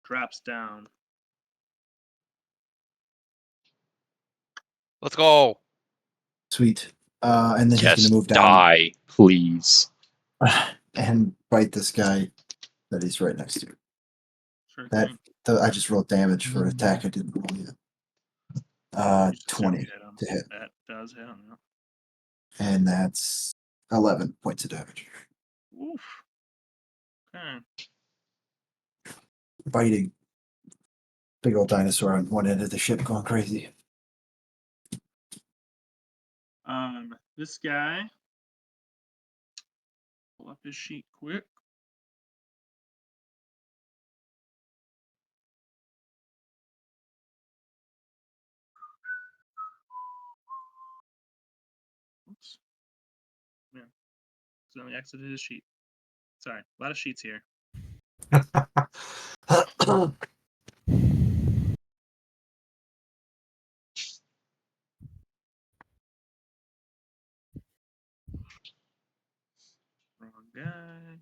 drops down. Let's go. Sweet. And then he's Yes, going to move down die, please. and bite this guy that he's right next to. Sure That thing. I just rolled damage for attack. I didn't roll yet. You just assume 20 you hit him. to hit, That does hit him. and that's 11 points of damage. Oof. Okay. Biting. Big old dinosaur on one end of the ship going crazy. This guy. Pull up his sheet quick. Oops. Yeah. So he exited his sheet. Sorry, a lot of sheets here. Wrong guy.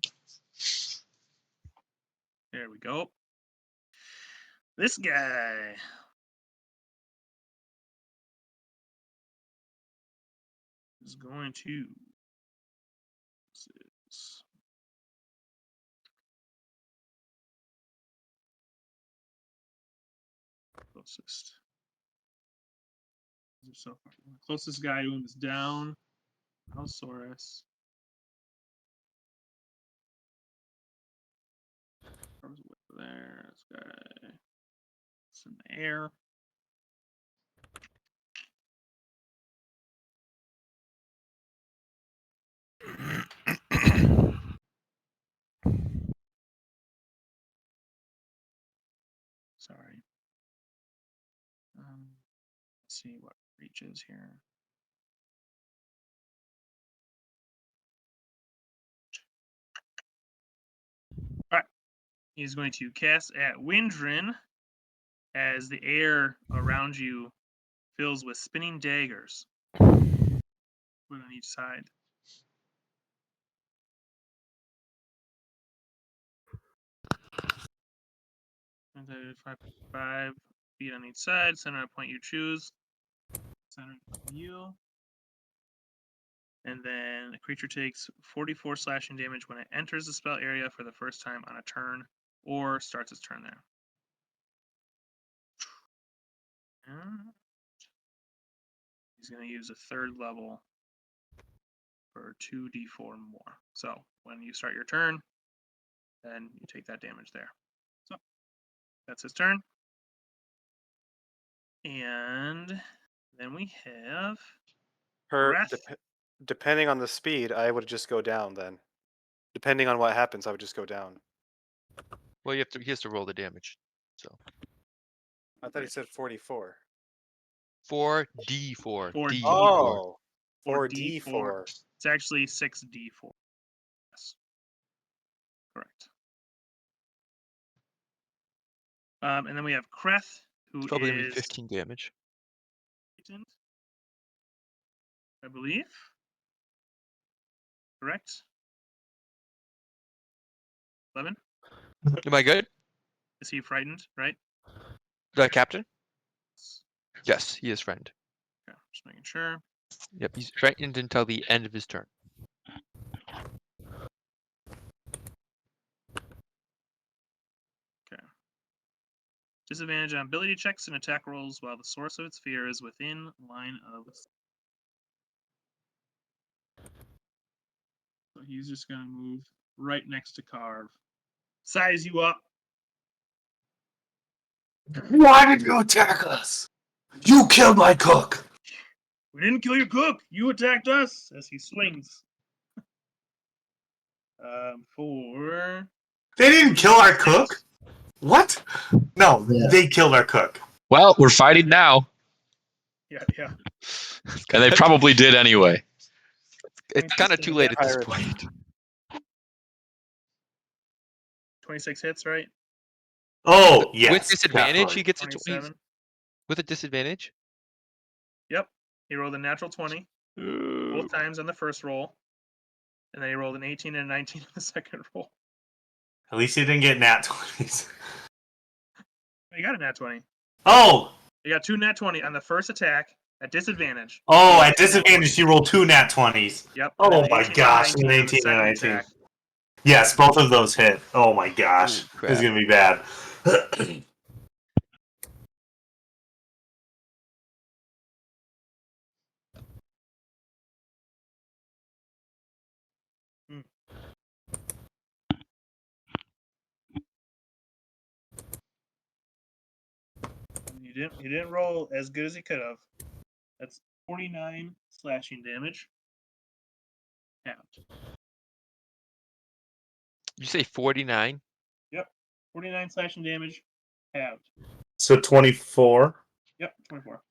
There we go. This guy. Is going to. This is closest. So far. The closest guy to him is down. Allosaurus. There. This guy. It's in the air. Sorry. Let's see what reach is here. Alright. He's going to cast at Windrin as the air around you fills with spinning daggers. One on each side. And then 5 feet on each side, center of point you choose. Center you. And then the creature takes 44 slashing damage when it enters the spell area for the first time on a turn, or starts its turn there. And he's going to use a third level for 2d4 more. So when you start your turn, then you take that damage there. So that's his turn. And then we have breath. Depending on the speed, I would just go down then. Depending on what happens, I would just go down. Well, he has to roll the damage. So I thought he said 44. 4d4. 4d4. Oh, 4d4. 4d4. It's actually 6d4. Yes. Correct. And then we have Kreth, who It's probably gonna be is 15 damage. frightened, I believe. Correct? 11? Am I good? Is he frightened, right? The captain? Yes, he is frightened. Okay, just making sure. Yep, he's frightened until the end of his turn. Okay. Disadvantage on ability checks and attack rolls while the source of its fear is within line of. So he's just gonna move right next to Carve. Size you up. Why did you attack us? You killed my cook. We didn't kill your cook. You attacked us. As he swings. For They didn't kill our cook. What? No, Yeah. they killed our cook. Well, we're fighting now, Yeah. and they probably did anyway. It's kind of too late at this Pirates. point. 26 hits, right? Oh, yes. With disadvantage, definitely. he gets 27. with a disadvantage. Yep. He rolled a natural 20 both times on the first roll, and then he rolled an 18 and a 19 on the second roll. At least he didn't get nat 20s. He got a nat 20. Oh! He got 2 nat 20 on the first attack at disadvantage. Oh, at disadvantage, you roll 2 nat 20s. Yep. Oh and then my 18 gosh, and an 19 on the 18 and second 19. attack. Yes, both of those hit. Oh my gosh. Ooh, This is crap. going to be bad. He didn't roll as good as he could have. That's 49 slashing damage. Halved. You say 49? Yep. 49 slashing damage. Halved. So 24. Yep. 24.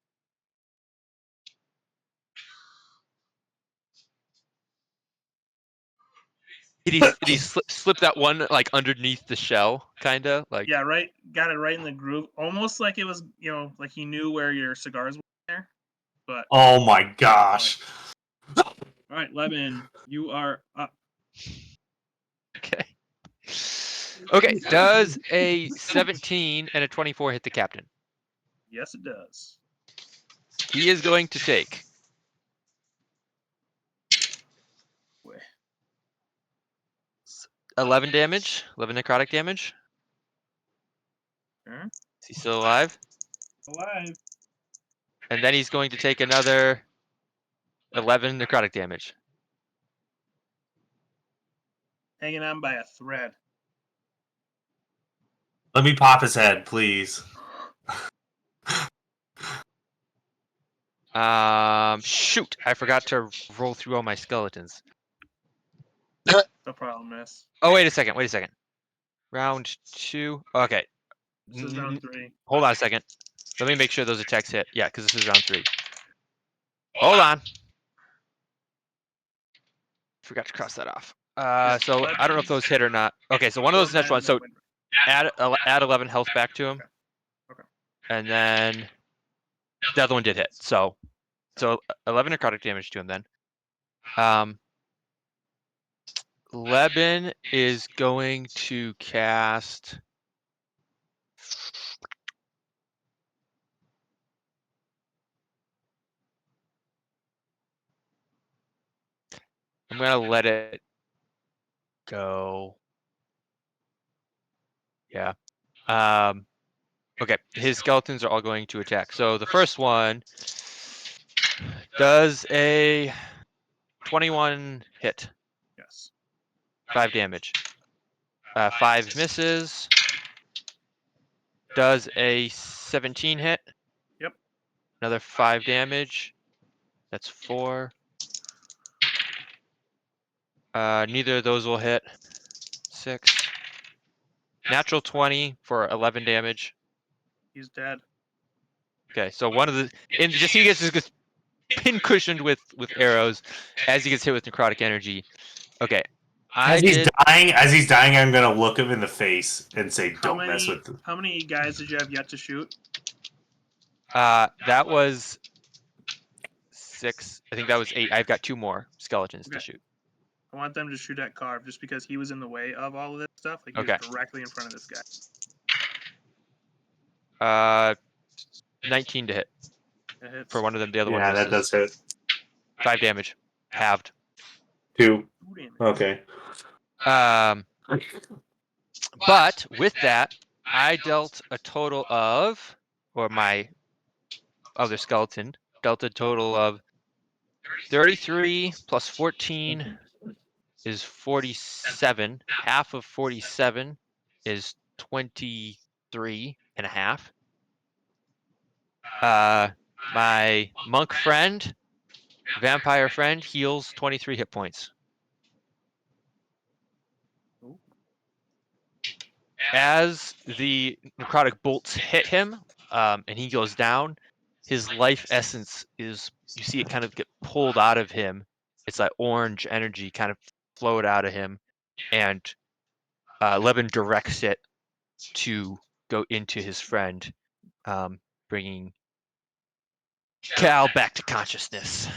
Did he slip that one like underneath the shell, kind of like? Yeah, right. Got it right in the groove. Almost like it was, like he knew where your cigars were there. But Oh my gosh. all right, Levin, you are up. Okay. Okay. Does a 17 and a 24 hit the captain? Yes, it does. He is going to take 11 damage, 11 necrotic damage. Sure. Is he still alive? Alive. And then he's going to take another 11 necrotic damage. Hanging on by a thread. Let me pop his head, please. Shoot! I forgot to roll through all my skeletons. No problem, miss. Oh, wait a second. Wait a second. Round 2. Okay. This is round 3. Hold on a second. Let me make sure those attacks hit. Yeah, because this is round 3. Hold on. Forgot to cross that off. So I don't know if those hit or not. Okay, so one of those is natural one. So add 11 health back to him. Okay. And then the other one did hit. So 11 necrotic damage to him then. Leben is going to cast. I'm gonna let it go. Yeah. Okay, his skeletons are all going to attack. So the first one does a 21 hit. Yes. 5 damage. 5 misses. Does a 17 hit. Yep. Another 5 damage. That's 4. Neither of those will hit. 6. Natural 20 for 11 damage. He's dead. Okay, so one of the and just he gets pin cushioned with arrows as he gets hit with necrotic energy. Okay, As he's dying, I'm gonna look him in the face and say, "Don't mess with them." How many guys did you have yet to shoot? That was 6. I think that was 8. I've got 2 more skeletons to Okay. shoot. I want them to shoot at Carve just because he was in the way of all of this stuff. Like he Okay. was directly in front of this guy. 19 to hit It hits. for one of them. The other one Yeah, misses. that does hit. 5 damage, halved. 2. 2 damage. Okay. But with that, I dealt a total of, or my other skeleton dealt a total of 33 plus 14 is 47. Half of 47 is 23 and a half. My monk friend vampire friend heals 23 hit points. As the necrotic bolts hit him, and he goes down, his life essence is, you see it kind of get pulled out of him. It's like orange energy kind of flowed out of him, and Levin directs it to go into his friend, bringing Cal back to consciousness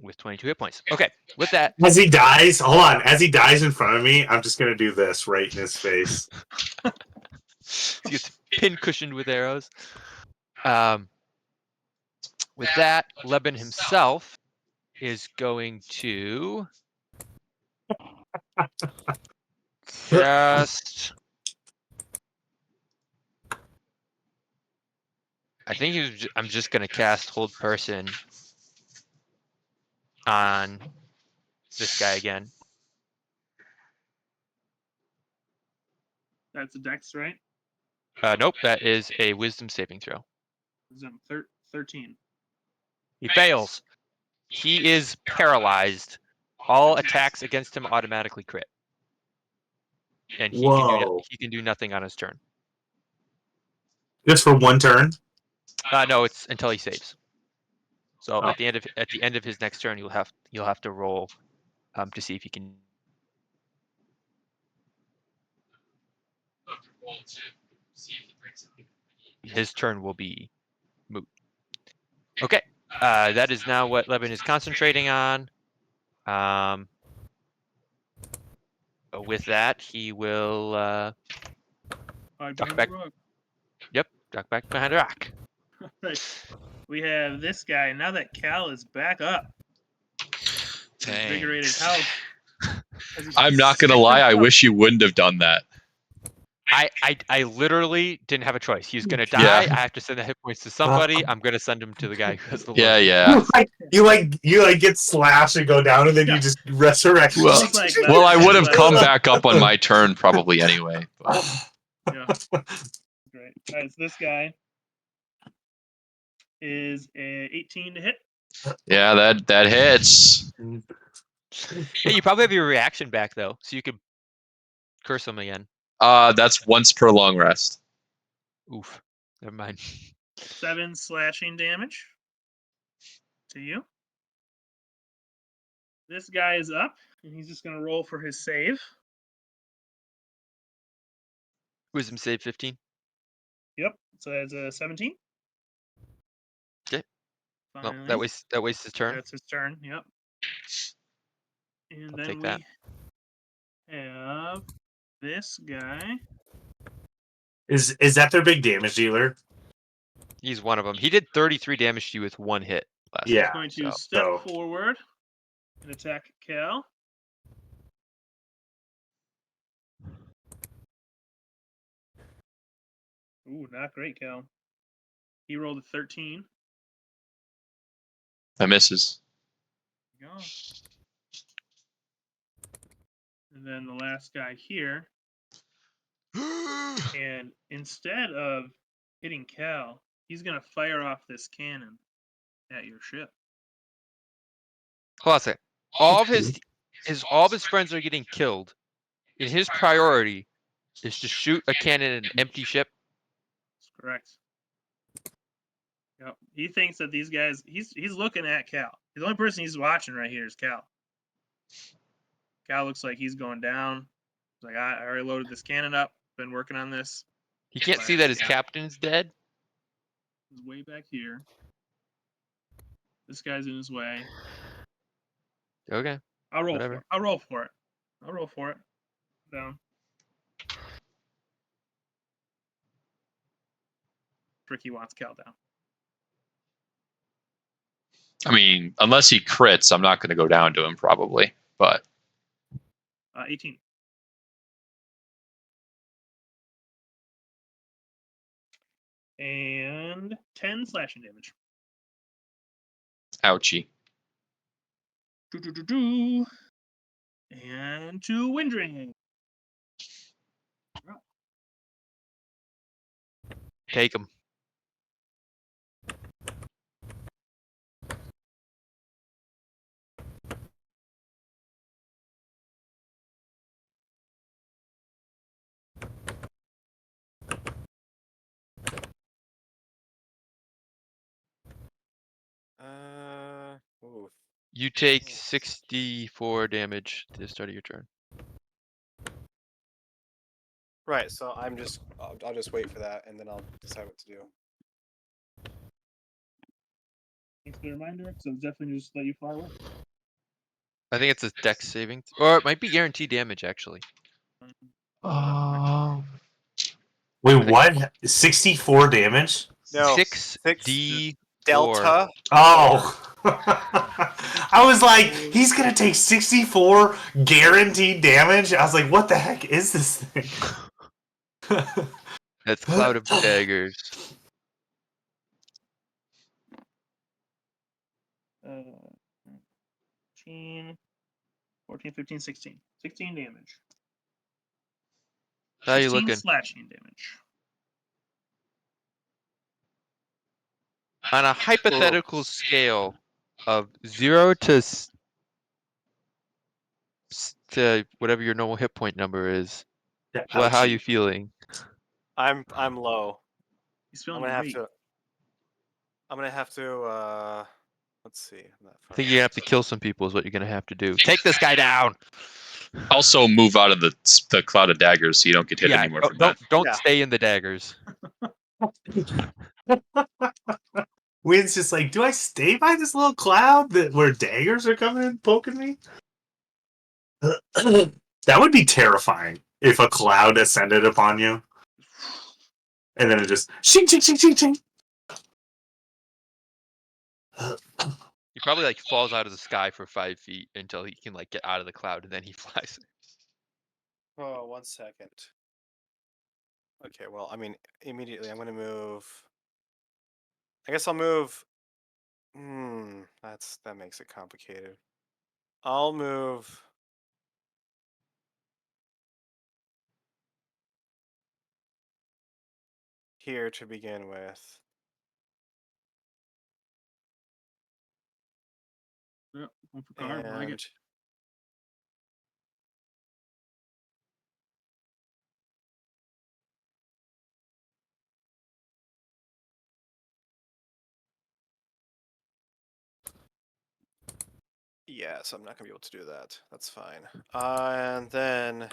with 22 hit points. Okay, with that, As he dies, hold on. As he dies in front of me, I'm just gonna do this right in his face. he gets pin cushioned with arrows. With that, Levin himself is going to cast. I think I'm just going to cast Hold Person on this guy again. That's a dex, right? Nope, that is a Wisdom saving throw. Wisdom 13. He fails. He is paralyzed. All attacks against him automatically crit, and Whoa! he can do nothing on his turn. Just for one turn. No, it's until he saves. So Oh. at the end of his next turn, you'll have to roll to see if he can. His turn will be moot. Okay, that is now what Levin is concentrating on. With that, he will duck back. Yep, duck back behind a rock. Right. We have this guy. Now that Cal is back up, invigorated health. I'm not gonna lie. I wish you wouldn't have done that. I literally didn't have a choice. He's gonna die. Yeah. I have to send the hit points to somebody. I'm gonna send him to the guy who has the Yeah, lowest. yeah. You get slashed and go down, and then you just resurrect. Well, Just like well, I Levin would have left. come back up on my turn probably anyway. But. Yeah. Great. All right, so this guy is a 18 to hit. Yeah, that hits. Yeah, you probably have your reaction back though, so you could curse him again. That's once per long rest. Oof. Never mind. 7 slashing damage to you. This guy is up, and he's just going to roll for his save. Wisdom save 15. Yep. So that's a 17. Okay. No, Finally. that wastes his turn. That's his turn. Yep. And I'll then take we that. have this guy. Is that their big damage dealer? He's one of them. He did 33 damage to you with one hit last Yeah. He's going to step forward and attack Cal. Ooh, not great, Cal. He rolled a 13. That misses. There you go. And then the last guy here. And instead of hitting Cal, he's going to fire off this cannon at your ship. Hold on a second. All of his friends are getting killed. And his priority is to shoot a cannon at an empty ship. That's correct. Yep. He thinks that these guys, he's looking at Cal. The only person he's watching right here is Cal. Cal looks like he's going down. He's like, I already loaded this cannon up. Been working on this. He can't see that his captain's dead. He's way back here. This guy's in his way. Okay. I'll roll Whatever. for it. I'll roll for it. I'll roll for it. Down. Tricky wants Cal down. I mean, unless he crits, I'm not going to go down to him probably. But 18. And 10 slashing damage. ouchie. And 2 wind drain. Take him. You take 64 damage to the start of your turn. Right. So I'll just wait for that, and then I'll decide what to do. Thanks for the reminder. So definitely just let you fly away. I think it's a dex saving, or it might be guaranteed damage actually. Wait, what? 64 damage? No, 6d4. delta. Oh. I was like, he's gonna take 64 guaranteed damage. I was like, what the heck is this thing? That's Cloud of Daggers. 14, 14, 15, 16. 16 damage. How you 16 looking? slashing damage. On a hypothetical scale of 0 to whatever your normal hit point number is, well, how are you feeling? I'm low. He's feeling I'm gonna have great. to. I'm gonna have to. Let's see. I'm not I think you're gonna have to kill some people. Is what you're gonna have to do. Take this guy down. Also, move out of the cloud of daggers so you don't get hit Yeah, anymore from that. don't Yeah. stay in the daggers. Wynn's just like, do I stay by this little cloud where daggers are coming and poking me? That would be terrifying if a cloud ascended upon you. And then it just shing shing shing shing shing. He probably like falls out of the sky for 5 feet until he can like get out of the cloud, and then he flies. Oh, 1 second. Okay, well, I mean, immediately I'm gonna move. I guess I'll move. That makes it complicated. I'll move. Here to begin with. Yep, one for card. I like it. Yeah, so I'm not gonna be able to do that. That's fine. And then.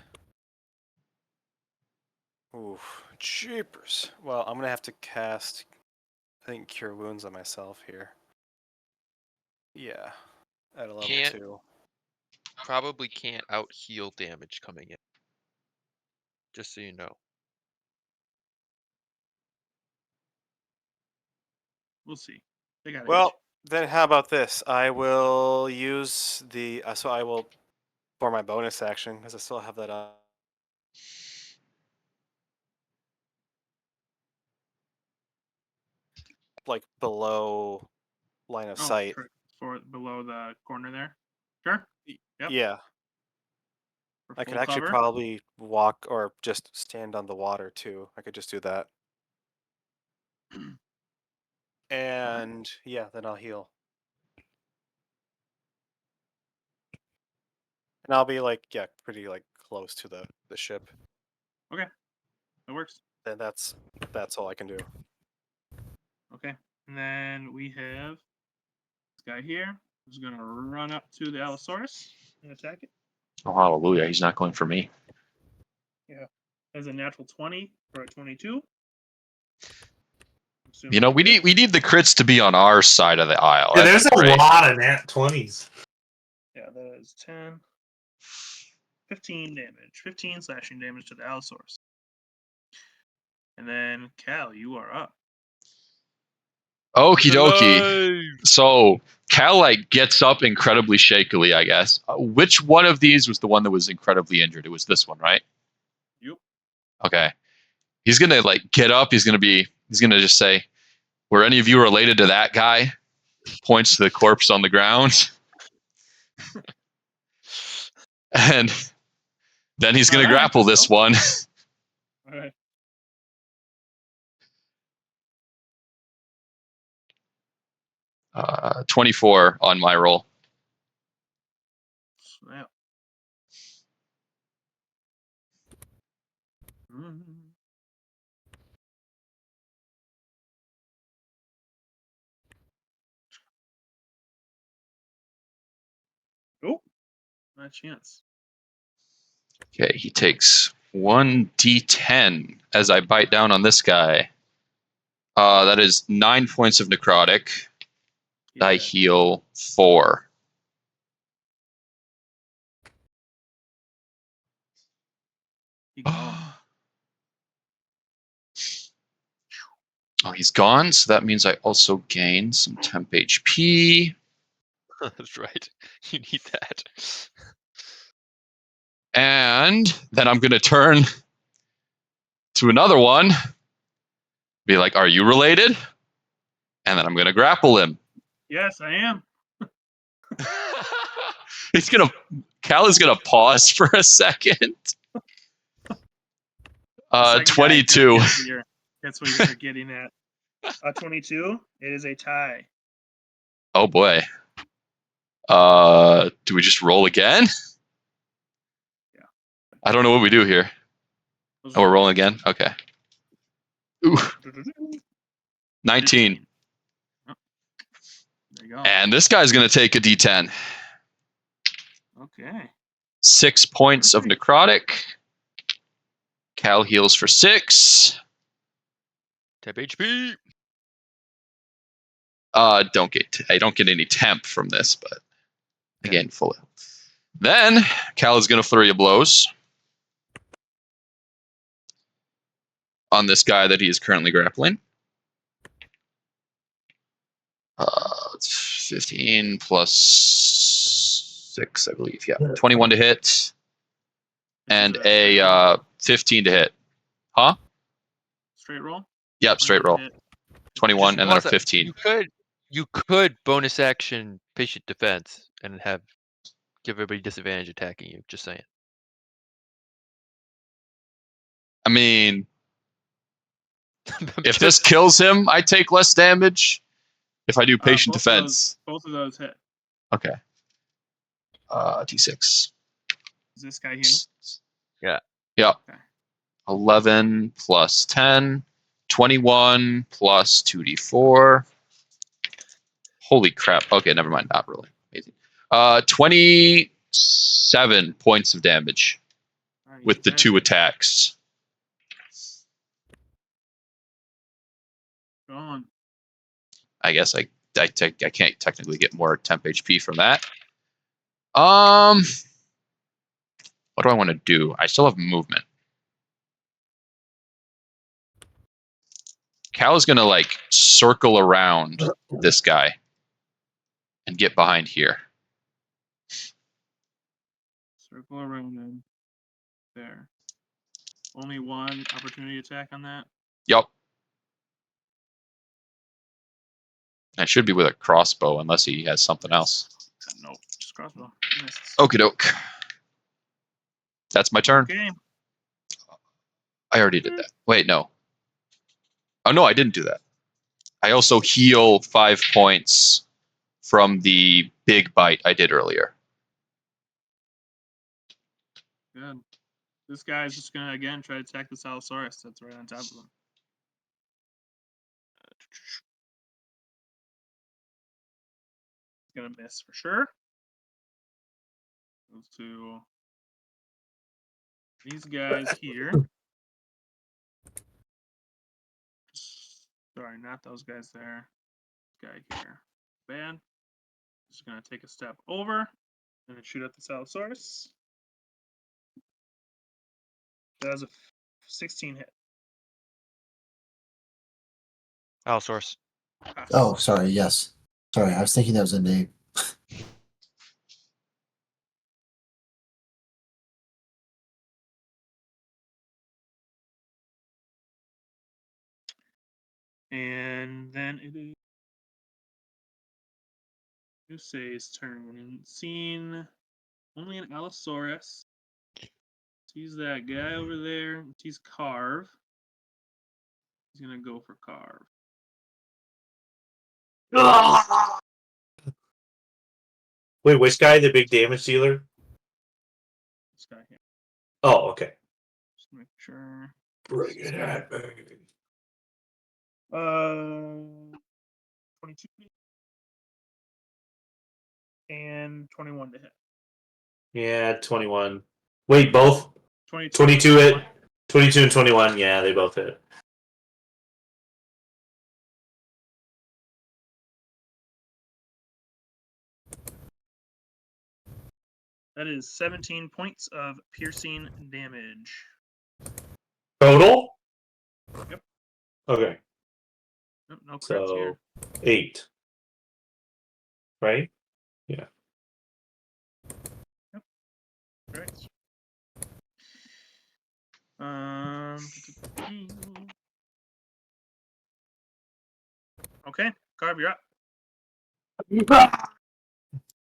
Ooh, jeepers. Well, I'm gonna have to cast, I think, Cure Wounds on myself here. Yeah, at a level Can't- 2. Probably can't out heal damage coming in. Just so you know. We'll see. They got Well, then how about this? I will use the. So I will, for my bonus action, because I still have that up. Like below line of sight. For below the corner there. Sure. Yep. Yeah. For I could full actually cover. probably walk or just stand on the water too. I could just do that. And yeah, then I'll heal. And I'll be like, yeah, pretty like close to the ship. Okay. That works. And that's all I can do. Okay. And then we have this guy here who's gonna run up to the Allosaurus and attack it. Oh, hallelujah. He's not going for me. Yeah. As a natural 20 for a 22. You know, we need the crits to be on our side of the aisle. Yeah, That's there's a great. lot of nat 20s. Yeah, that is 10. 15 damage. 15 slashing damage to the Allosaurus. And then Cal, you are up. Okie dokie. So Cal like gets up incredibly shakily, I guess. Which one of these was the one that was incredibly injured? It was this one, right? Yep. Okay. He's gonna like get up. He's gonna just say, "Were any of you related to that guy?" Points to the corpse on the ground, and then he's gonna Alright, grapple this so- one. All right. 24 on my roll. Snap. Mhm. Not a chance. Okay, he takes 1d10 as I bite down on this guy. That is 9 points of necrotic. I Yeah. heal 4. Keep going. Oh, he's gone, so that means I also gain some temp HP. That's right. You need that. And then I'm going to turn to another one. Be like, are you related? And then I'm going to grapple him. Yes, I am. Cal is going to pause for a second. The second guy 22. gets what you're getting at. 22. It is a tie. Oh boy. Do we just roll again? Yeah. I don't know what we do here. Those Oh, we're are- rolling again? Okay. Ooh, 19. Oh, there you go. And this guy's going to take a d10. Okay. 6 points of Perfect. necrotic. Cal heals for 6. Temp HP. I don't get any temp from this, but again, full health. Then Cal is going to flurry of blows on this guy that he is currently grappling. 15 plus 6, I believe. Yeah, 21 to hit, and This is straight roll? a 15 to hit. Huh? Straight roll. Yep, straight roll. 21 and then a Plus, 15. you could bonus action patient defense and give everybody disadvantage attacking you. Just saying. I mean, if this kills him, I take less damage. If I do patient defense. Both of those hit. Okay. D6. Is this guy here? Yeah. Yep. Okay. 11 plus 10. 21 plus 2d4. Holy crap. Okay, never mind. Not really. Amazing. 27 points of damage All right, with he's the dead. 2 attacks. Go on. I guess I can't technically get more temp HP from that. What do I want to do? I still have movement. Cal is gonna like circle around this guy and get behind here. Circle around him. There. Only one opportunity attack on that. Yup. I should be with a crossbow unless he has something else. Nope. Just crossbow. Misses. Okie doke. That's my turn. Okay. I already did that. Wait, no. Oh no, I didn't do that. I also heal 5 points from the big bite I did earlier. Good. This guy's just gonna again try to attack the Allosaurus that's right on top of him. Gonna miss for sure. Goes to these guys here. Sorry, not those guys there. This guy here. Bad. Just gonna take a step over and then shoot at the Allosaurus. That was a 16 hit. Allosaurus. Pass. Oh, sorry. Yes. Sorry, I was thinking that was a name. And then it is Yusei's turn. Seeing only an Allosaurus. Sees that guy over there. Sees Carve. He's gonna go for Carve. Wait, which guy? The big damage dealer? This guy here. Oh, okay. Just make sure. Bring it at me. 22 and 21 to hit. Yeah, 21. Wait, both? 22. 22 hit. 22 and 21. Yeah, they both hit. That is 17 points of piercing damage. Total? Yep. Okay. Nope, no crits So here. 8. Right? Yeah. Correct. Okay, Carve, you're up.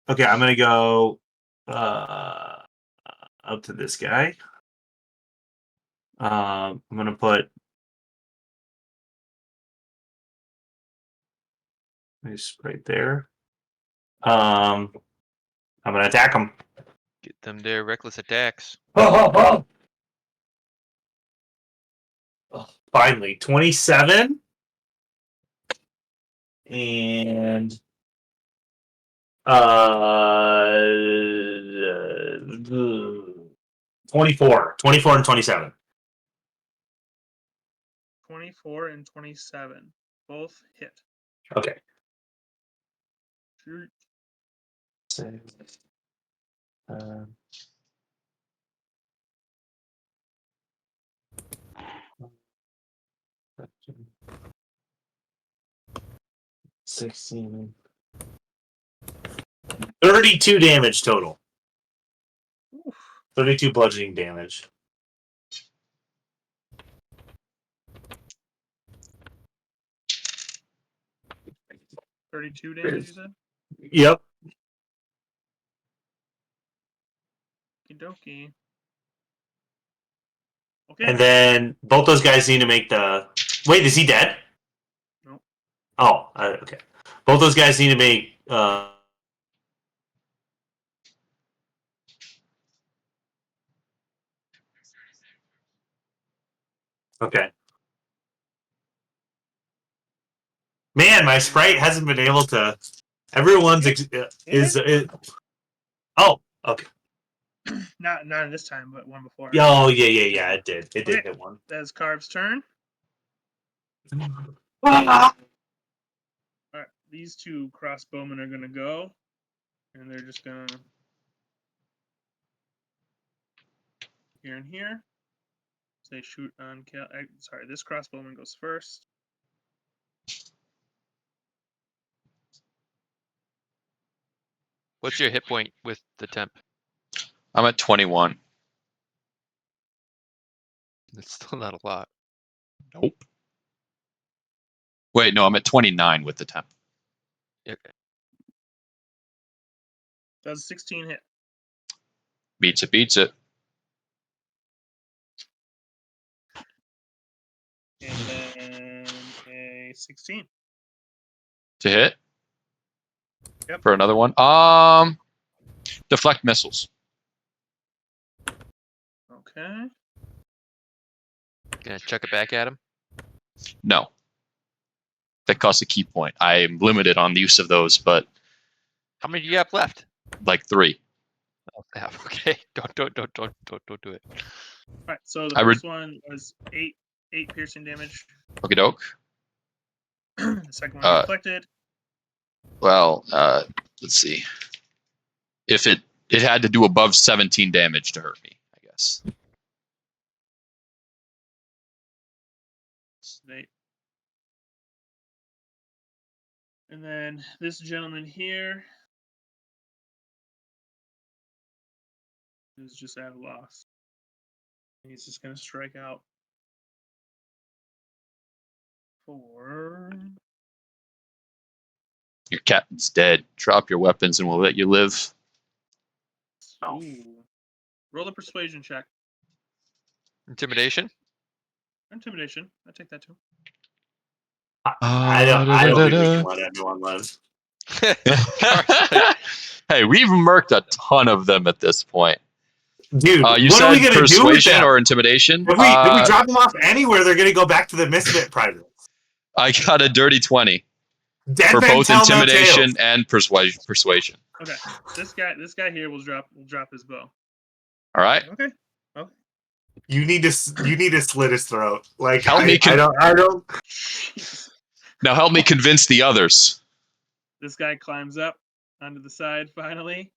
Okay, I'm gonna go up to this guy. I'm gonna put this right there. I'm gonna attack him. Get them their reckless attacks. Oh, finally, 27 and 24 and 27. 24 and 27. Both hit. Okay. Shoot. Um, $16. 32 damage total. Oof. 32 bludgeoning damage. $32 damage, you said? Yep. Okie dokie. Okay. And then both those guys need to make the. Wait, is he dead? Nope. Oh, okay. Both those guys need to make. Okay. Man, my sprite hasn't been able to. Everyone's is. Oh, okay. Not in this time, but one before. Oh, yeah. It did. It did Okay. hit one. That's Carve's turn. Ah! All right, these two crossbowmen are gonna go, and they're just gonna here and here. So they shoot on. Sorry, this crossbowman goes first. What's your hit point with the temp? I'm at 21. That's still not a lot. Nope. Wait, no, I'm at 29 with the temp. Okay. Does 16 hit? Beats it. And then a 16. To hit? Yep. For another one? Deflect missiles. Okay. Gonna chuck it back at him. No. That costs a key point. I'm limited on the use of those, but How many do you have left? like 3. Oh, okay. Don't do it. All right. So the I first one was 8 piercing damage. Okie doke. The second one deflected. Well, let's see. If it had to do above 17 damage to hurt me, I guess. 8. And then this gentleman here is just at a loss. He's just going to strike out for. Your captain's dead. Drop your weapons and we'll let you live. Ooh. Roll a persuasion check. Intimidation. Intimidation. I take that too. I don't think we can let everyone live. Hey, we've murked a ton of them at this point. Dude, You what are we said gonna do with persuasion them? or intimidation? If we drop them off anywhere, they're gonna go back to the misfit privates. I got a dirty 20 Deadpan for both tell no intimidation tales. and persuasion. Okay. This guy here will drop his bow. All right. Okay. You need to slit his throat. Like Help me I don't. Now help me convince the others. This guy climbs up onto the side finally.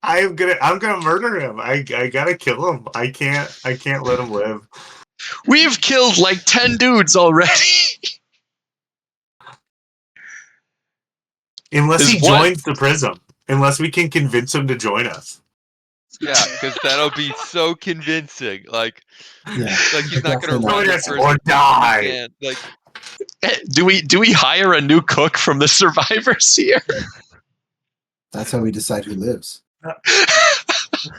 I'm gonna murder him. I gotta kill him. I can't let him live. We've killed like 10 dudes already. Unless he Is what? joins the Prism. Unless we can convince him to join us. Yeah, because that'll be so convincing. Like Yeah. he's not gonna Definitely run Join the us first or die. weekend. Like Do we hire a new cook from the survivors here? That's how we decide who lives.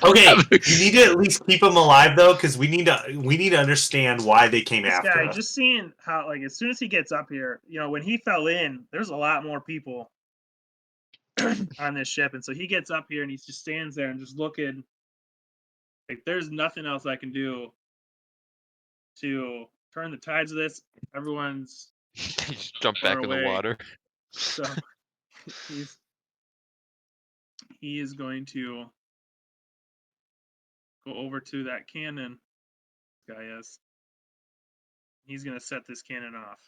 Okay, you need to at least keep him alive though, because we need to understand why they came This after guy, us. just seeing how, like, as soon as he gets up here, when he fell in, there's a lot more people on this ship, and so he gets up here and he just stands there and just looking. Like, there's nothing else I can do to turn the tides of this. Everyone's he just jumped far back in the away. water. So he is going to go over to that cannon. This guy is. He's going to set this cannon off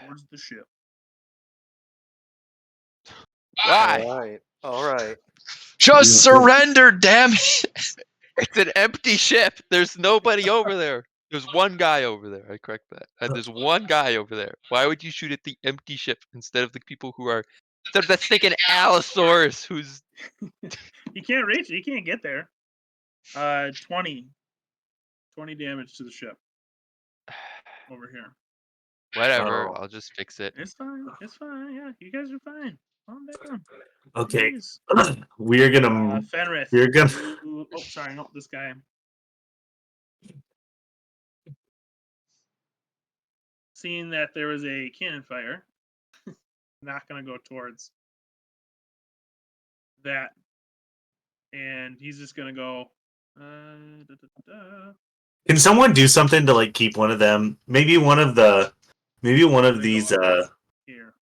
towards the ship. Why? All right. Just surrender, damn it. It's an empty ship. There's nobody over there. There's one guy over there. I correct that. There's one guy over there. Why would you shoot at the empty ship instead of the people who are instead of that stinking Allosaurus who's He can't reach it. He can't get there. 20 damage to the ship over here. whatever. Oh. I'll just fix it. It's fine. It's fine. Yeah, you guys are fine. Calm down. Okay, Jeez. we're gonna Fenrith. You're gonna. Oh, sorry. No, this guy. Seeing that there was a cannon fire, not going to go towards that. And he's just going to go. Can someone do something to like keep one of them? Maybe one of these. Here.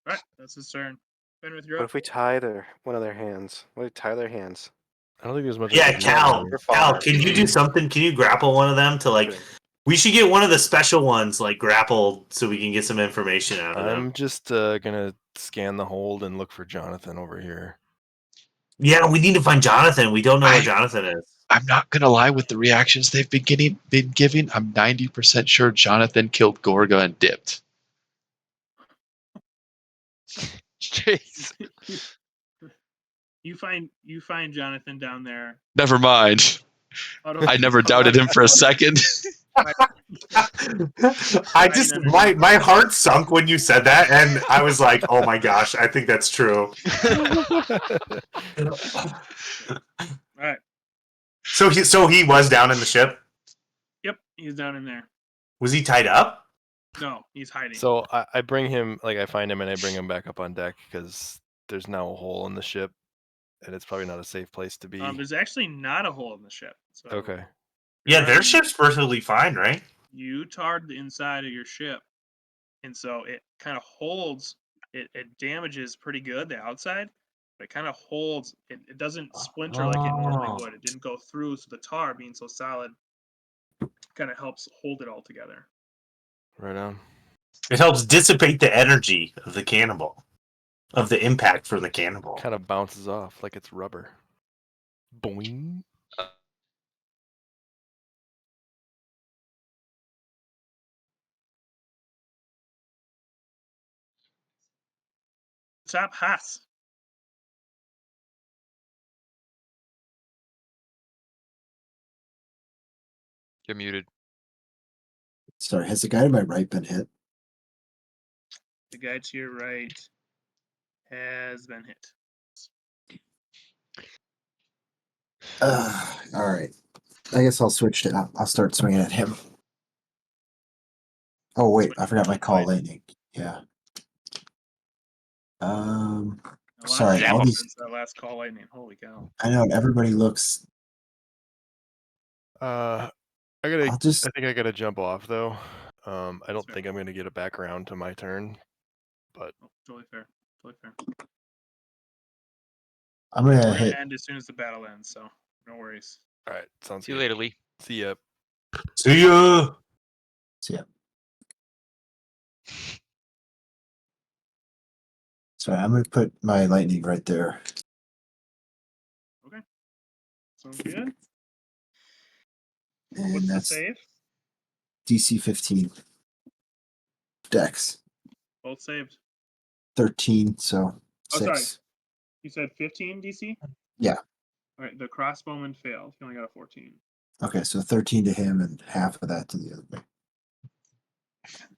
Right, that's his turn. Fenrith, you're What up. if we tie one of their hands? What if we tie their hands? I don't think there's much. I Yeah, can do Cal. here. Cal, can you do something? Can you grapple one of them to like? We should get one of the special ones like grappled so we can get some information out of them. I'm just gonna scan the hold and look for Jonathan over here. Yeah, we need to find Jonathan. We don't know where Jonathan is. I'm not gonna lie, with the reactions they've been giving, I'm 90% sure Jonathan killed Gorga and dipped. Jeez. You find Jonathan down there. Never mind. I never doubted him for a second. I just my heart sunk when you said that, and I was like, "Oh my gosh, I think that's true." All right. So he was down in the ship. Yep, he's down in there. Was he tied up? No, he's hiding. So I bring him, like I find him and I bring him back up on deck because there's now a hole in the ship, and it's probably not a safe place to be. There's actually not a hole in the ship. So Okay. Yeah, their ship's perfectly fine, right? you tarred the inside of your ship, and so it kind of holds. It damages pretty good the outside, but it kind of holds. It doesn't splinter like it normally would. It didn't go through, so the tar being so solid kind of helps hold it all together. Right on. It helps dissipate the energy of the cannonball, of the impact from the cannonball. Kind of bounces off like it's rubber. Boing. Top Haas. You're muted. Sorry, has the guy to my right been hit? The guy to your right has been hit. All right. I guess I'll switch to. I'll start swinging at him. Oh wait, I forgot my call lightning. Yeah. A lot Sorry, has all happened these. since that last call lightning. Holy cow! I know everybody looks. I I'll just. think I gotta jump off though. I don't think I'm going to get it back around to my turn, but Oh, totally fair. Totally fair. I'm We're gonna gonna hit. end as soon as the battle ends, so no worries. all right, sounds See good. you later, Lee. See ya. See ya. So yeah. Sorry, I'm gonna put my lightning right there. Okay. Sounds good. And What's the that's save? DC 15. Dex Both saved. 13, so Oh, sorry. 6. You said 15 DC? Yeah. All right, the crossbowman failed. He only got a 14. Okay, so 13 to him and half of that to the other guy. 17.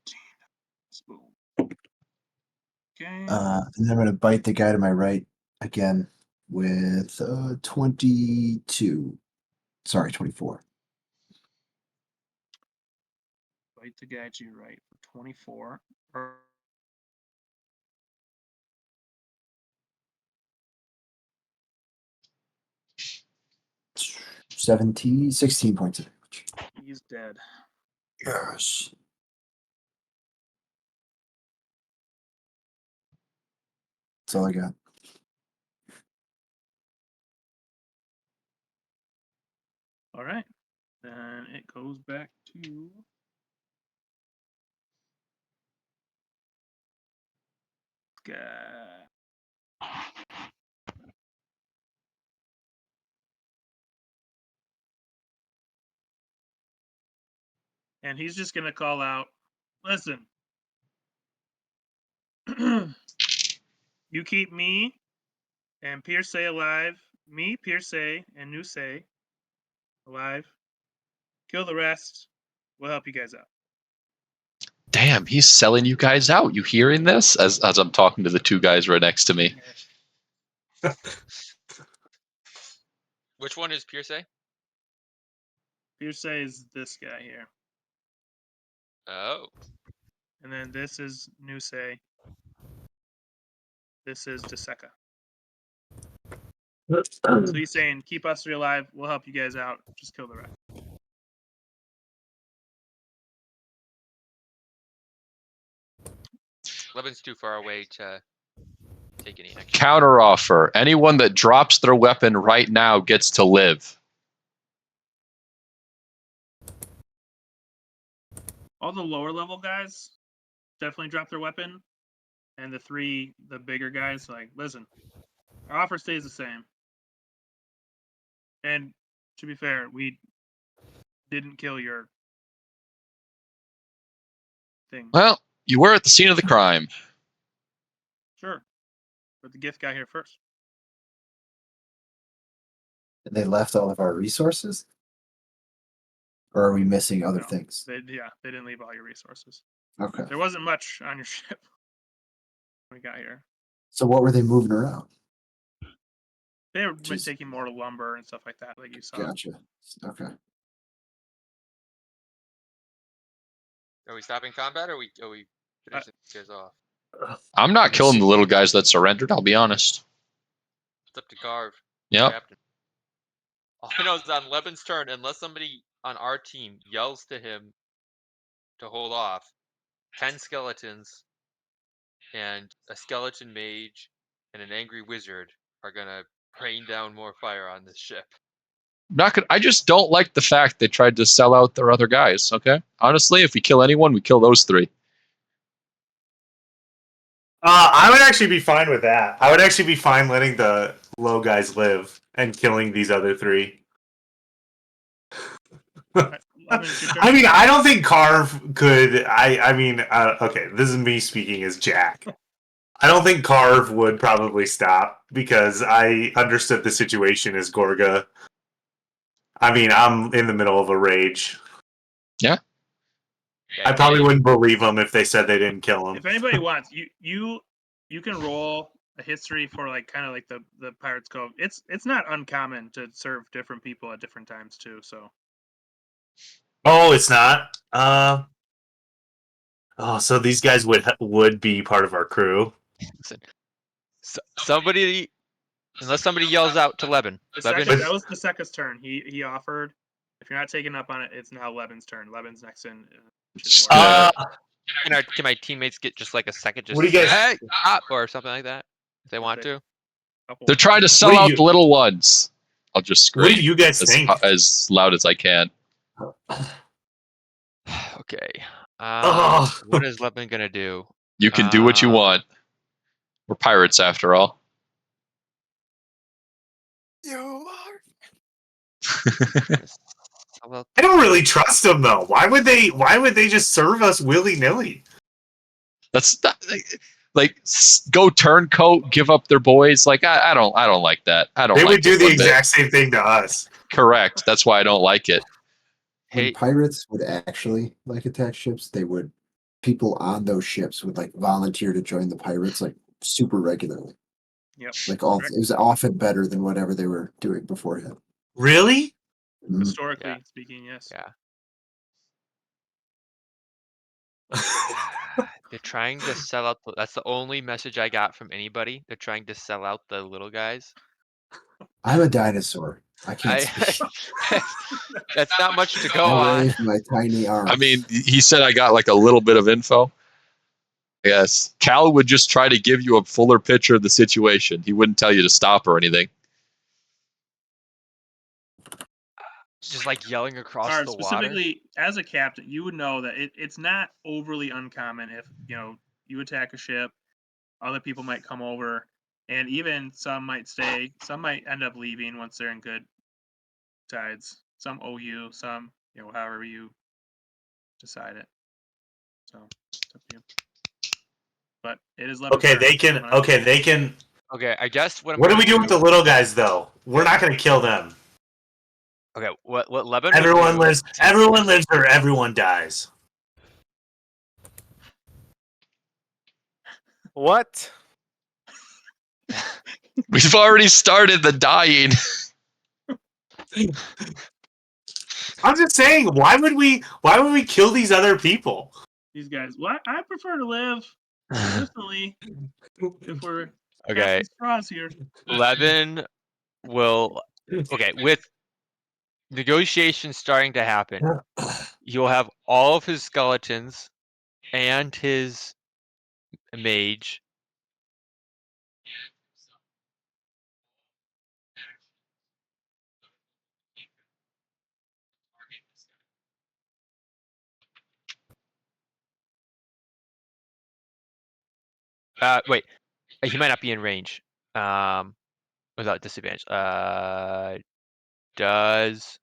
Boom. Okay. And then I'm gonna bite the guy to my right again with 22. Sorry, 24. Bite the guy to your right for 24. 16 points of damage. He's dead. Yes. That's all I got. All right. Then it goes back to guy. And he's just gonna call out, listen. You keep me and Pierce alive, me, Pierce, and Nuse alive. Kill the rest. We'll help you guys out. Damn, he's selling you guys out. You hearing this? As I'm talking to the two guys right next to me. Which one is Pierce? Pierce is this guy here. Oh. And then this is Nuse. This is Deseca. So he's saying, keep us three alive. We'll help you guys out. Just kill the rest. Levin's too far away to take any action. Counteroffer. Anyone that drops their weapon right now gets to live. All the lower level guys definitely drop their weapon. And the bigger guys, like, listen, our offer stays the same. And to be fair, we didn't kill your thing. Well, you were at the scene of the crime. Sure. But the gift got here first. And they left all of our resources? Or are we missing other No, things? They didn't leave all your resources. Okay. There wasn't much on your ship when we got here. So what were they moving around? They were Just- taking more lumber and stuff like that, like you saw. Gotcha. Okay. Are we stopping combat or are we finishing these guys off? I'm not killing the little guys that surrendered, I'll be honest. It's up to Carve. Yep. Captain. All I know is on Levin's turn, unless somebody on our team yells to him to hold off, 10 skeletons and a skeleton mage and an angry wizard are gonna rain down more fire on this ship. I just don't like the fact they tried to sell out their other guys, okay? Honestly, if we kill anyone, we kill those three. I would actually be fine with that. I would actually be fine letting the low guys live and killing these other three. Right, Levin, it's your turn. I mean, I don't think Carve could. Okay, this is me speaking as Jack. I don't think Carve would probably stop because I understood the situation as Gorga. I mean, I'm in the middle of a rage. Yeah. I probably wouldn't believe them if they said they didn't kill him. If anybody wants, you can roll a history for like kind of like the Pirates Cove. It's not uncommon to serve different people at different times too. So. Oh, it's not. So these guys would be part of our crew. Listen, somebody, unless somebody yells out to Levin. Levin, That was Deseca's turn. He offered. If you're not taking up on it, it's now Levin's turn. Levin's next in. Just gonna- Can my teammates get just like a second just What do to you say, guys- hey, stop, or something like that? If they want to. They're trying to sell What do out you- the little ones. I'll just What do scream you guys think? as loud as I can. Okay. Oh. What is Levin gonna do? You can do what you Um, want. We're pirates after all. You are. Well, I don't really trust them though. Why would they just serve us willy-nilly? That's not, go turncoat, give up their boys. Like I don't like that. I don't They like would do it the one bit. exact same thing to us. Correct. That's why I don't like it. When hey, pirates would actually like attack ships, people on those ships would like volunteer to join the pirates like super regularly. Yep. Like Correct. it was often better than whatever they were doing beforehand. Really? Mhm. Historically Yeah. speaking, yes. yeah. They're trying to sell out. That's the only message I got from anybody. They're trying to sell out the little guys. I'm a dinosaur. I can't speak. That's not much to go I on. wave my tiny arms. I mean, he said I got like a little bit of info. Yes. Cal would just try to give you a fuller picture of the situation. He wouldn't tell you to stop or anything. Just like yelling across Or the water. specifically, as a captain, you would know that it's not overly uncommon if you attack a ship, other people might come over, and even some might stay. Some might end up leaving once they're in good tides. Some owe you, some however you decide it. So it's up to you. But it is Levin's Okay, turn, they can. so I'm gonna- Okay, they can. Okay, I guess what I'm What do gonna we do with the little guys though? We're not going to kill them. Okay, what Levin would Everyone do- lives. Everyone lives, or everyone dies. What? We've already started the dying. I'm just saying, why would we kill these other people? These guys. Well, I prefer to live medicinally if we're Okay, casting straws here. Levin will. Okay, with negotiations starting to happen, you'll have all of his skeletons and his mage. Wait, he might not be in range. Without disadvantage. Does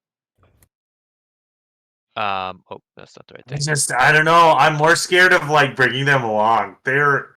oh, that's not the right thing. I don't know. I'm more scared of like bringing them along. They're